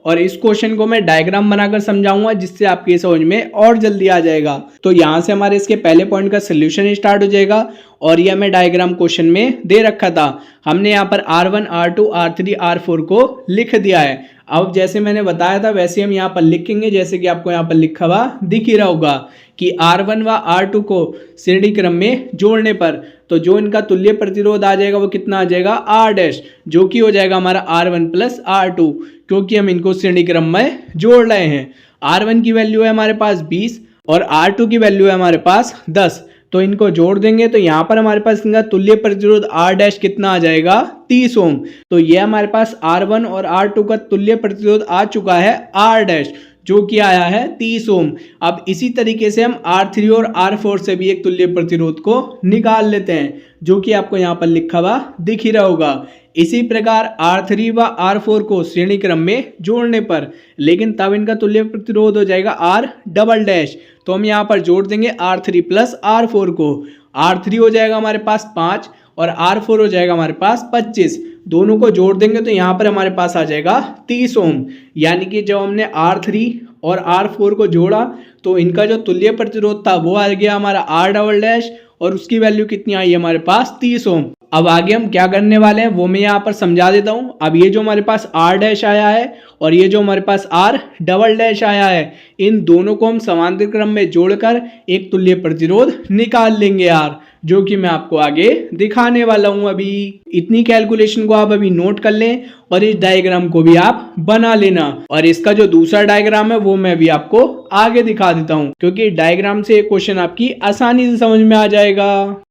और इस क्वेश्चन को मैं डायग्राम बनाकर समझाऊंगा जिससे आपकी समझ में और जल्दी आ जाएगा। तो यहाँ से हमारे इसके पहले पॉइंट का सोल्यूशन स्टार्ट हो जाएगा और ये हमें डायग्राम क्वेश्चन में दे रखा था। हमने यहाँ पर R1, R2, R3, R4 को लिख दिया है। अब जैसे मैंने बताया था वैसे हम यहाँ पर लिखेंगे, जैसे कि आपको यहाँ पर लिखा हुआ दिख ही रहा होगा कि R1 व R2 को श्रेणी क्रम में जोड़ने पर तो जो इनका तुल्य प्रतिरोध आ जाएगा वो कितना आ जाएगा R', जो कि हो जाएगा हमारा R1 प्लस R2, क्योंकि हम इनको श्रेणी क्रम में जोड़ रहे हैं। R1 की वैल्यू है हमारे पास 20 और R2 की वैल्यू है हमारे पास 10। तो इनको जोड़ देंगे तो यहाँ पर हमारे पास इनका तुल्य प्रतिरोध R' कितना आ जाएगा 30 ओम। तो ये हमारे पास R1 और R2 का तुल्य प्रतिरोध आ चुका है R', जो कि आया है 30 ओम। अब इसी तरीके से हम R3 और R4 से भी एक तुल्य प्रतिरोध को निकाल लेते हैं, जो कि आपको यहाँ पर लिखा हुआ दिख ही रहा होगा। इसी प्रकार R3 व R4 को श्रेणी क्रम में जोड़ने पर, लेकिन तब इनका तुल्य प्रतिरोध हो जाएगा R डबल डैश। तो हम यहाँ पर जोड़ देंगे R3 प्लस R4 को। R3 हो जाएगा हमारे पास 5 और R4 हो जाएगा हमारे पास 25। दोनों को जोड़ देंगे तो यहाँ पर हमारे पास आ जाएगा 30 ओम। यानी कि जब हमने R3 और R4 को जोड़ा तो इनका जो तुल्य प्रतिरोध था वो आ गया हमारा R डबल डैश, और उसकी वैल्यू कितनी आई हमारे पास 30 ओम। अब आगे हम क्या करने वाले हैं वो मैं यहाँ पर समझा देता हूँ। अब ये जो हमारे पास R डैश आया है और ये जो हमारे पास R डबल डैश आया है, इन दोनों को हम समांतर क्रम में जोड़कर एक तुल्य प्रतिरोध निकाल लेंगे यार, जो कि मैं आपको आगे दिखाने वाला हूँ। अभी इतनी कैलकुलेशन को आप अभी नोट कर लें और इस डायग्राम को भी आप बना लेना। और इसका जो दूसरा डायग्राम है वो मैं भी आपको आगे दिखा देता हूँ, क्योंकि डायग्राम से एक क्वेश्चन आपकी आसानी से समझ में आ जाएगा।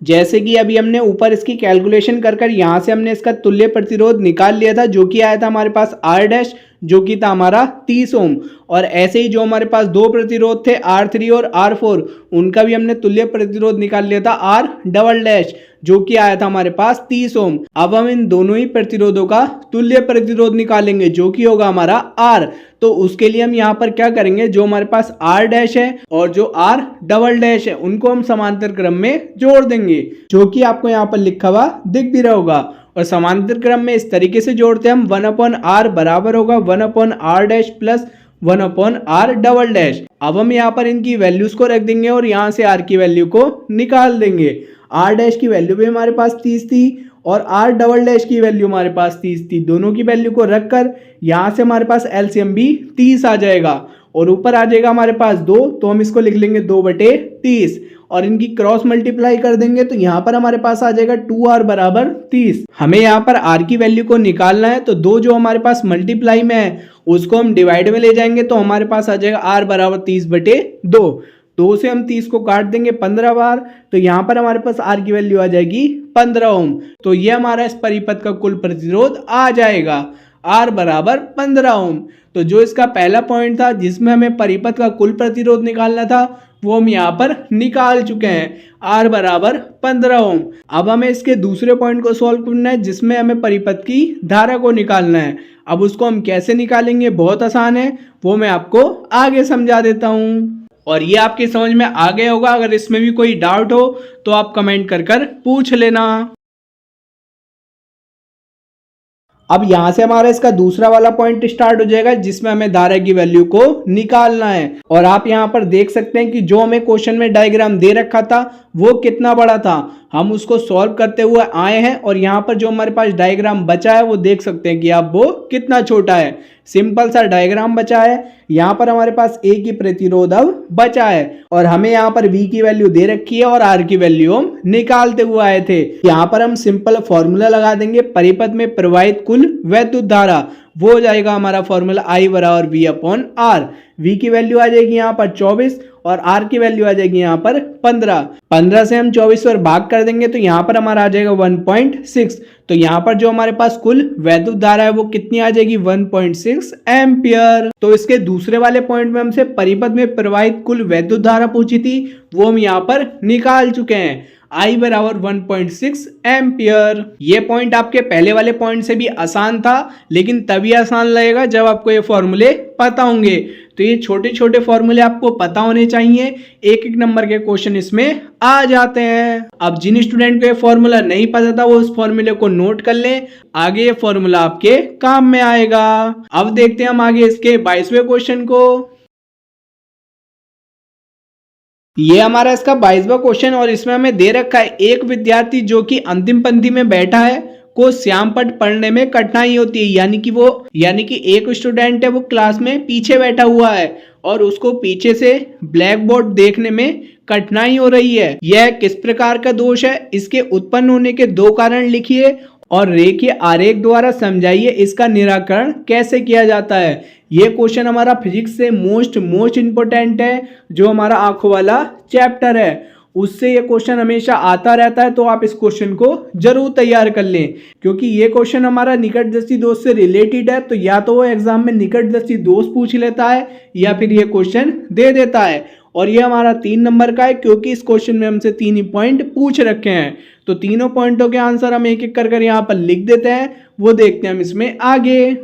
जैसे कि अभी हमने ऊपर इसकी कैलकुलेशन कर यहाँ से हमने इसका तुल्य प्रतिरोध निकाल लिया था, जो कि आया था हमारे पास R डैश, जो कि था हमारा 30 ओम। और ऐसे ही जो हमारे पास दो प्रतिरोध थे R3 और R4, उनका भी हमने तुल्य प्रतिरोध निकाल लिया था R डबल डैश, जो कि आया था हमारे पास 30 ओम। अब हम इन दोनों ही प्रतिरोधों का तुल्य प्रतिरोध निकालेंगे, जो कि होगा हमारा R। तो उसके लिए हम यहाँ पर क्या करेंगे, जो हमारे पास R डैश है और जो R डबल डैश है उनको हम समांतर क्रम में जोड़ देंगे, जो कि आपको यहाँ पर लिखा हुआ दिख भी रहा होगा। और समांतर क्रम में इस तरीके से जोड़ते हैं हम 1/r बराबर होगा 1/r dash plus 1/r double dash. अब हम यहाँ पर इनकी वैल्यूज को रख देंगे और यहाँ से r की वैल्यू को निकाल देंगे। r डैश की वैल्यू भी हमारे पास 30 थी और r डबल डैश की वैल्यू हमारे पास 30 थी। दोनों की वैल्यू को रखकर यहाँ से हमारे पास एलसीएम भी 30 आ जाएगा और ऊपर आ जाएगा हमारे पास 2, तो हम इसको लिख लेंगे 2/30 और इनकी क्रॉस मल्टीप्लाई कर देंगे तो यहाँ पर हमारे पास आ जाएगा 2r बराबर 30। हमें यहाँ पर r की वैल्यू को निकालना है, तो 2 जो हमारे पास मल्टीप्लाई में है उसको हम डिवाइड में ले जाएंगे, तो हमारे पास आ जाएगा r बराबर 30/2। 2 से हम 30 को काट देंगे 15 बार, तो यहाँ पर हमारे पास R की वैल्यू आ जाएगी 15 ओम। तो ये हमारा इस परिपथ का कुल प्रतिरोध आ जाएगा R बराबर 15 ओम। तो जो इसका पहला पॉइंट था जिसमें हमें परिपथ का कुल प्रतिरोध निकालना था, वो हम यहाँ पर निकाल चुके हैं R बराबर 15 ओम। अब हमें इसके दूसरे पॉइंट को सॉल्व करना है जिसमें हमें परिपथ की धारा को निकालना है। अब उसको हम कैसे निकालेंगे, बहुत आसान है, वो मैं आपको आगे समझा देता हूँ और ये आपकी समझ में आ गया होगा। अगर इसमें भी कोई डाउट हो तो आप कमेंट कर पूछ लेना। अब यहाँ से हमारा इसका दूसरा वाला पॉइंट स्टार्ट हो जाएगा जिसमें हमें धारा की वैल्यू को निकालना है। और आप यहाँ पर देख सकते हैं कि जो हमें क्वेश्चन में डायग्राम दे रखा था वो कितना बड़ा था, हम उसको सॉल्व करते हुए आए हैं और यहाँ पर जो हमारे पास डायग्राम बचा है वो देख सकते हैं कि आप वो कितना छोटा है। सिंपल सा डायग्राम बचा है। यहाँ पर हमारे पास A की प्रतिरोध अब बचा है और हमें यहाँ पर V की वैल्यू दे रखी है और R की वैल्यू हम निकालते हुए आए थे। यहाँ पर हम सिंपल फॉर्मूला लगा देंगे, परिपथ में प्रवाहित कुल वैद्युत धारा, वो हो जाएगा हमारा फॉर्मूला I बराबर V/R। V की वैल्यू आ जाएगी यहाँ पर 24 और R की वैल्यू आ जाएगी यहाँ पर 15 से हम 24 पर भाग कर देंगे तो यहाँ पर हमारा आ जाएगा 1.6। तो यहाँ पर जो हमारे पास कुल वैद्युत धारा है वो कितनी आ जाएगी 1.6 एम्पियर। तो इसके दूसरे वाले पॉइंट में हमसे परिपथ में प्रवाहित कुल वैद्युत धारा पूछी थी, वो हम यहाँ पर निकाल चुके हैं, I बराबर 1.6 एम्पियर। ये पॉइंट आपके पहले वाले पॉइंट से भी आसान था, लेकिन तभी आसान लगेगा जब आपको ये फॉर्मूले पता होंगे। तो ये छोटे छोटे फॉर्मूले आपको पता होने चाहिए, एक एक नंबर के क्वेश्चन इसमें आ जाते हैं। अब जिन स्टूडेंट को ये फॉर्मूला नहीं पता था वो उस फॉर्मूले को नोट कर लें, आगे ये फॉर्मूला आपके काम में आएगा। अब देखते हैं हम आगे इसके 22वें क्वेश्चन को। ये हमारा इसका 22वां क्वेश्चन और इसमें हमें दे रखा है एक विद्यार्थी जो कि अंतिम पंक्ति में बैठा है को श्यामपट्ट पढ़ने में कठिनाई होती है। यानी कि एक स्टूडेंट है वो क्लास में पीछे बैठा हुआ है और उसको पीछे से ब्लैक बोर्ड देखने में कठिनाई हो रही है। यह किस प्रकार का दोष है, इसके उत्पन्न होने के 2 कारण लिखिए और रेखीय आरेख द्वारा समझाइए इसका निराकरण कैसे किया जाता है। ये क्वेश्चन हमारा फिजिक्स से मोस्ट इंपोर्टेंट है, जो हमारा आंखों वाला चैप्टर है। उससे ये क्वेश्चन हमेशा आता रहता है, तो आप इस क्वेश्चन को जरूर तैयार कर लें, क्योंकि ये क्वेश्चन हमारा निकटवर्ती दोष से रिलेटेड है। तो या तो वो एग्जाम में निकटवर्ती दोष पूछ लेता है या फिर ये क्वेश्चन दे देता है। और ये हमारा 3 नंबर का है, क्योंकि इस क्वेश्चन में हमसे 3 ही पॉइंट पूछ रखे हैं। तो तीनों पॉइंटों के आंसर हम एक एक कर यहाँ पर लिख देते हैं, वो देखते हैं हम इसमें आगे,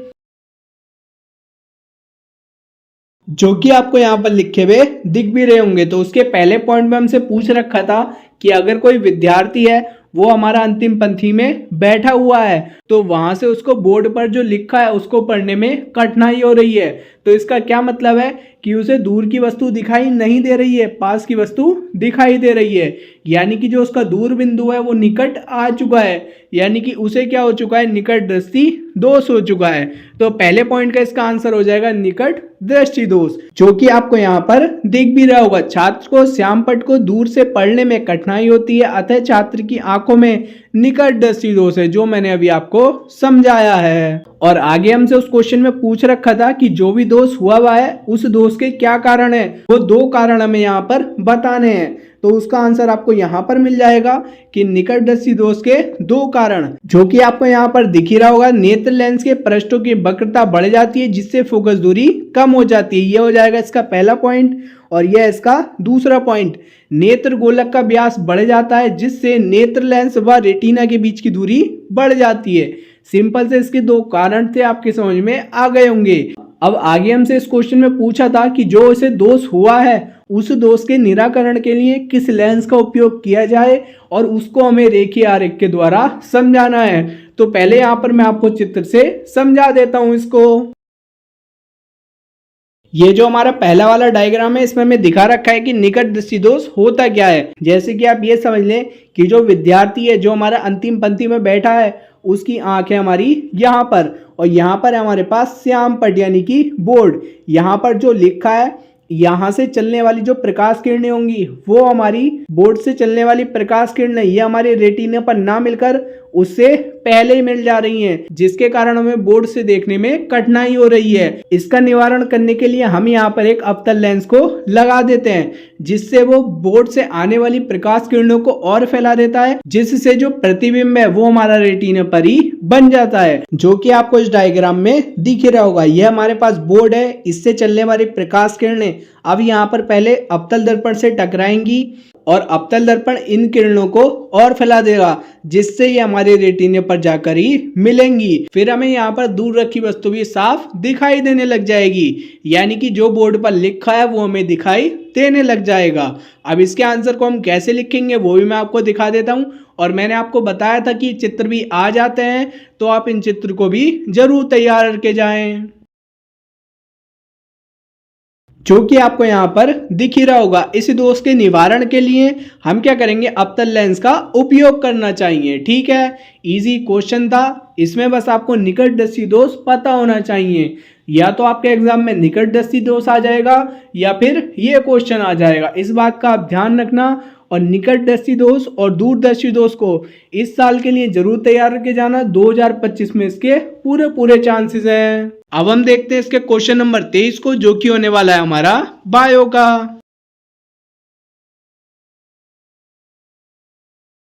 जो कि आपको यहाँ पर लिखे हुए दिख भी रहे होंगे। तो उसके पहले पॉइंट में हमसे पूछ रखा था कि अगर कोई विद्यार्थी है वो हमारा अंतिम पंक्ति में बैठा हुआ है, तो वहां से उसको बोर्ड पर जो लिखा है उसको पढ़ने में कठिनाई हो रही है। तो इसका क्या मतलब है कि उसे दूर की वस्तु दिखाई नहीं दे रही है, पास की वस्तु दिखाई दे रही है, यानी कि जो उसका दूर बिंदु है वो निकट आ चुका है, यानी कि उसे क्या हो चुका है, निकट दृष्टि दोष हो चुका है। तो पहले पॉइंट का इसका आंसर हो जाएगा निकट दृष्टि दोष, जो कि आपको यहाँ पर दिख भी रहा होगा। छात्र को श्यामपट्ट को दूर से पढ़ने में कठिनाई होती है, अतः छात्र की आंखों में निकट दृष्टि दोष है, जो मैंने अभी आपको समझाया है। और आगे हमसे उस क्वेश्चन में पूछ रखा था कि जो भी दोष हुआ है उस दोष के क्या कारण है, वो 2 कारण हमें यहाँ पर बताने हैं। तो उसका आंसर आपको यहाँ पर मिल जाएगा कि निकट दृष्टि दोष के 2 कारण, जो कि आपको यहाँ पर दिख ही रहा होगा। नेत्र लेंस के पृष्ठों की वक्रता बढ़ जाती है, जिससे फोकस दूरी कम हो जाती है, ये हो जाएगा इसका पहला पॉइंट। और यह इसका दूसरा पॉइंट, नेत्र गोलक का व्यास बढ़ जाता है, जिससे नेत्र लेंस व रेटिना के बीच की दूरी बढ़ जाती है। सिंपल से इसके 2 कारण थे, आपके समझ में आ गए होंगे। अब आगे हमसे इस क्वेश्चन में पूछा था कि जो उसे दोष हुआ है उस दोष के निराकरण के लिए किस लेंस का उपयोग किया जाए, और उसको हमें रेखीय आरेख के द्वारा समझाना है। तो पहले यहाँ पर मैं आपको चित्र से समझा देता हूं इसको। ये जो हमारा पहला वाला डायग्राम है, इसमें हमें दिखा रखा है कि निकट दृष्टि दोष होता क्या है। जैसे कि आप ये समझ लें कि जो विद्यार्थी है जो हमारा अंतिम पंक्ति में बैठा है, उसकी आंख है हमारी यहाँ पर, और यहाँ पर हमारे पास श्यामपट्ट यानी कि बोर्ड। यहाँ पर जो लिखा है, यहाँ से चलने वाली जो प्रकाश किरणें होंगी वो हमारी बोर्ड से चलने वाली प्रकाश किरणें, ये हमारे रेटिना पर ना मिलकर उससे पहले ही मिल जा रही हैं, जिसके कारण हमें बोर्ड से देखने में कठिनाई हो रही है। इसका निवारण करने के लिए हम यहाँ पर एक अवतल लेंस को लगा देते हैं, जिससे वो बोर्ड से आने वाली प्रकाश किरणों को और फैला देता है, जिससे जो प्रतिबिंब है वो हमारा रेटिना पर ही बन जाता है, जो कि आपको इस डायग्राम में दिख रहा होगा। यह हमारे पास बोर्ड है, इससे चलने वाली प्रकाश किरणें अब यहाँ पर पहले अवतल दर्पण से टकराएंगी, और अवतल दर्पण इन किरणों को और फैला देगा, जिससे ये हमारे रेटिना पर जाकर ही मिलेंगी। फिर हमें यहाँ पर दूर रखी वस्तु भी साफ दिखाई देने लग जाएगी, यानी कि जो बोर्ड पर लिखा है वो हमें दिखाई देने लग जाएगा। अब इसके आंसर को हम कैसे लिखेंगे वो भी मैं आपको दिखा देता हूँ। और मैंने आपको बताया था कि चित्र भी आ जाते हैं, तो आप इन चित्र को भी जरूर तैयार करके जाएं, जो कि आपको यहाँ पर दिख ही रहा होगा। इस दोष के निवारण के लिए हम क्या करेंगे, अवतल लेंस का उपयोग करना चाहिए। ठीक है, इजी क्वेश्चन था, इसमें बस आपको निकट दृष्टि दोष पता होना चाहिए। या तो आपके एग्जाम में निकट दृष्टि दोष आ जाएगा या फिर ये क्वेश्चन आ जाएगा, इस बात का आप ध्यान रखना। और निकट दृष्टि दोष और दूरदर्शी दोष को इस साल के लिए जरूर तैयार करके जाना, 2025 में इसके पूरे चांसेस हैं। अब हम देखते हैं इसके क्वेश्चन नंबर 23 को, जो कि होने वाला है हमारा बायो का।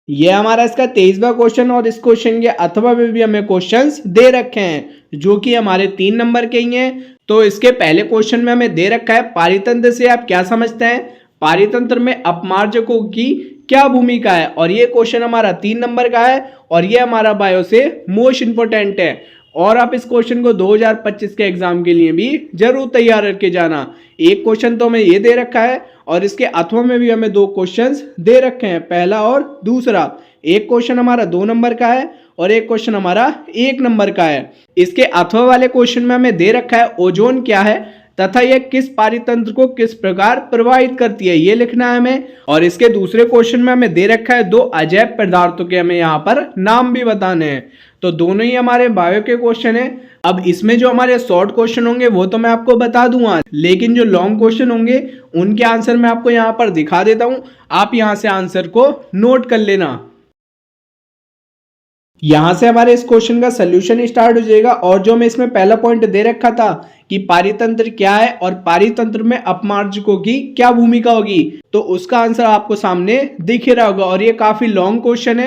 ये हमारा इसका 23वां क्वेश्चन, और इस क्वेश्चन के अथवा में भी हमें क्वेश्चंस दे रखे हैं, जो कि हमारे 3 नंबर के ही हैं। तो इसके पहले क्वेश्चन में हमें दे रखा है, पारितंत्र से आप क्या समझते हैं, पारितंत्र में अपमार्जकों की क्या भूमिका है। और ये क्वेश्चन हमारा 3 नंबर का है, और ये हमारा बायो से मोस्ट इंपोर्टेंट है। और आप इस क्वेश्चन को 2025 के एग्जाम के लिए भी जरूर तैयार करके जाना। एक क्वेश्चन तो हमें ये दे रखा है, और इसके अथवा में भी हमें 2 क्वेश्चंस दे रखे हैं, पहला और दूसरा। एक क्वेश्चन हमारा 2 नंबर का है और एक क्वेश्चन हमारा 1 नंबर का है। इसके अथवा वाले क्वेश्चन में हमें दे रखा है ओजोन क्या है तथा यह किस पारितंत्र को किस प्रकार प्रभावित करती है, ये लिखना है हमें। और इसके दूसरे क्वेश्चन में हमें दे रखा है 2 अजैव पदार्थों के हमें यहाँ पर नाम भी बताने हैं। तो दोनों ही हमारे बायो के क्वेश्चन है। अब इसमें जो हमारे शॉर्ट क्वेश्चन होंगे वो तो मैं आपको बता दूंगा, लेकिन जो लॉन्ग क्वेश्चन होंगे उनके आंसर मैं आपको यहाँ पर दिखा देता हूँ, आप यहाँ से आंसर को नोट कर लेना। यहाँ से हमारे इस क्वेश्चन का सोल्यूशन स्टार्ट हो जाएगा। और जो मैं इसमें पहला पॉइंट दे रखा था कि पारितंत्र क्या है और पारितंत्र में अपमार्जकों की क्या भूमिका होगी, तो उसका आंसर आपको सामने दिख ही रहा होगा। और ये काफी लॉन्ग क्वेश्चन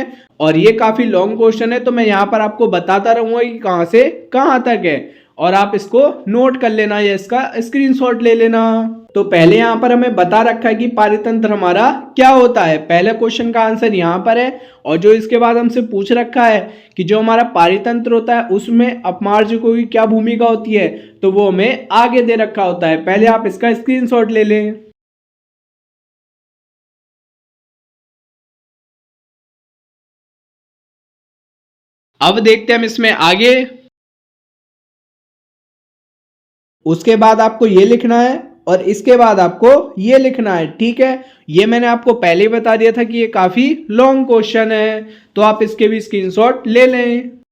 है, तो मैं यहाँ पर आपको बताता रहूंगा कि कहाँ से कहाँ तक है, और आप इसको नोट कर लेना या इसका स्क्रीनशॉट ले लेना। तो पहले यहाँ पर हमें बता रखा है कि पारितंत्र हमारा क्या होता है। पहले क्वेश्चन का आंसर यहाँ पर है। और जो इसके बाद हमसे पूछ रखा है कि जो हमारा पारितंत्र होता है उसमें अपमार्जकों की क्या भूमिका होती है, तो वो हमें आगे दे रखा होता है। पहले आप इसका स्क्रीनशॉट ले लें। अब देखते हैं हम इसमें आगे। उसके बाद आपको ये लिखना है और इसके बाद आपको ये लिखना है, ठीक है। ये मैंने आपको पहले ही बता दिया था कि ये काफी लॉन्ग क्वेश्चन है, तो आप इसके भी स्क्रीनशॉट ले लें।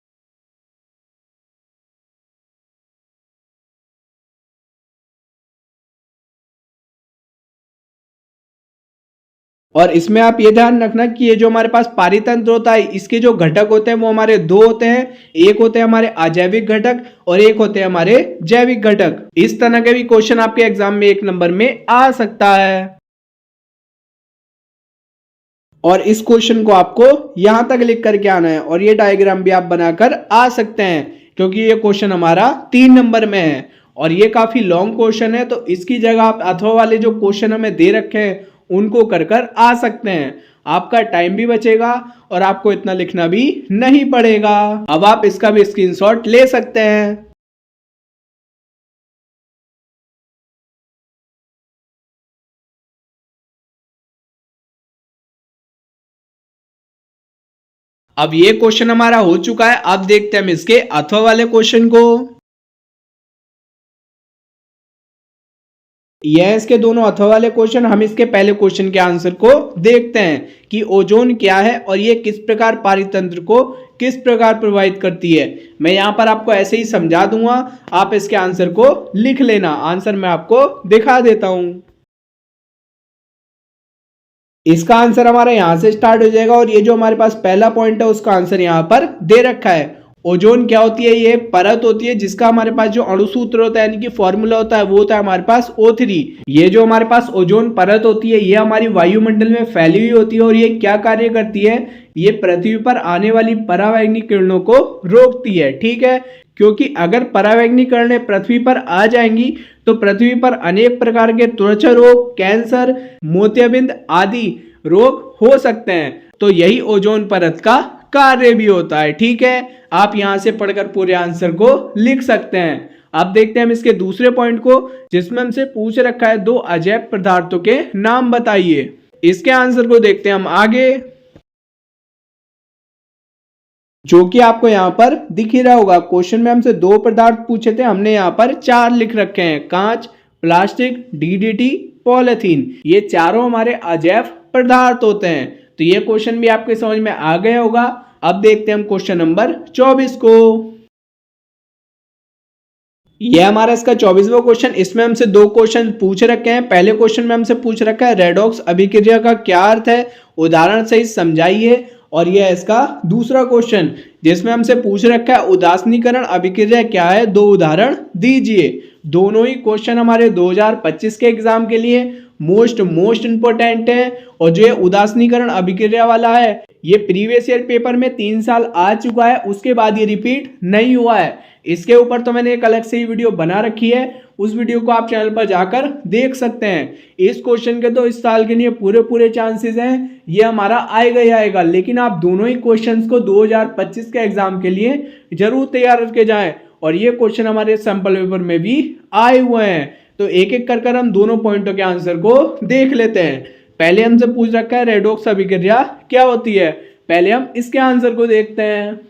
और इसमें आप ये ध्यान रखना कि ये जो हमारे पास पारितंत्र होता है इसके जो घटक होते हैं वो हमारे दो होते हैं। एक होते हैं हमारे अजैविक घटक और एक होते हैं हमारे जैविक घटक। इस तरह के भी क्वेश्चन आपके एग्जाम में 1 नंबर में आ सकता है। और इस क्वेश्चन को आपको यहां तक लिख करके आना है और ये डायग्राम भी आप बनाकर आ सकते हैं, क्योंकि ये क्वेश्चन हमारा 3 नंबर में है और ये काफी लॉन्ग क्वेश्चन है। तो इसकी जगह आप अथवा वाले जो क्वेश्चन हमें दे रखे हैं उनको कर आ सकते हैं। आपका टाइम भी बचेगा और आपको इतना लिखना भी नहीं पड़ेगा। अब आप इसका भी स्क्रीनशॉट ले सकते हैं। अब ये क्वेश्चन हमारा हो चुका है। अब देखते हैं हम इसके अथवा वाले क्वेश्चन को। यह इसके दोनों अथवा वाले क्वेश्चन। हम इसके पहले क्वेश्चन के आंसर को देखते हैं कि ओजोन क्या है और ये किस प्रकार पारितंत्र को किस प्रकार प्रभावित करती है। मैं यहां पर आपको ऐसे ही समझा दूंगा, आप इसके आंसर को लिख लेना। आंसर मैं आपको दिखा देता हूं। इसका आंसर हमारा यहां से स्टार्ट हो जाएगा और ये जो हमारे पास पहला पॉइंट है उसका आंसर यहां पर दे रखा है। ओजोन क्या होती है? ये परत होती है जिसका हमारे पास जो अणुसूत्र होता है यानी कि फॉर्मूला होता है वो होता है हमारे पास O3। ये जो हमारे पास ओजोन परत होती है ये हमारी वायुमंडल में फैली हुई होती है और ये क्या कार्य करती है? ये पृथ्वी पर आने वाली परावैंगनिक किरणों को रोकती है, ठीक है। क्योंकि अगर परावैंगनिक किरणें पृथ्वी पर आ जाएंगी तो पृथ्वी पर अनेक प्रकार के त्वचा रोग, कैंसर, मोतियाबिंद आदि रोग हो सकते हैं। तो यही ओजोन परत का कार्य भी होता है, ठीक है। आप यहां से पढ़कर पूरे आंसर को लिख सकते हैं। अब देखते हैं हम इसके दूसरे पॉइंट को, जिसमें हमसे पूछ रखा है 2 अजैव पदार्थों के नाम बताइए। इसके आंसर को देखते हैं हम आगे, जो कि आपको यहां पर दिख ही रहा होगा। क्वेश्चन में हमसे 2 पदार्थ पूछे थे, हमने यहां पर 4 लिख रखे हैं। कांच, प्लास्टिक, डीडीटी, पॉलीथीन। ये चारों हमारे अजैव पदार्थ होते हैं। तो ये क्वेश्चन भी आपके समझ में आ गया होगा। अब देखते हैं हम क्वेश्चन नंबर 24 को। यह हमारा इसका 24वां क्वेश्चन। इसमें हमसे 2 क्वेश्चन पूछ रखे हैं। पहले क्वेश्चन में हमसे पूछ रखा है रेडॉक्स अभिक्रिया का क्या अर्थ है, उदाहरण सहित समझाइए। और यह है इसका दूसरा क्वेश्चन, जिसमें हमसे पूछ रखा है उदासीनीकरण अभिक्रिया क्या है, 2 उदाहरण दीजिए। दोनों ही क्वेश्चन हमारे 2025 के एग्जाम के लिए मोस्ट इंपोर्टेंट है। और जो ये उदासीनीकरण अभिक्रिया वाला है ये प्रीवियस ईयर पेपर में 3 साल आ चुका है, उसके बाद ये रिपीट नहीं हुआ है। इसके ऊपर तो मैंने एक अलग से ही वीडियो बना रखी है, उस वीडियो को आप चैनल पर जाकर देख सकते हैं। इस क्वेश्चन के तो इस साल के लिए पूरे चांसेस हैं ये हमारा आएगा ही आएगा। लेकिन आप दोनों ही क्वेश्चंस को 2025 के एग्जाम के लिए जरूर तैयार करके जाएं। और ये क्वेश्चन हमारे सैंपल पेपर में भी आए हुए हैं। तो एक एक कर हम दोनों पॉइंटों के आंसर को देख लेते हैं। पहले हमसे पूछ रखा है रेडॉक्स अभिक्रिया क्या होती है। पहले हम इसके आंसर को देखते हैं,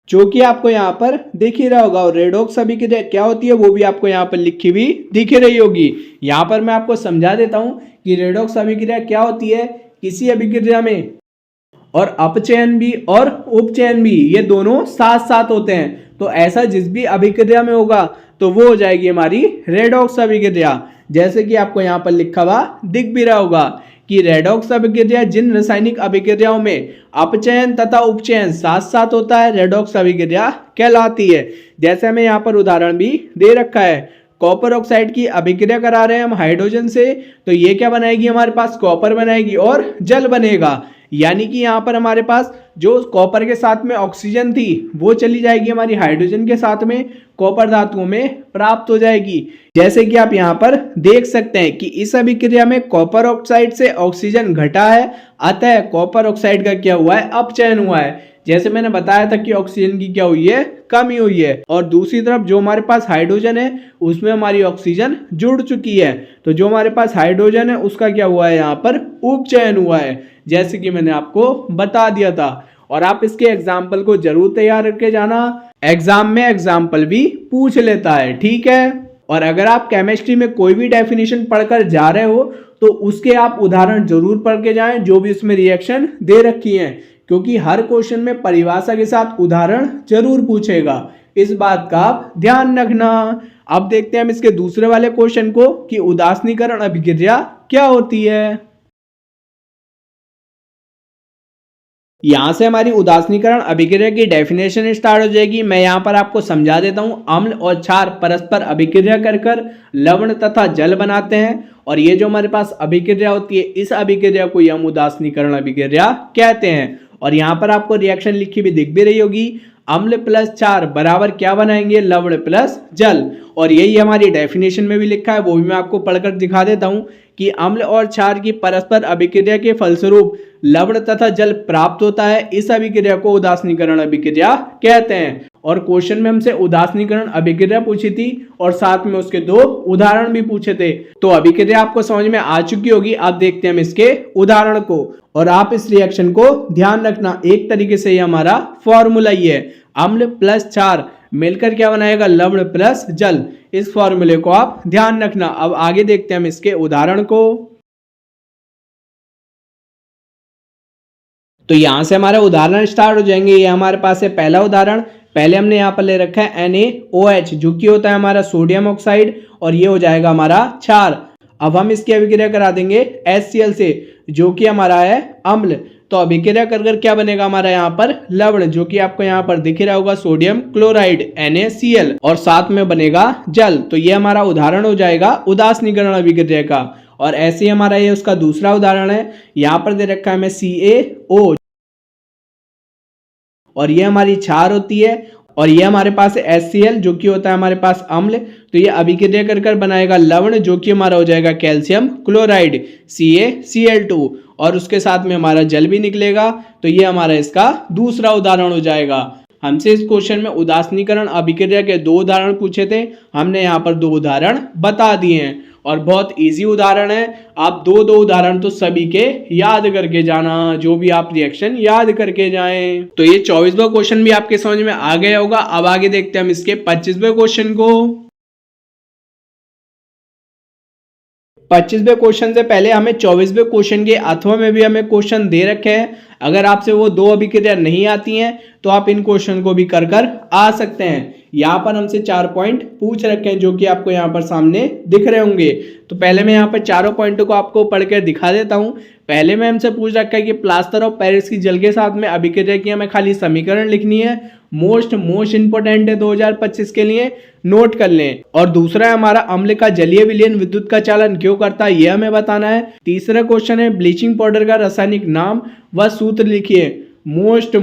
जो कि आपको यहाँ पर दिख ही रहा होगा। और रेडॉक्स अभिक्रिया क्या होती है वो भी आपको यहाँ पर लिखी हुई दिख रही होगी। यहाँ पर मैं आपको समझा देता हूँ कि रेडॉक्स अभिक्रिया क्या होती है। किसी अभिक्रिया में और अपचयन भी और उपचयन भी ये दोनों साथ साथ होते हैं। तो ऐसा जिस भी अभिक्रिया में होगा तो वो हो जाएगी हमारी रेडॉक्स अभिक्रिया। जैसे कि आपको यहाँ पर लिखा हुआ दिख भी रहा होगा कि रेडॉक्स अभिक्रिया जिन रासायनिक अभिक्रियाओं में अपचयन तथा उपचयन साथ साथ होता है रेडॉक्स अभिक्रिया कहलाती है। जैसे हमें यहाँ पर उदाहरण भी दे रखा है, कॉपर ऑक्साइड की अभिक्रिया करा रहे हैं हम हाइड्रोजन से, तो ये क्या बनाएगी, हमारे पास कॉपर बनाएगी और जल बनेगा। यानी कि यहाँ पर हमारे पास जो कॉपर के साथ में ऑक्सीजन थी वो चली जाएगी हमारी हाइड्रोजन के साथ में कॉपर धातुओं में प्राप्त हो जाएगी। जैसे कि आप यहाँ पर देख सकते हैं कि इस अभिक्रिया में कॉपर ऑक्साइड से ऑक्सीजन घटा है, अतः कॉपर ऑक्साइड का क्या हुआ है, अपचयन हुआ है। जैसे मैंने बताया था कि ऑक्सीजन की क्या हुई है, कमी हुई है। और दूसरी तरफ जो हमारे पास हाइड्रोजन है उसमें हमारी ऑक्सीजन जुड़ चुकी है, तो जो हमारे पास हाइड्रोजन है उसका क्या हुआ है, यहाँ पर उपचयन हुआ है, जैसे कि मैंने आपको बता दिया था। और आप इसके एग्जाम्पल को जरूर तैयार करके जाना, एग्जाम में एग्जाम्पल भी पूछ लेता है, ठीक है। और अगर आप केमिस्ट्री में कोई भी डेफिनेशन पढ़कर जा रहे हो तो उसके आप उदाहरण जरूर पढ़ के जाएं जो भी उसमें रिएक्शन दे रखी हैं, क्योंकि हर क्वेश्चन में परिभाषा के साथ उदाहरण जरूर पूछेगा, इस बात का आप ध्यान रखना। अब देखते हैं हम इसके दूसरे वाले क्वेश्चन को कि उदासीनीकरण अभिक्रिया क्या होती है। यहां से हमारी उदासीनीकरण अभिक्रिया की डेफिनेशन स्टार्ट हो जाएगी। मैं यहां पर आपको समझा देता हूं। अम्ल और क्षार परस्पर अभिक्रिया कर लवण तथा जल बनाते हैं, और ये जो हमारे पास अभिक्रिया होती है इस अभिक्रिया को हम उदासीनीकरण अभिक्रिया कहते हैं। और यहाँ पर आपको रिएक्शन लिखी भी दिख भी रही होगी, अम्ल प्लस क्षार बराबर क्या बनाएंगे, लवण प्लस जल। और यही हमारी डेफिनेशन में भी लिखा है, वो भी मैं आपको पढ़कर दिखा देता हूं कि अम्ल और क्षार की परस्पर अभिक्रिया के फलस्वरूप लवण तथा जल प्राप्त होता है, इस अभिक्रिया को उदासीनीकरण अभिक्रिया कहते हैं। और क्वेश्चन में हमसे उदासीनीकरण अभिक्रिया पूछी थी और साथ में उसके दो उदाहरण भी पूछे थे, तो अभिक्रिया आपको समझ में आ चुकी होगी। अब देखते हैं हम इसके उदाहरण को, और आप इस रिएक्शन को ध्यान रखना, एक तरीके से ये हमारा फॉर्मूला ही है, अम्ल प्लस क्षार मिलकर क्या बनाएगा, लवण प्लस जल। इस फॉर्मूले को आप ध्यान रखना। अब आगे देखते हैं हम इसके उदाहरण को। तो यहां से हमारे उदाहरण स्टार्ट हो जाएंगे। ये हमारे पास है पहला उदाहरण। पहले हमने यहाँ पर ले रखा है NaOH, जो कि होता है हमारा सोडियम ऑक्साइड, और ये हो जाएगा हमारा क्षार। अब हम इसकी अभिक्रिया करा देंगे HCl से, जो कि हमारा है अम्ल। तो अभिक्रिया कर क्या बनेगा हमारा यहाँ पर लवण, जो कि आपको यहाँ पर दिख रहा होगा सोडियम क्लोराइड NaCl, और साथ में बनेगा जल। तो ये हमारा उदाहरण हो जाएगा उदासीनीकरण अभिक्रिया का। और ऐसे ही हमारा ये उसका दूसरा उदाहरण है, यहाँ पर दे रखा है हमें CaO, और ये हमारी क्षार होती है, और ये हमारे पास है HCl, जो कि होता है हमारे पास अम्ल। तो ये अभिक्रिया कर बनाएगा लवण, जो कि हमारा हो जाएगा कैल्शियम क्लोराइड CaCl2, और उसके साथ में हमारा जल भी निकलेगा। तो ये हमारा इसका दूसरा उदाहरण हो जाएगा। हमसे इस क्वेश्चन में उदासीनीकरण अभिक्रिया के दो उदाहरण पूछे थे, हमने यहाँ पर दो उदाहरण बता दिए हैं, और बहुत इजी उदाहरण है। आप दो उदाहरण तो सभी के याद करके जाना, जो भी आप रिएक्शन याद करके जाएं। तो ये 24वां क्वेश्चन भी आपके समझ में आ गया होगा। अब आगे देखते हैं हम इसके 25वें क्वेश्चन को। 25वें क्वेश्चन से पहले हमें 24वें क्वेश्चन के अथवा में भी हमें क्वेश्चन दे रखे हैं। अगर आपसे वो दो अभिक्रिया नहीं आती हैं तो आप इन क्वेश्चन को भी कर आ सकते हैं। यहाँ पर हमसे 4 पॉइंट पूछ रखे हैं, जो कि आपको यहाँ पर सामने दिख रहे होंगे। तो पहले मैं यहाँ पर चारों पॉइंटों को आपको पढ़कर दिखा देता हूँ। पहले में हमसे पूछ रखा है कि प्लास्टर ऑफ पेरिस की जल के साथ में अभिक्रिया की हमें खाली समीकरण लिखनी है। मोस्ट इंपोर्टेंट है 2025 के लिए, नोट कर लें। और दूसरा है हमारा अम्ल का जलीय विलयन विद्युत का चालन क्यों करता है, यह हमें बताना है। तीसरा क्वेश्चन है ब्लीचिंग पाउडर का रासायनिक नाम व सूत्र लिखिए। मोस्ट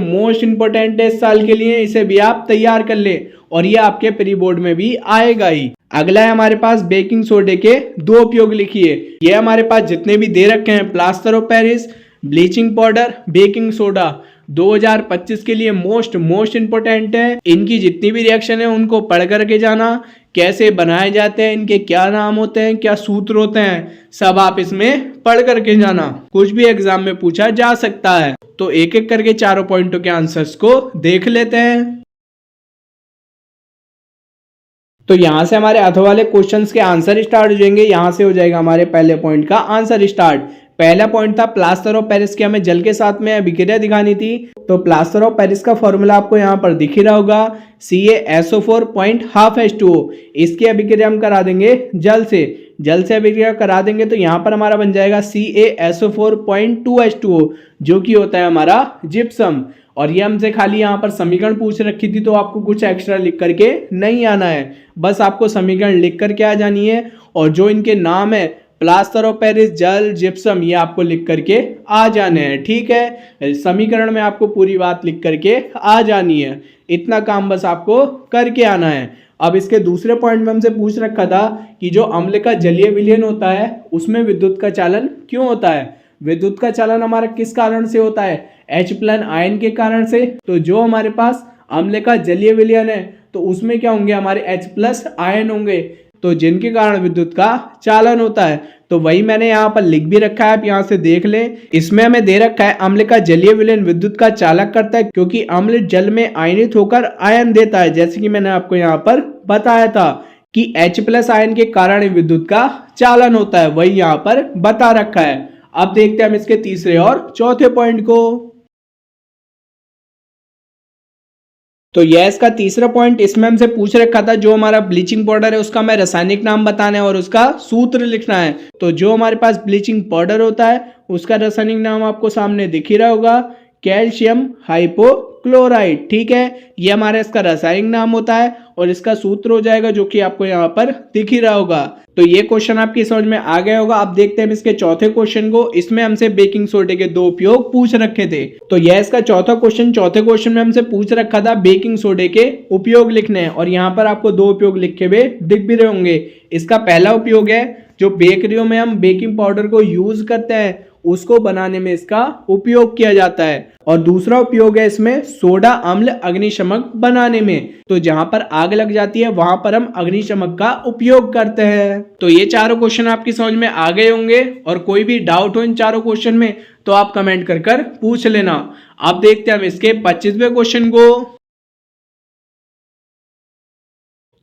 इंपोर्टेंट है इस साल के लिए, इसे भी आप तैयार कर ले, और ये आपके प्री बोर्ड में भी आएगा ही। अगला है हमारे पास बेकिंग सोडे के दो उपयोग लिखिए। ये हमारे पास जितने भी दे रखे हैं, plaster of Paris, bleaching powder, baking soda, 2025 के लिए मोस्ट इंपोर्टेंट है। इनकी जितनी भी रिएक्शन है उनको पढ़ करके जाना, कैसे बनाए जाते हैं, इनके क्या नाम होते हैं, क्या सूत्र होते हैं, सब आप इसमें पढ़ करके जाना। कुछ भी एग्जाम में पूछा जा सकता है। तो एक एक करके चारों पॉइंटों के आंसर्स को देख लेते हैं। तो यहां से हमारे अथवा वाले क्वेश्चंस के आंसर स्टार्ट हो जाएंगे। यहां से हो जाएगा हमारे पहले पॉइंट का आंसर स्टार्ट। पहला पॉइंट था प्लास्टर ऑफ पेरिस की हमें जल के साथ में अभिक्रिया दिखानी थी। तो प्लास्टर ऑफ पेरिस का फॉर्मूला आपको यहाँ पर दिख ही रहा होगा, CaSO4.12H2O। इसकी अभिक्रिया हम करा देंगे जल से अभिक्रिया करा देंगे तो यहाँ पर हमारा बन जाएगा CaSO4.2H2O, जो कि होता है हमारा जिप्सम। और ये हमसे खाली यहाँ पर समीकरण पूछ रखी थी, तो आपको कुछ एक्स्ट्रा लिख करके नहीं आना है, बस आपको समीकरण लिख करके आ जानी है। और जो इनके नाम है प्लास्टर ऑफ पेरिस, जल, जिप्सम, ये आपको लिख करके आ जाने हैं। ठीक है, समीकरण में आपको पूरी बात लिख करके आ जानी है, इतना काम बस आपको करके आना है। अब इसके दूसरे पॉइंट में हमसे पूछ रखा था कि जो अम्ल का जलीय विलयन होता है उसमें विद्युत का चालन क्यों होता है। विद्युत का चालन हमारा किस कारण से होता है, H+ आयन के कारण से। तो जो हमारे पास अम्ल का जलीय विलयन है तो उसमें क्या होंगे, हमारे H+ आयन होंगे, तो जिनके कारण विद्युत का चालन होता है। तो वही मैंने यहाँ पर लिख भी रखा है, आप यहाँ से देख लें। इसमें हमें दे रखा है अम्ल का जलीय विलयन विद्युत का चालक करता है, क्योंकि अम्ल जल में आयनित होकर आयन देता है, जैसे कि मैंने आपको यहाँ पर बताया था कि H+ आयन के कारण विद्युत का चालन होता है, वही यहाँ पर बता रखा है। अब देखते हैं हम इसके तीसरे और चौथे पॉइंट को। तो यह इसका तीसरा पॉइंट, इसमें हमसे पूछ रखा था जो हमारा ब्लीचिंग पाउडर है उसका हमें रासायनिक नाम बताना है और उसका सूत्र लिखना है। तो जो हमारे पास ब्लीचिंग पाउडर होता है उसका रासायनिक नाम आपको सामने दिख ही रहा होगा, कैल्शियम हाइपोक्लोराइड। ठीक है, ये हमारा इसका रासायनिक नाम होता है और इसका सूत्र हो जाएगा जो कि आपको यहाँ पर दिख ही रहा होगा। तो ये क्वेश्चन आपकी समझ में आ गया होगा। अब देखते हैं इसके चौथे क्वेश्चन को। इसमें हमसे बेकिंग सोडे के 2 उपयोग पूछ रखे थे। तो यह इसका चौथा क्वेश्चन, चौथे क्वेश्चन में हमसे पूछ रखा था बेकिंग सोडे के उपयोग लिखने हैं, और यहाँ पर आपको 2 उपयोग लिखे हुए दिख भी रहे होंगे। इसका पहला उपयोग है जो बेकरियों में हम बेकिंग पाउडर को यूज करते हैं उसको बनाने में इसका उपयोग किया जाता है, और दूसरा उपयोग है इसमें सोडा अम्ल अग्निशमक बनाने में। तो जहां पर आग लग जाती है वहां पर हम अग्निशमक का उपयोग करते हैं। तो ये चारों क्वेश्चन आपकी समझ में आ गए होंगे, और कोई भी डाउट हो इन चारों क्वेश्चन में तो आप कमेंट कर पूछ लेना। अब देखते हैं हम इसके 25वें क्वेश्चन को।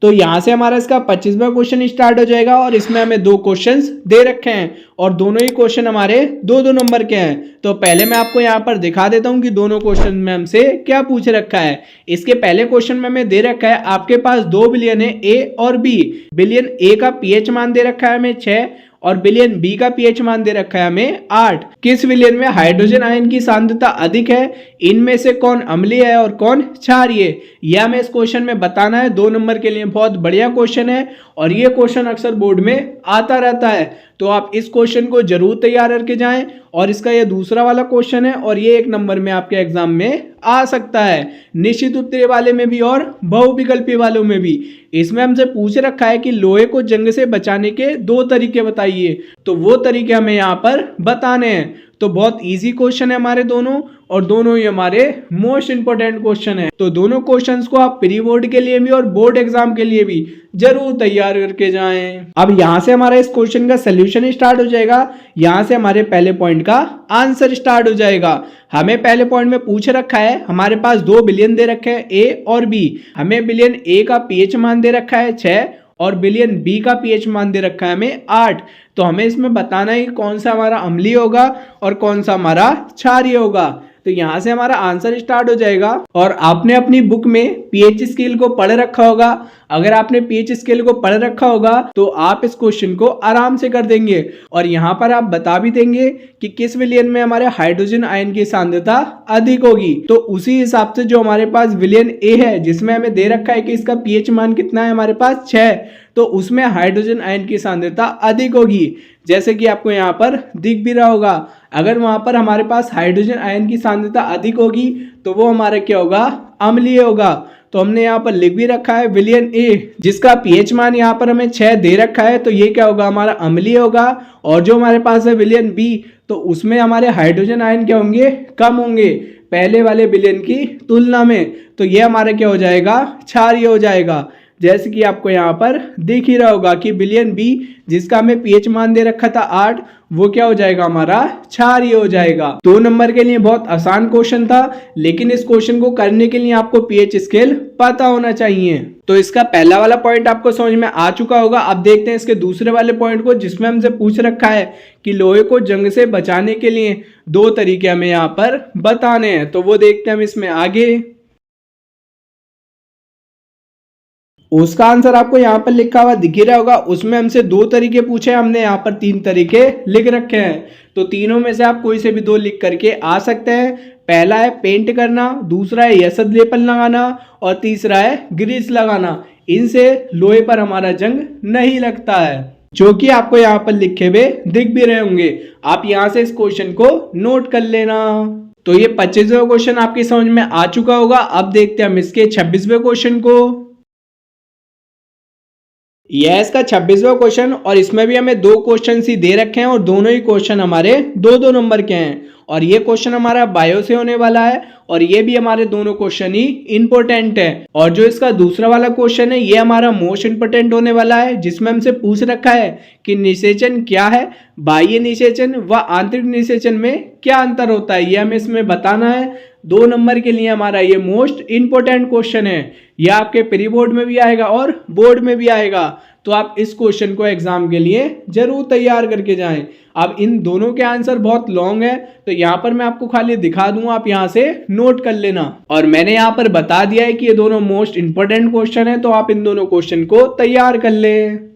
तो यहां से हमारा इसका 25वां क्वेश्चन स्टार्ट हो जाएगा, और इसमें हमें 2 क्वेश्चंस दे रखे हैं और दोनों ही क्वेश्चन हमारे 2-2 नंबर के हैं। तो पहले मैं आपको यहां पर दिखा देता हूं कि दोनों क्वेश्चन में हमसे क्या पूछ रखा है। इसके पहले क्वेश्चन में हमें दे रखा है आपके पास 2 विलयन है ए और बी। विलयन ए का पीएच मान दे रखा है हमें 6 और विलयन बी का पीएच मान दे रखा है हमें 8। किस विलयन में हाइड्रोजन आयन की सांद्रता अधिक है, इनमें से कौन अम्लीय है और कौन क्षारीय, यह हमें इस क्वेश्चन में बताना है। 2 नंबर के लिए बहुत बढ़िया क्वेश्चन है और ये क्वेश्चन अक्सर बोर्ड में आता रहता है, तो आप इस क्वेश्चन को जरूर तैयार करके जाएं। और इसका ये दूसरा वाला क्वेश्चन है और ये 1 नंबर में आपके एग्जाम में आ सकता है, निश्चित उत्तरीय वाले में भी और बहुविकल्पीय वालों में भी। इसमें हमसे पूछ रखा है कि लोहे को जंग से बचाने के 2 तरीके बताइए, तो वो तरीके हमें यहाँ पर बताने हैं। तो बहुत इजी क्वेश्चन है हमारे दोनों, और दोनों ही हमारे मोस्ट इंपोर्टेंट क्वेश्चन है। तो दोनों क्वेश्चंस को आप प्री बोर्ड के लिए भी और बोर्ड एग्जाम के लिए भी जरूर तैयार करके जाएं। अब यहाँ से हमारा इस क्वेश्चन का सोल्यूशन स्टार्ट हो जाएगा। यहाँ से हमारे पहले पॉइंट का आंसर स्टार्ट हो जाएगा। हमें पहले पॉइंट में पूछ रखा है, हमारे पास 2 विलयन दे रखे हैं ए और बी। हमें विलयन ए का पीएच मान दे रखा है 6 और विलयन बी का पीएच मान दे रखा है हमें 8। तो हमें इसमें बताना है कि कौन सा हमारा अम्लीय होगा और कौन सा हमारा क्षारीय होगा। तो यहाँ से हमारा आंसर स्टार्ट हो जाएगा। और आपने अपनी बुक में पीएच स्केल को पढ़ रखा होगा। अगर आपने पीएच स्केल को पढ़ रखा होगा तो आप इस क्वेश्चन को आराम से कर देंगे, और यहाँ पर आप बता भी देंगे कि किस विलयन में हमारे हाइड्रोजन आयन की सांद्रता अधिक होगी। तो उसी हिसाब से जो हमारे पास विलयन ए है जिसमें हमें दे रखा है कि इसका पीएच मान कितना है हमारे पास 6, तो उसमें हाइड्रोजन आयन की सांद्रता अधिक होगी, जैसे कि आपको यहाँ पर दिख भी रहा होगा। अगर वहां पर हमारे पास हाइड्रोजन आयन की सांद्रता अधिक होगी तो वो हमारा क्या होगा, अम्लीय होगा। तो हमने यहाँ पर लिख भी रखा है विलयन ए जिसका पीएच मान यहाँ पर हमें 6 दे रखा है, तो ये क्या होगा, हमारा अम्लीय होगा। और जो हमारे पास है विलयन बी, तो उसमें हमारे हाइड्रोजन आयन क्या होंगे, कम होंगे पहले वाले विलयन की तुलना में। तो ये हमारा क्या हो जाएगा, क्षारीय हो जाएगा। जैसे कि आपको यहाँ पर दिख ही रहा होगा कि बिलियन बी जिसका हमें पीएच मान दे रखा था 8, वो क्या हो जाएगा हमारा क्षारीय हो जाएगा। 2 नंबर के लिए बहुत आसान क्वेश्चन था, लेकिन इस क्वेश्चन को करने के लिए आपको पीएच स्केल पता होना चाहिए। तो इसका पहला वाला पॉइंट आपको समझ में आ चुका होगा। अब देखते हैं इसके दूसरे वाले पॉइंट को, जिसमें हमसे पूछ रखा है कि लोहे को जंग से बचाने के लिए 2 तरीके हमें यहाँ पर बताने हैं। तो वो देखते हैं हम इसमें आगे। उसका आंसर आपको यहाँ पर लिखा हुआ दिख ही रहा होगा। उसमें हमसे 2 तरीके पूछे, हमने यहाँ पर 3 तरीके लिख रखे हैं। तो तीनों में से आप कोई से भी 2 लिख करके आ सकते हैं। पहला है पेंट करना, दूसरा है यसद लेपन लगाना और तीसरा है ग्रीस लगाना। इनसे लोहे पर हमारा जंग नहीं लगता है, जो कि आपको यहाँ पर लिखे हुए दिख भी रहे होंगे। आप यहाँ से इस क्वेश्चन को नोट कर लेना। तो ये 25वां क्वेश्चन आपकी समझ में आ चुका होगा। अब देखते हैं हम इसके 26वें क्वेश्चन को। यह इसका 26वां क्वेश्चन, और इसमें भी हमें 2 क्वेश्चन ही दे रखे हैं और दोनों ही क्वेश्चन हमारे 2-2 नंबर के हैं। और ये क्वेश्चन हमारा बायो से होने वाला है और ये भी हमारे दोनों क्वेश्चन ही इंपॉर्टेंट है। और जो इसका दूसरा वाला क्वेश्चन है ये हमारा मोस्ट इंपोर्टेंट होने वाला है, जिसमें हमसे पूछ रखा है कि निषेचन क्या है, बाह्य निषेचन व आंतरिक निषेचन में क्या अंतर होता है, ये हमें इसमें बताना है। 2 नंबर के लिए हमारा ये मोस्ट इंपोर्टेंट क्वेश्चन है। यह आपके प्री बोर्ड में भी आएगा और बोर्ड में भी आएगा। तो आप इस क्वेश्चन को एग्जाम के लिए जरूर तैयार करके जाएं। अब इन दोनों के आंसर बहुत लॉन्ग है, तो यहाँ पर मैं आपको खाली दिखा दूंगा, आप यहाँ से नोट कर लेना। और मैंने यहाँ पर बता दिया है कि ये दोनों मोस्ट इंपोर्टेंट क्वेश्चन है, तो आप इन दोनों क्वेश्चन को तैयार कर लें।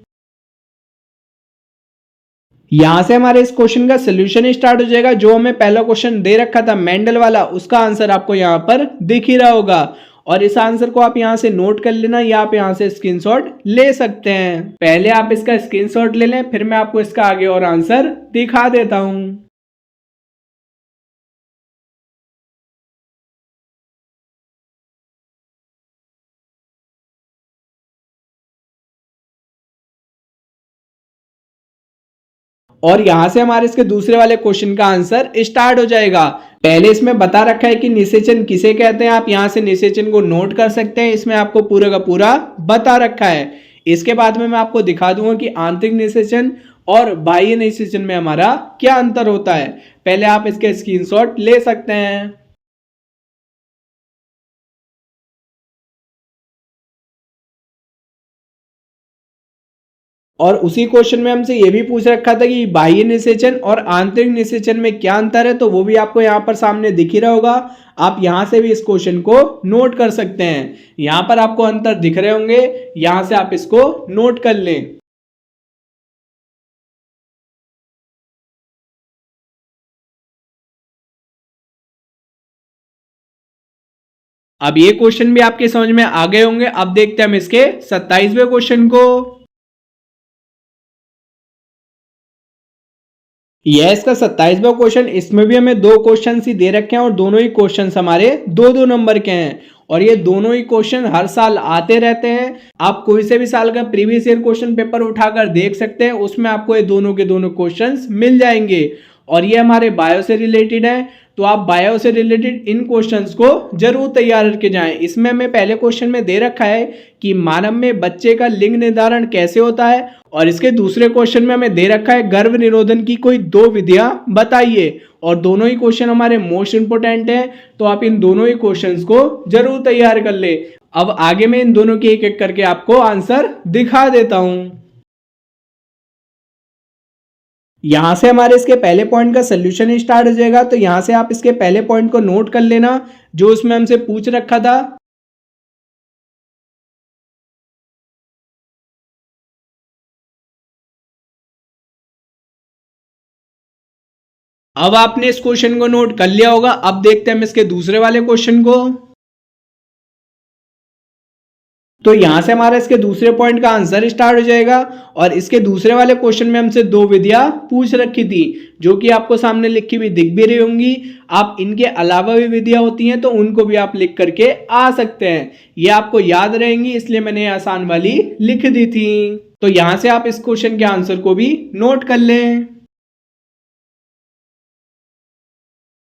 यहां से हमारे इस क्वेश्चन का सोल्यूशन स्टार्ट हो जाएगा। जो हमें पहला क्वेश्चन दे रखा था मेंडल वाला, उसका आंसर आपको यहाँ पर दिख ही रहा होगा। और इस आंसर को आप यहां से नोट कर लेना या आप यहां से स्क्रीनशॉट ले सकते हैं। पहले आप इसका स्क्रीनशॉट ले लें, फिर मैं आपको इसका आगे और आंसर दिखा देता हूं। और यहां से हमारे इसके दूसरे वाले क्वेश्चन का आंसर स्टार्ट हो जाएगा। पहले इसमें बता रखा है कि निषेचन किसे कहते हैं, आप यहां से निषेचन को नोट कर सकते हैं। इसमें आपको पूरा का पूरा बता रखा है। इसके बाद में मैं आपको दिखा दूंगा कि आंतरिक निषेचन और बाह्य निषेचन में हमारा क्या अंतर होता है। पहले आप इसके स्क्रीनशॉट ले सकते हैं। और उसी क्वेश्चन में हमसे ये भी पूछ रखा था कि बाह्य निषेचन और आंतरिक निषेचन में क्या अंतर है, तो वो भी आपको यहाँ पर सामने दिख ही रहा होगा। आप यहाँ से भी इस क्वेश्चन को नोट कर सकते हैं। यहाँ पर आपको अंतर दिख रहे होंगे, यहाँ से आप इसको नोट कर लें। अब ये क्वेश्चन भी आपके समझ में आ गए होंगे। अब देखते हैं हम इसके 27वें क्वेश्चन को। यह इसका 27वां क्वेश्चन, इसमें भी हमें 2 क्वेश्चन ही दे रखे हैं और दोनों ही क्वेश्चन हमारे 2-2 नंबर के हैं। और ये दोनों ही क्वेश्चन हर साल आते रहते हैं। आप कोई से भी साल का प्रीवियस ईयर क्वेश्चन पेपर उठाकर देख सकते हैं, उसमें आपको ये दोनों के दोनों क्वेश्चंस मिल जाएंगे। और ये हमारे बायो से रिलेटेड है, तो आप बायो से रिलेटेड इन क्वेश्चंस को जरूर तैयार करके जाएं। इसमें हमें पहले क्वेश्चन में दे रखा है कि मानव में बच्चे का लिंग निर्धारण कैसे होता है, और इसके दूसरे क्वेश्चन में हमें दे रखा है गर्भ निरोधन की कोई 2 विधियां बताइए। और दोनों ही क्वेश्चन हमारे मोस्ट इंपोर्टेंट हैं, तो आप इन दोनों ही क्वेश्चंस को जरूर तैयार कर ले। अब आगे मैं इन दोनों के एक एक करके आपको आंसर दिखा देता हूं। यहां से हमारे इसके पहले पॉइंट का सोल्यूशन स्टार्ट हो जाएगा। तो यहां से आप इसके पहले पॉइंट को नोट कर लेना, जो उसमें हमसे पूछ रखा था। अब आपने इस क्वेश्चन को नोट कर लिया होगा। अब देखते हैं हम इसके दूसरे वाले क्वेश्चन को। तो यहां से हमारा इसके दूसरे पॉइंट का आंसर स्टार्ट हो जाएगा। और इसके दूसरे वाले क्वेश्चन में हमसे 2 विधियां पूछ रखी थी, जो कि आपको सामने लिखी हुई दिख भी रही होंगी। आप इनके अलावा भी विधियां होती हैं, तो उनको भी आप लिख करके आ सकते हैं। ये आपको याद रहेंगी, इसलिए मैंने आसान वाली लिख दी थी। तो यहां से आप इस क्वेश्चन के आंसर को भी नोट कर लें।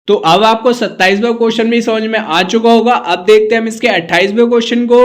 तो अब आपको 27वां क्वेश्चन भी समझ में आ चुका होगा। अब देखते हैं हम इसके 28वें क्वेश्चन को।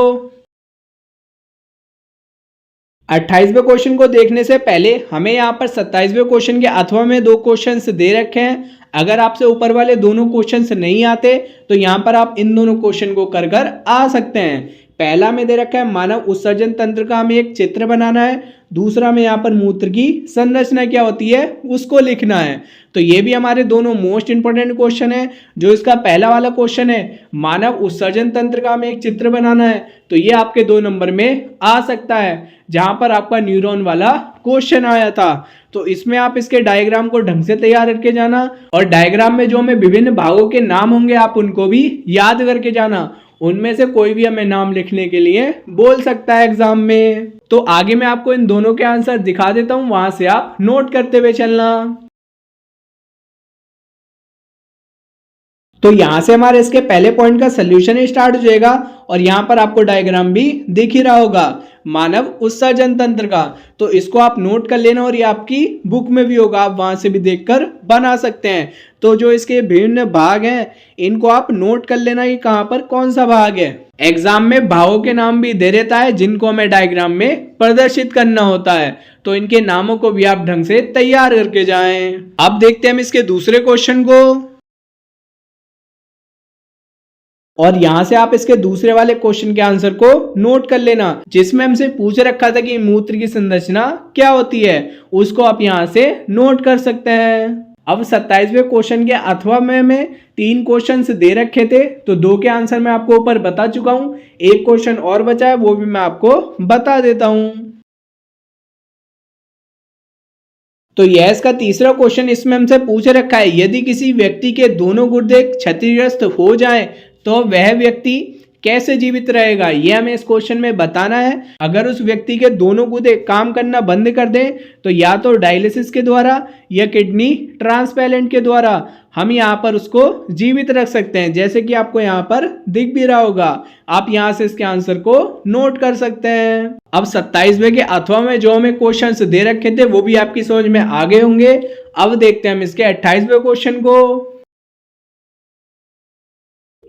28वें क्वेश्चन को देखने से पहले हमें यहाँ पर 27वें क्वेश्चन के अथवा में दो क्वेश्चंस दे रखे हैं। अगर आपसे ऊपर वाले दोनों क्वेश्चंस नहीं आते तो यहाँ पर आप इन दोनों क्वेश्चन को कर कर आ सकते हैं। पहला में दे रखा है मानव उत्सर्जन तंत्र का हमें एक चित्र बनाना है, दूसरा में यहाँ पर मूत्र की संरचना क्या होती है उसको लिखना है। तो ये भी हमारे दोनों मोस्ट इंपोर्टेंट क्वेश्चन है। जो इसका पहला वाला क्वेश्चन है मानव उत्सर्जन तंत्र का हमें एक चित्र बनाना है, तो ये आपके 2 नंबर में आ सकता है, जहां पर आपका न्यूरॉन वाला क्वेश्चन आया था। तो इसमें आप इसके डायग्राम को ढंग से तैयार करके जाना, और डायग्राम में जो हमें विभिन्न भागों के नाम होंगे आप उनको भी याद करके जाना। उनमें से कोई भी हमें नाम लिखने के लिए बोल सकता है एग्जाम में। तो आगे मैं आपको इन दोनों के आंसर दिखा देता हूं, वहां से आप नोट करते हुए चलना। तो यहां से हमारे इसके पहले पॉइंट का सोल्यूशन स्टार्ट हो जाएगा, और यहां पर आपको डायग्राम भी दिख ही रहा होगा मानव उत्सर्जन तंत्र का। तो इसको आप नोट कर लेना, और ये आपकी बुक में भी होगा, आप वहां से भी देखकर बना सकते हैं। तो जो इसके विभिन्न भाग हैं इनको आप नोट कर लेना कि कहां पर कौन सा भाग है। एग्जाम में भागों के नाम भी दे देता है जिनको हमें डायग्राम में प्रदर्शित करना होता है, तो इनके नामों को भी आप ढंग से तैयार करके जाएं। अब देखते हैं हम इसके दूसरे क्वेश्चन को, और यहां से आप इसके दूसरे वाले क्वेश्चन के आंसर को नोट कर लेना, जिसमें हमसे पूछ रखा था कि मूत्र की संरचना क्या होती है, उसको आप यहां से नोट कर सकते हैं। अब 27वें क्वेश्चन के अथवा में 3 क्वेश्चंस दे रखे थे, तो 2 के आंसर मैं आपको ऊपर बता चुका हूं, एक क्वेश्चन और बचा है वो भी मैं आपको बता देता हूं। तो यह इसका तीसरा क्वेश्चन, इसमें हमसे पूछ रखा है यदि किसी व्यक्ति के दोनों गुर्दे क्षतिग्रस्त हो जाएं तो वह व्यक्ति कैसे जीवित रहेगा, यह हमें इस क्वेश्चन में बताना है। अगर उस व्यक्ति के दोनों गुर्दे काम करना बंद कर दें तो या तो डायलिसिस के द्वारा या किडनी ट्रांसप्लांट के द्वारा हम यहाँ पर उसको जीवित रख सकते हैं, जैसे कि आपको यहाँ पर दिख भी रहा होगा। आप यहाँ से इसके आंसर को नोट कर सकते हैं। अब 27वें के अथवा में जो हमें क्वेश्चंस दे रखे थे वो भी आपकी समझ में आ गए होंगे। अब देखते हैं हम इसके 28वें क्वेश्चन को।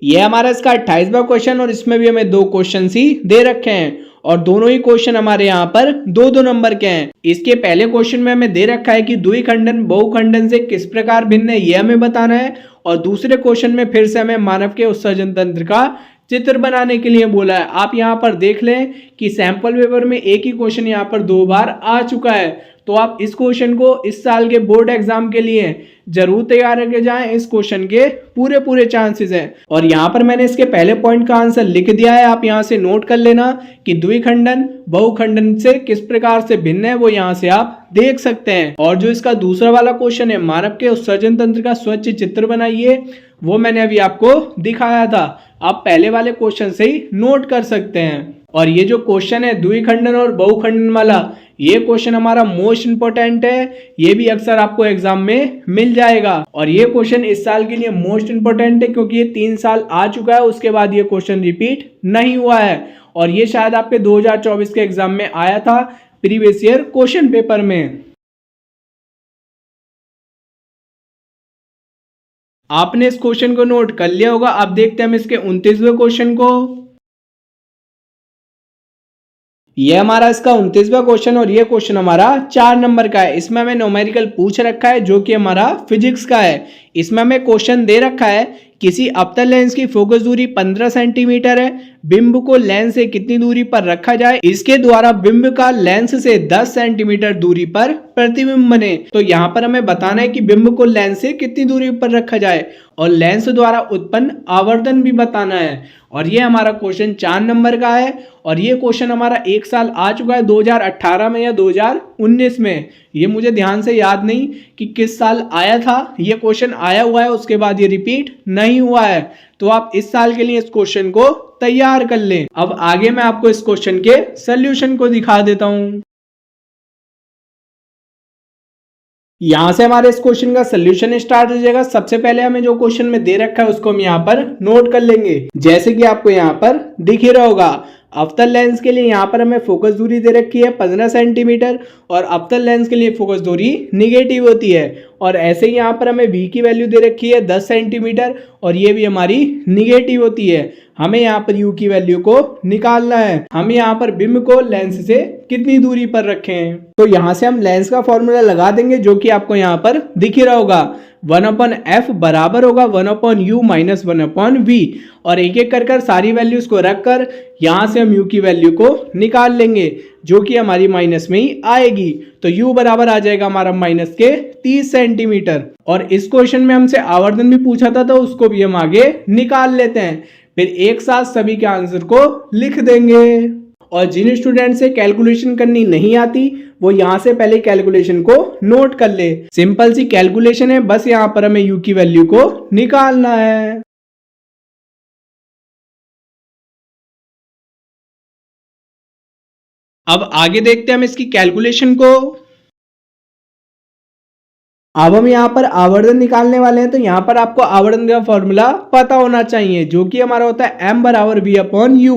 ये हमारा इसका 28वां क्वेश्चन, और इसमें भी हमें 2 क्वेश्चन ही दे रखे हैं, और दोनों ही क्वेश्चन हमारे यहाँ पर 2-2 नंबर के हैं। इसके पहले क्वेश्चन में हमें दे रखा है कि द्विखंडन बहुखंडन से किस प्रकार भिन्न है, यह हमें बताना है। और दूसरे क्वेश्चन में फिर से हमें मानव के उत्सर्जन तंत्र का चित्र बनाने के लिए बोला है। आप यहाँ पर देख लें कि सैंपल पेपर में एक ही क्वेश्चन यहाँ पर 2 बार आ चुका है, तो आप इस क्वेश्चन को इस साल के बोर्ड एग्जाम के लिए जरूर तैयार करके जाएं। इस क्वेश्चन के पूरे चांसेस हैं, और यहाँ पर मैंने इसके पहले पॉइंट का आंसर लिख दिया है, आप यहाँ से नोट कर लेना कि द्विखंडन बहुखंडन से किस प्रकार से भिन्न है, वो यहाँ से आप देख सकते हैं। और जो इसका दूसरा वाला क्वेश्चन है मानव के उत्सर्जन तंत्र का स्वच्छ चित्र बनाइए, वो मैंने अभी आपको दिखाया था, आप पहले वाले क्वेश्चन से ही नोट कर सकते हैं। और ये जो क्वेश्चन है द्विखंडन और बहुखंडन वाला, ये क्वेश्चन हमारा मोस्ट इंपोर्टेंट है, ये भी अक्सर आपको एग्जाम में मिल जाएगा। और ये क्वेश्चन इस साल के लिए मोस्ट इंपोर्टेंट है क्योंकि ये 3 साल आ चुका है, उसके बाद ये क्वेश्चन रिपीट नहीं हुआ है, और ये शायद आपके 2024 के एग्जाम में आया था प्रीवियस ईयर क्वेश्चन पेपर में। आपने इस क्वेश्चन को नोट कर लिया होगा। अब देखते हैं हम इसके 29वें क्वेश्चन को। ये हमारा इसका 29वां क्वेश्चन, और ये क्वेश्चन हमारा 4 नंबर का है। इसमें हमें न्यूमेरिकल पूछ रखा है जो कि हमारा फिजिक्स का है। इसमें हमें क्वेश्चन दे रखा है किसी अवतल लेंस की फोकस दूरी 15 सेंटीमीटर है, बिंब को लेंस से कितनी दूरी पर रखा जाए इसके द्वारा बिंब का लेंस से 10 सेंटीमीटर दूरी पर प्रतिबिंब बने। तो यहाँ पर हमें बताना है कि बिंब को लेंस से कितनी दूरी पर रखा जाए, और लेंस द्वारा उत्पन्न आवर्धन भी बताना है। और ये हमारा क्वेश्चन 4 नंबर का है, और ये क्वेश्चन हमारा 1 साल आ चुका है 2018 में या 2019 में, ये मुझे ध्यान से याद नहीं कि किस साल आया था। ये क्वेश्चन आया हुआ है, उसके बाद ये रिपीट नहीं हुआ है, तो आप इस साल के लिए इस क्वेश्चन को तैयार कर लें। अब आगे मैं आपको इस क्वेश्चन के सॉल्यूशन को दिखा देता हूं। यहां से हमारे इस क्वेश्चन का सॉल्यूशन स्टार्ट हो जाएगा। सबसे पहले हमें जो क्वेश्चन में दे रखा है उसको हम यहाँ पर नोट कर लेंगे, जैसे कि आपको यहाँ पर दिख ही रहा होगा। अवतल लेंस के लिए यहाँ पर हमें फोकस दूरी दे रखी है 15 सेंटीमीटर, और अवतल लेंस के लिए फोकस दूरी निगेटिव होती है। और ऐसे ही यहाँ पर हमें v की वैल्यू दे रखी है 10 सेंटीमीटर और ये भी हमारी निगेटिव होती है। हमें यहाँ पर u की वैल्यू को निकालना है। हम यहाँ पर बिंब को लेंस से कितनी दूरी पर रखे हैं, तो यहाँ से हम लेंस का फॉर्मूला लगा देंगे जो कि आपको यहाँ पर दिख ही रहा होगा। 1/f बराबर होगा 1/u माइनस 1/v और एक एक कर सारी वैल्यूज को रखकर यहाँ से हम u की वैल्यू को निकाल लेंगे जो कि हमारी माइनस में ही आएगी। तो u बराबर आ जाएगा हमारा माइनस के 30 सेंटीमीटर। और इस क्वेश्चन में हमसे आवर्धन भी पूछा था तो उसको भी हम आगे निकाल लेते हैं, फिर एक साथ सभी के आंसर को लिख देंगे। और जिन स्टूडेंट से कैलकुलेशन करनी नहीं आती वो यहाँ से पहले कैलकुलेशन को नोट कर ले। सिंपल सी कैलकुलेशन है, बस यहाँ पर हमें u की वैल्यू को निकालना है। अब आगे देखते हैं हम इसकी कैलकुलेशन को। अब हम यहाँ पर आवर्धन निकालने वाले हैं, तो यहाँ पर आपको आवर्धन का फॉर्मूला पता होना चाहिए जो कि हमारा होता है m बराबर v/u।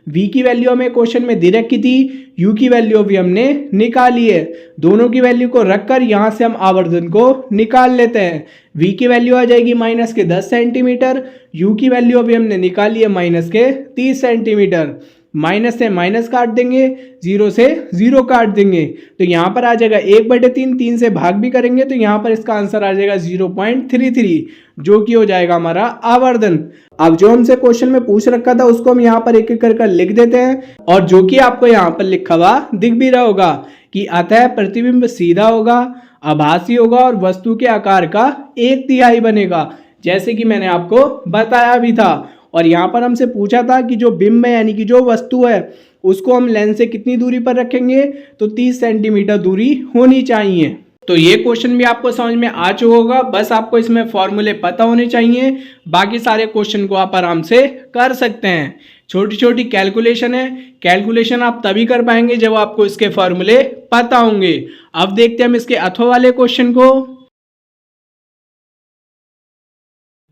v की वैल्यू हमें क्वेश्चन में दे रखी थी, u की वैल्यू भी हमने निकाली है। दोनों की वैल्यू को रखकर यहाँ से हम आवर्धन को निकाल लेते हैं। v की वैल्यू आ जाएगी माइनस के 10 सेंटीमीटर, u की वैल्यू अभी हमने निकाली है माइनस के 30 सेंटीमीटर। माइनस से माइनस काट देंगे, जीरो से जीरो काट देंगे, तो यहाँ पर आ जाएगा 1/3, 3 से भाग भी करेंगे तो यहाँ पर इसका आंसर आ जाएगा 0.33 जो कि हो जाएगा हमारा आवर्धन। अब जो हमसे क्वेश्चन में पूछ रखा था उसको हम यहाँ पर एक एक कर लिख देते हैं और जो कि आपको यहाँ पर लिखा हुआ दिख भी रहा होगा कि अतः प्रतिबिंब सीधा होगा, आभासी होगा और वस्तु के आकार का 1/3 बनेगा, जैसे कि मैंने आपको बताया भी था। और यहाँ पर हमसे पूछा था कि जो बिंब है यानी कि जो वस्तु है उसको हम लेंस से कितनी दूरी पर रखेंगे, तो 30 सेंटीमीटर दूरी होनी चाहिए। तो ये क्वेश्चन भी आपको समझ में आ चुका होगा, बस आपको इसमें फॉर्मूले पता होने चाहिए, बाकी सारे क्वेश्चन को आप आराम से कर सकते हैं। छोटी छोटी कैलकुलेशन है, कैलकुलेशन आप तभी कर पाएंगे जब आपको इसके फॉर्मूले पता होंगे। अब देखते हैं हम इसके अथवा वाले क्वेश्चन को।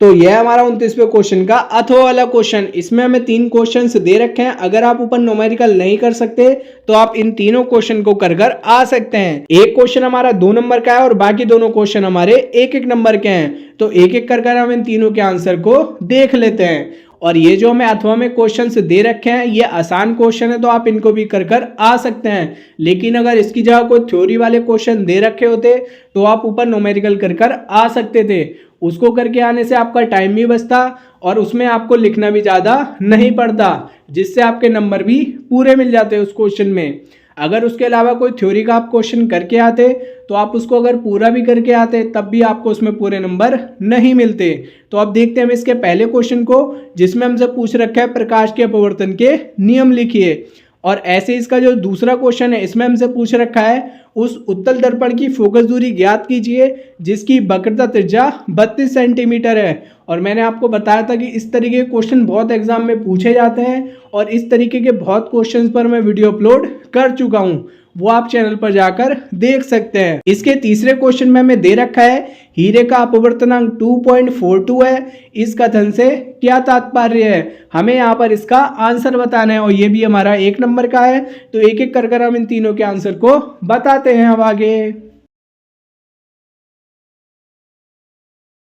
तो यह हमारा 29वें क्वेश्चन का अथवा वाला क्वेश्चन। इसमें हमें 3 क्वेश्चंस दे रखे हैं। अगर आप ऊपर न्यूमेरिकल नहीं कर सकते तो आप इन तीनों क्वेश्चन को कर आ सकते हैं। एक क्वेश्चन हमारा 2 नंबर का है और बाकी दोनों क्वेश्चन हमारे 1-1 नंबर के हैं, तो एक एक कर हम इन तीनों के आंसर को देख लेते हैं। और ये जो हमें अथवा में क्वेश्चंस दे रखे हैं ये आसान क्वेश्चन है तो आप इनको भी कर आ सकते हैं, लेकिन अगर इसकी जगह कोई थ्योरी वाले क्वेश्चन दे रखे होते तो आप ऊपर न्यूमेरिकल कर आ सकते थे। उसको करके आने से आपका टाइम भी बचता और उसमें आपको लिखना भी ज़्यादा नहीं पड़ता, जिससे आपके नंबर भी पूरे मिल जाते उस क्वेश्चन में। अगर उसके अलावा कोई थ्योरी का आप क्वेश्चन करके आते तो आप उसको अगर पूरा भी करके आते तब भी आपको उसमें पूरे नंबर नहीं मिलते। तो अब देखते हैं हम इसके पहले क्वेश्चन को, जिसमें हमसे पूछ रखा है प्रकाश के अपवर्तन के नियम लिखिए। और ऐसे इसका जो दूसरा क्वेश्चन है इसमें हमसे पूछ रखा है उस उत्तल दर्पण की फोकस दूरी ज्ञात कीजिए जिसकी वक्रता त्रिज्या 32 सेंटीमीटर है। और मैंने आपको बताया था कि इस तरीके के क्वेश्चन बहुत एग्जाम में पूछे जाते हैं और इस तरीके के बहुत क्वेश्चंस पर मैं वीडियो अपलोड कर चुका हूँ, वो आप चैनल पर जाकर देख सकते हैं। इसके तीसरे क्वेश्चन में हमें दे रखा है हीरे का अपवर्तनांक 2.42 है, इस कथन से क्या तात्पर्य है। हमें यहाँ पर इसका आंसर बताना है और ये भी हमारा 1 नंबर का है, तो एक एक कर हम इन तीनों के आंसर को बताते हैं। अब आगे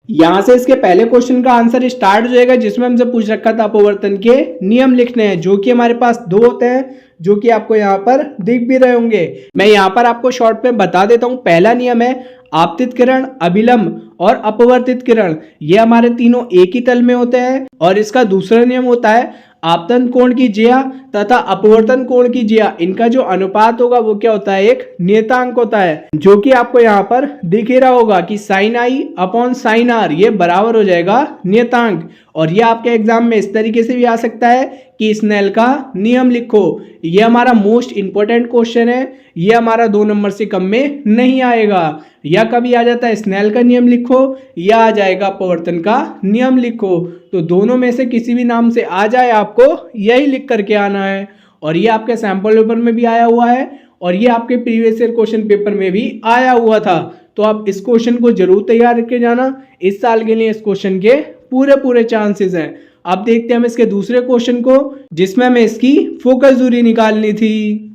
यहाँ से इसके पहले क्वेश्चन का आंसर स्टार्ट हो जाएगा, जिसमें हमसे पूछ रखा था अपवर्तन के नियम लिखने हैं, जो कि हमारे पास 2 होते हैं, जो कि आपको यहाँ पर दिख भी रहे होंगे। मैं यहाँ पर आपको शॉर्ट में बता देता हूँ। पहला नियम है आपतित किरण, अभिलंब और अपवर्तित किरण, ये हमारे तीनों एक ही तल में होते हैं। और इसका दूसरा नियम होता है आपतन कोण की ज्या तथा अपवर्तन कोण की ज्या, इनका जो अनुपात होगा वो क्या होता है, एक नियतांक होता है, जो कि आपको यहाँ पर दिख ही रहा होगा कि sine i upon sine r ये बराबर हो जाएगा नियतांक। और ये आपके एग्जाम में इस तरीके से भी आ सकता है कि स्नेल का नियम लिखो। ये हमारा मोस्ट इंपॉर्टेंट क्वेश्चन है, ये हमारा 2 नंबर से कम में नहीं आएगा। या कभी आ जाता है स्नेल का नियम लिखो या आ जाएगा अपवर्तन का नियम लिखो, तो दोनों में से किसी भी नाम से आ जाए आपको यही लिख करके आना है। और ये आपके सैंपल पेपर में भी आया हुआ है और ये आपके प्रीवियस ईयर क्वेश्चन पेपर में भी आया हुआ था, तो आप इस क्वेश्चन को जरूर तैयार करके जाना। इस साल के लिए इस क्वेश्चन के पूरे चांसेस हैं। अब देखते हैं हम इसके दूसरे क्वेश्चन को, जिसमें हमें इसकी फोकस दूरी निकालनी थी।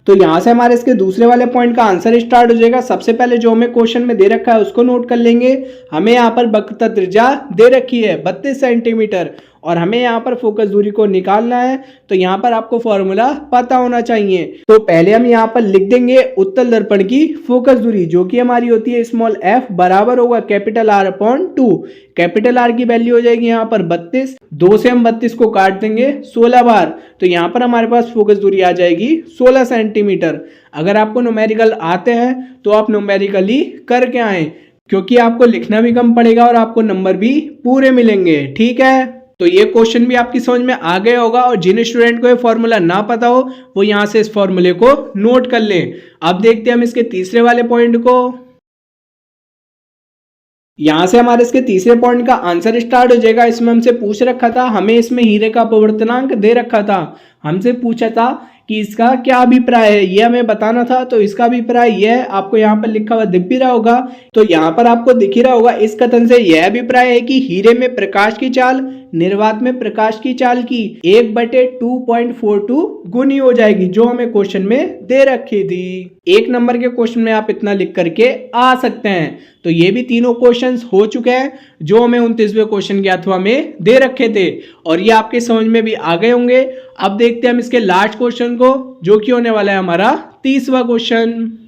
तो यहाँ से हमारे इसके दूसरे वाले पॉइंट का आंसर स्टार्ट हो जाएगा। सबसे पहले जो हमें क्वेश्चन में दे रखा है उसको नोट कर लेंगे। हमें यहाँ पर वक्रता त्रिज्या दे रखी है 32 सेंटीमीटर और हमें यहाँ पर फोकस दूरी को निकालना है। तो यहाँ पर आपको फॉर्मूला पता होना चाहिए। तो पहले हम यहाँ पर लिख देंगे उत्तल दर्पण की फोकस दूरी जो कि हमारी होती है स्मॉल f बराबर होगा capital R upon 2। Capital R की वैल्यू हो जाएगी यहाँ पर 32। 2 से हम 32 को काट देंगे 16 बार, तो यहाँ पर हमारे पास फोकस दूरी आ जाएगी 16 सेंटीमीटर। अगर आपको न्यूमेरिकल आते हैं तो आप न्यूमेरिकली करके आए, क्योंकि आपको लिखना भी कम पड़ेगा और आपको नंबर भी पूरे मिलेंगे। ठीक है, तो ये क्वेश्चन भी आपकी समझ में आ गया होगा और जिन स्टूडेंट को ये फॉर्मूला ना पता हो वो यहाँ से इस फॉर्मूले को नोट कर लें। अब देखते हैं हम इसके तीसरे वाले पॉइंट को। यहाँ से हमारे इसके तीसरे पॉइंट का आंसर स्टार्ट हो जाएगा। इसमें हमसे पूछ रखा था, हमें इसमें हीरे का अपवर्तनांक दे रखा था। हमसे पूछा था कि इसका क्या अभिप्राय है, ये हमें बताना था। तो इसका अभिप्राय यह है, आपको यहाँ पर लिखा हुआ दिख भी रहा होगा। तो यहाँ पर आपको दिख ही रहा होगा, इस कथन से यह अभिप्राय है कि हीरे में प्रकाश की चाल निर्वात में प्रकाश की चाल की 1/2.42 गुनी हो जाएगी, जो हमें क्वेश्चन में दे रखी थी। एक नंबर के क्वेश्चन में आप इतना लिख करके आ सकते हैं। तो ये भी तीनों क्वेश्चंस हो चुके हैं जो हमें 29वें क्वेश्चन के अथवा में दे रखे थे और ये आपके समझ में भी आ गए होंगे। अब देखते हैं हम इसके लास्ट क्वेश्चन को, जो कि होने वाला है हमारा 30वां क्वेश्चन।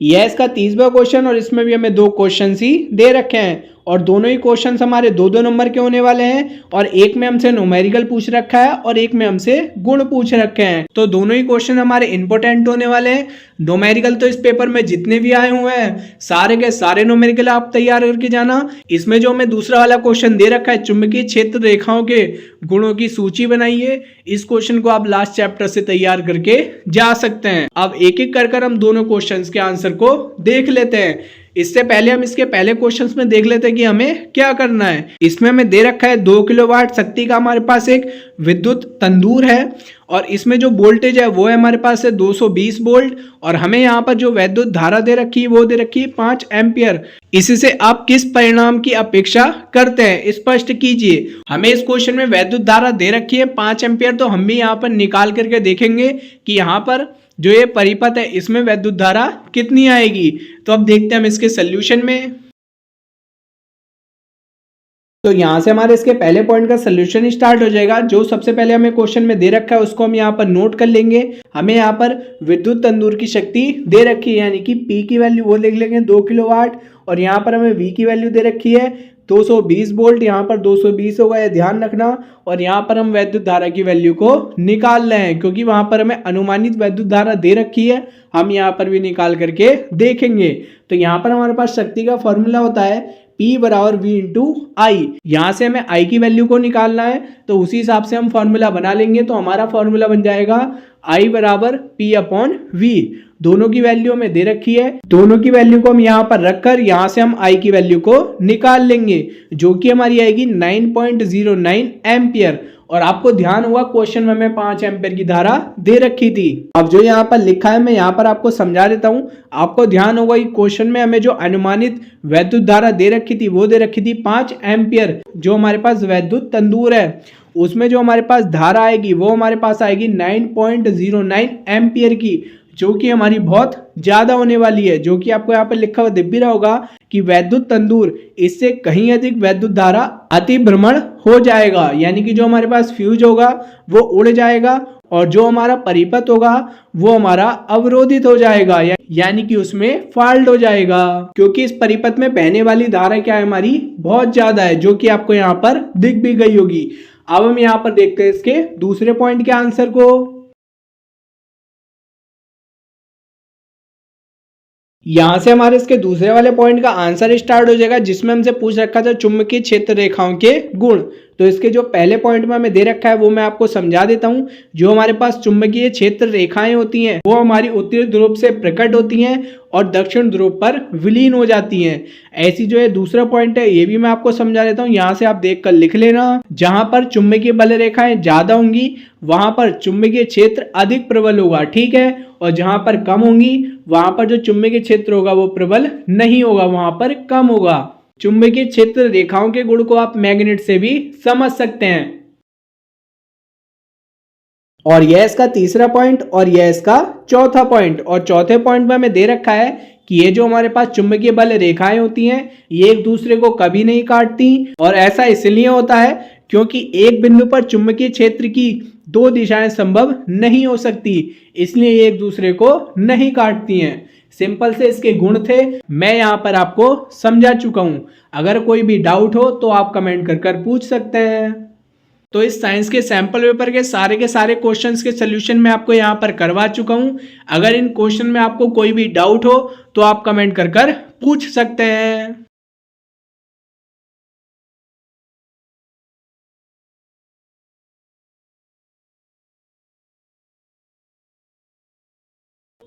यह इसका 30वां क्वेश्चन और इसमें भी हमें 2 क्वेश्चन ही दे रखे हैं और दोनों ही क्वेश्चंस हमारे 2-2 नंबर के होने वाले हैं और एक में हमसे न्यूमेरिकल पूछ रखा है और एक में हमसे गुण पूछ रखे हैं। तो दोनों ही क्वेश्चन हमारे इंपॉर्टेंट होने वाले हैं। न्यूमेरिकल तो इस पेपर में जितने भी आए हुए हैं सारे के सारे न्यूमेरिकल आप तैयार करके जाना। इसमें जो हमें दूसरा वाला क्वेश्चन दे रखा है चुंबकीय क्षेत्र रेखाओं के गुणों की सूची बनाइए, इस क्वेश्चन को आप लास्ट चैप्टर से तैयार करके जा सकते हैं। अब एक एक कर हम दोनों क्वेश्चन के आंसर को देख लेते हैं। इससे पहले हम इसके पहले क्वेश्चंस में देख लेते हैं कि हमें क्या करना है। इसमें हमें दे रखा है 2 किलोवाट शक्ति का हमारे पास एक विद्युत तंदूर है और इसमें जो वोल्टेज है वो है हमारे पास है 220 वोल्ट और हमें यहाँ पर जो विद्युत धारा दे रखी है वो दे रखी है 5 एम्पियर। इससे आप किस परिणाम की अपेक्षा करते हैं स्पष्ट कीजिए। हमें इस क्वेश्चन में विद्युत धारा दे रखी है 5 एम्पियर, तो हम भी यहाँ पर निकाल करके देखेंगे कि यहाँ पर जो ये परिपथ है इसमें विद्युत धारा कितनी आएगी। तो अब देखते हैं हम इसके सॉल्यूशन में। तो यहाँ से हमारे इसके पहले पॉइंट का सॉल्यूशन स्टार्ट हो जाएगा। जो सबसे पहले हमें क्वेश्चन में दे रखा है उसको हम यहाँ पर नोट कर लेंगे। हमें यहाँ पर विद्युत तंदूर की शक्ति दे रखी है, यानी कि P की वैल्यू वो लिख लेंगे 2 किलोवाट और यहाँ पर हमें V की वैल्यू दे रखी है 220 वोल्ट, यहाँ पर 220 होगा, यह ध्यान रखना। और यहाँ पर हम वैद्युत धारा की वैल्यू को निकाल रहे हैं क्योंकि वहाँ पर हमें अनुमानित वैद्युत धारा दे रखी है। हम यहाँ पर भी निकाल करके देखेंगे। तो यहाँ पर हमारे पास शक्ति का फॉर्मूला होता है P बराबर V इंटू आई। यहाँ से हमें I की वैल्यू को निकालना है, तो उसी हिसाब से हम फॉर्मूला बना लेंगे। तो हमारा फॉर्मूला बन जाएगा I बराबर P अपॉन V। दोनों की वैल्यू हमें दे रखी है, दोनों की वैल्यू को हम यहाँ पर रखकर यहाँ से हम I की वैल्यू को निकाल लेंगे, जो कि हमारी आएगी 9.09 एम्पियर। और आपको ध्यान हुआ क्वेश्चन में हमें 5 एम्पियर की धारा दे रखी थी। अब जो यहाँ पर लिखा है मैं यहाँ पर आपको समझा देता हूँ। आपको ध्यान होगा कि क्वेश्चन में हमें जो अनुमानित वैद्युत धारा दे रखी थी वो दे रखी थी 5 एम्पियर। जो हमारे पास वैद्युत तंदूर है उसमें जो हमारे पास धारा आएगी वो हमारे पास आएगी 9.09 एम्पियर की, जो कि हमारी बहुत ज्यादा होने वाली है। जो कि आपको यहाँ पर लिखा हुआ दिख भी रहा होगा कि वैद्युत तंदूर इससे कहीं अधिक वैद्युत धारा अतिभ्रमण हो जाएगा, यानी कि जो हमारे पास फ्यूज होगा वो उड़ जाएगा और जो हमारा परिपथ होगा वो हमारा अवरोधित हो जाएगा, यानी कि उसमें फॉल्ट हो जाएगा, क्योंकि इस परिपथ में बहने वाली धारा क्या है हमारी बहुत ज्यादा है, जो कि आपको यहाँ पर दिख भी गई होगी। अब हम यहाँ पर देखते हैं इसके दूसरे पॉइंट के आंसर को। यहाँ से हमारे इसके दूसरे वाले पॉइंट का आंसर स्टार्ट हो जाएगा, जिसमें हमसे पूछ रखा था चुंबकीय क्षेत्र रेखाओं के गुण। तो इसके जो पहले पॉइंट में हमें दे रखा है वो मैं आपको समझा देता हूँ। जो हमारे पास चुंबकीय क्षेत्र रेखाएं होती हैं वो हमारी उत्तरी ध्रुव से प्रकट होती हैं और दक्षिण ध्रुव पर विलीन हो जाती हैं। ऐसी जो है दूसरा पॉइंट है ये भी मैं आपको समझा देता हूँ, यहाँ से आप देख कर लिख लेना। जहां पर चुंबकीय बल रेखाएं ज्यादा होंगी वहां पर चुंबकीय क्षेत्र अधिक प्रबल होगा, ठीक है, और जहां पर कम होंगी वहां पर जो चुंबकीय क्षेत्र होगा वो प्रबल नहीं होगा, वहां पर कम होगा। चुंबकीय क्षेत्र रेखाओं के गुण को आप मैग्नेट से भी समझ सकते हैं। और यह इसका तीसरा पॉइंट और यह इसका चौथा पॉइंट। और चौथे पॉइंट में हमें दे रखा है कि ये जो हमारे पास चुंबकीय बल रेखाएं होती हैं ये एक दूसरे को कभी नहीं काटती, और ऐसा इसलिए होता है क्योंकि एक बिंदु पर चुंबकीय क्षेत्र की दो दिशाएं संभव नहीं हो सकती, इसलिए ये एक दूसरे को नहीं काटती हैं। सिंपल से इसके गुण थे, मैं यहाँ पर आपको समझा चुका हूँ। अगर कोई भी डाउट हो तो आप कमेंट कर पूछ सकते हैं। तो इस साइंस के सैंपल पेपर के सारे क्वेश्चंस के सोल्यूशन मैं आपको यहाँ पर करवा चुका हूँ। अगर इन क्वेश्चन में आपको कोई भी डाउट हो तो आप कमेंट कर पूछ सकते हैं।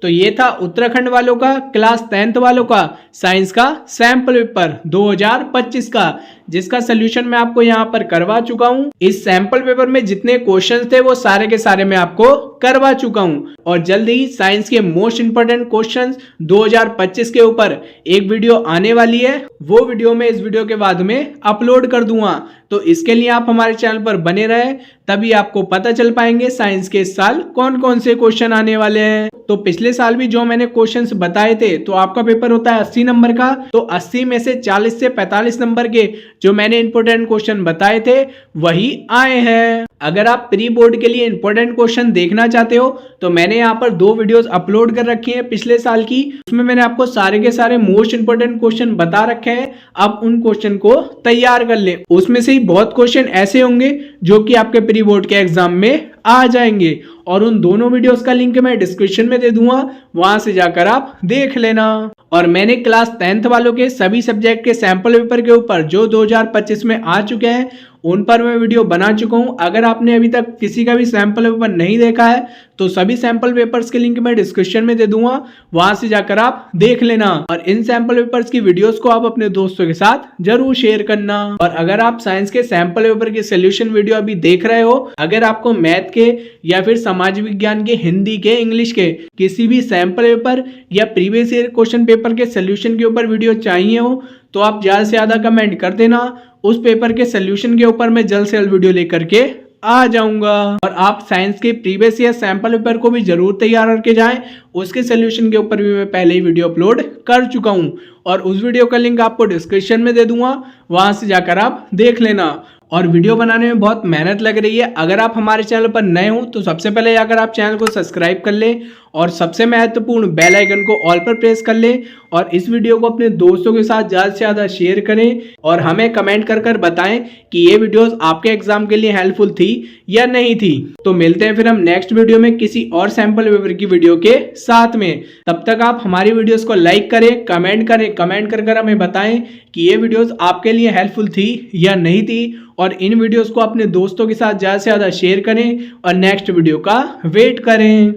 तो ये था उत्तराखंड वालों का क्लास 10th वालों का साइंस का सैंपल पेपर 2025 का, जिसका सोल्यूशन मैं आपको यहाँ पर करवा चुका हूँ। इस सैंपल पेपर में जितने क्वेश्चंस थे वो सारे के सारे मैं आपको करवा चुका हूँ, और जल्द ही साइंस के मोस्ट इंपोर्टेंट क्वेश्चंस 2025 के ऊपर एक वीडियो आने वाली है। वो वीडियो मैं इस वीडियो के बाद में अपलोड कर दूंगा, तो इसके लिए आप हमारे चैनल पर बने रहे, तभी आपको पता चल पाएंगे साइंस के इस साल कौन कौन से क्वेश्चन आने वाले हैं। तो पिछले साल भी जो मैंने क्वेश्चंस बताए थे, तो आपका पेपर होता है 80 नंबर का, तो 80 में से 40 से 45 नंबर के जो मैंने इंपोर्टेंट क्वेश्चन बताए थे वही आए हैं। अगर आप प्री बोर्ड के लिए इंपॉर्टेंट क्वेश्चन देखना चाहते हो तो मैंने यहाँ पर 2 वीडियोस अपलोड कर रखी हैं पिछले साल की, उसमें मैंने आपको सारे के सारे मोस्ट इंपोर्टेंट क्वेश्चन बता रखे हैं। आप उन क्वेश्चन को तैयार कर लें, उसमें से ही बहुत क्वेश्चन ऐसे होंगे जो कि आपके प्री बोर्ड के एग्जाम में आ जाएंगे, और उन दोनों वीडियोस का लिंक मैं डिस्क्रिप्शन में दे दूंगा, वहां से जाकर आप देख लेना। और मैंने क्लास 10th वालों के सभी सब्जेक्ट के सैंपल पेपर के ऊपर जो 2025 में आ चुके हैं उन पर मैं वीडियो बना चुका हूं। अगर आपने अभी तक किसी का भी सैंपल पेपर नहीं देखा है तो सभी सैंपल पेपर्स के लिंक मैं डिस्क्रिप्शन में दे दूंगा, वहां से जाकर आप देख लेना। और इन सैंपल पेपर्स की वीडियोस को आप अपने दोस्तों के साथ जरूर शेयर करना। और अगर आप साइंस के सैंपल पेपर के सोल्यूशन वीडियो अभी देख रहे हो, अगर आपको मैथ के या फिर समाज विज्ञान के, हिंदी के, इंग्लिश के किसी भी सैंपल पेपर या प्रीवियस ईयर क्वेश्चन पेपर के सोल्यूशन के ऊपर वीडियो चाहिए हो तो आप ज्यादा से ज्यादा कमेंट कर देना। उस पेपर के सोल्यूशन के ऊपर मैं जल्द से जल्द वीडियो लेकर के आ जाऊंगा। और आप साइंस के प्रीवियस ईयर सैंपल पेपर को भी जरूर तैयार करके जाएं, उसके सोल्यूशन के ऊपर भी मैं पहले ही वीडियो अपलोड कर चुका हूं, और उस वीडियो का लिंक आपको डिस्क्रिप्शन में दे दूंगा, वहां से जाकर आप देख लेना। और वीडियो बनाने में बहुत मेहनत लग रही है। अगर आप हमारे चैनल पर नए हो तो सबसे पहले जाकर आप चैनल को सब्सक्राइब कर लें, और सबसे महत्वपूर्ण बेल आइकन को ऑल पर प्रेस कर लें, और इस वीडियो को अपने दोस्तों के साथ ज़्यादा से ज़्यादा शेयर करें, और हमें कमेंट कर बताएं कि ये वीडियोस आपके एग्जाम के लिए हेल्पफुल थी या नहीं थी। तो मिलते हैं फिर हम नेक्स्ट वीडियो में किसी और सैंपल पेपर की वीडियो के साथ में। तब तक आप हमारी वीडियोस को लाइक करें, कमेंट कर हमें बताएं कि ये वीडियोस आपके लिए हेल्पफुल थी या नहीं थी, और इन वीडियोस को अपने दोस्तों के साथ ज़्यादा से ज़्यादा शेयर करें और नेक्स्ट वीडियो का वेट करें।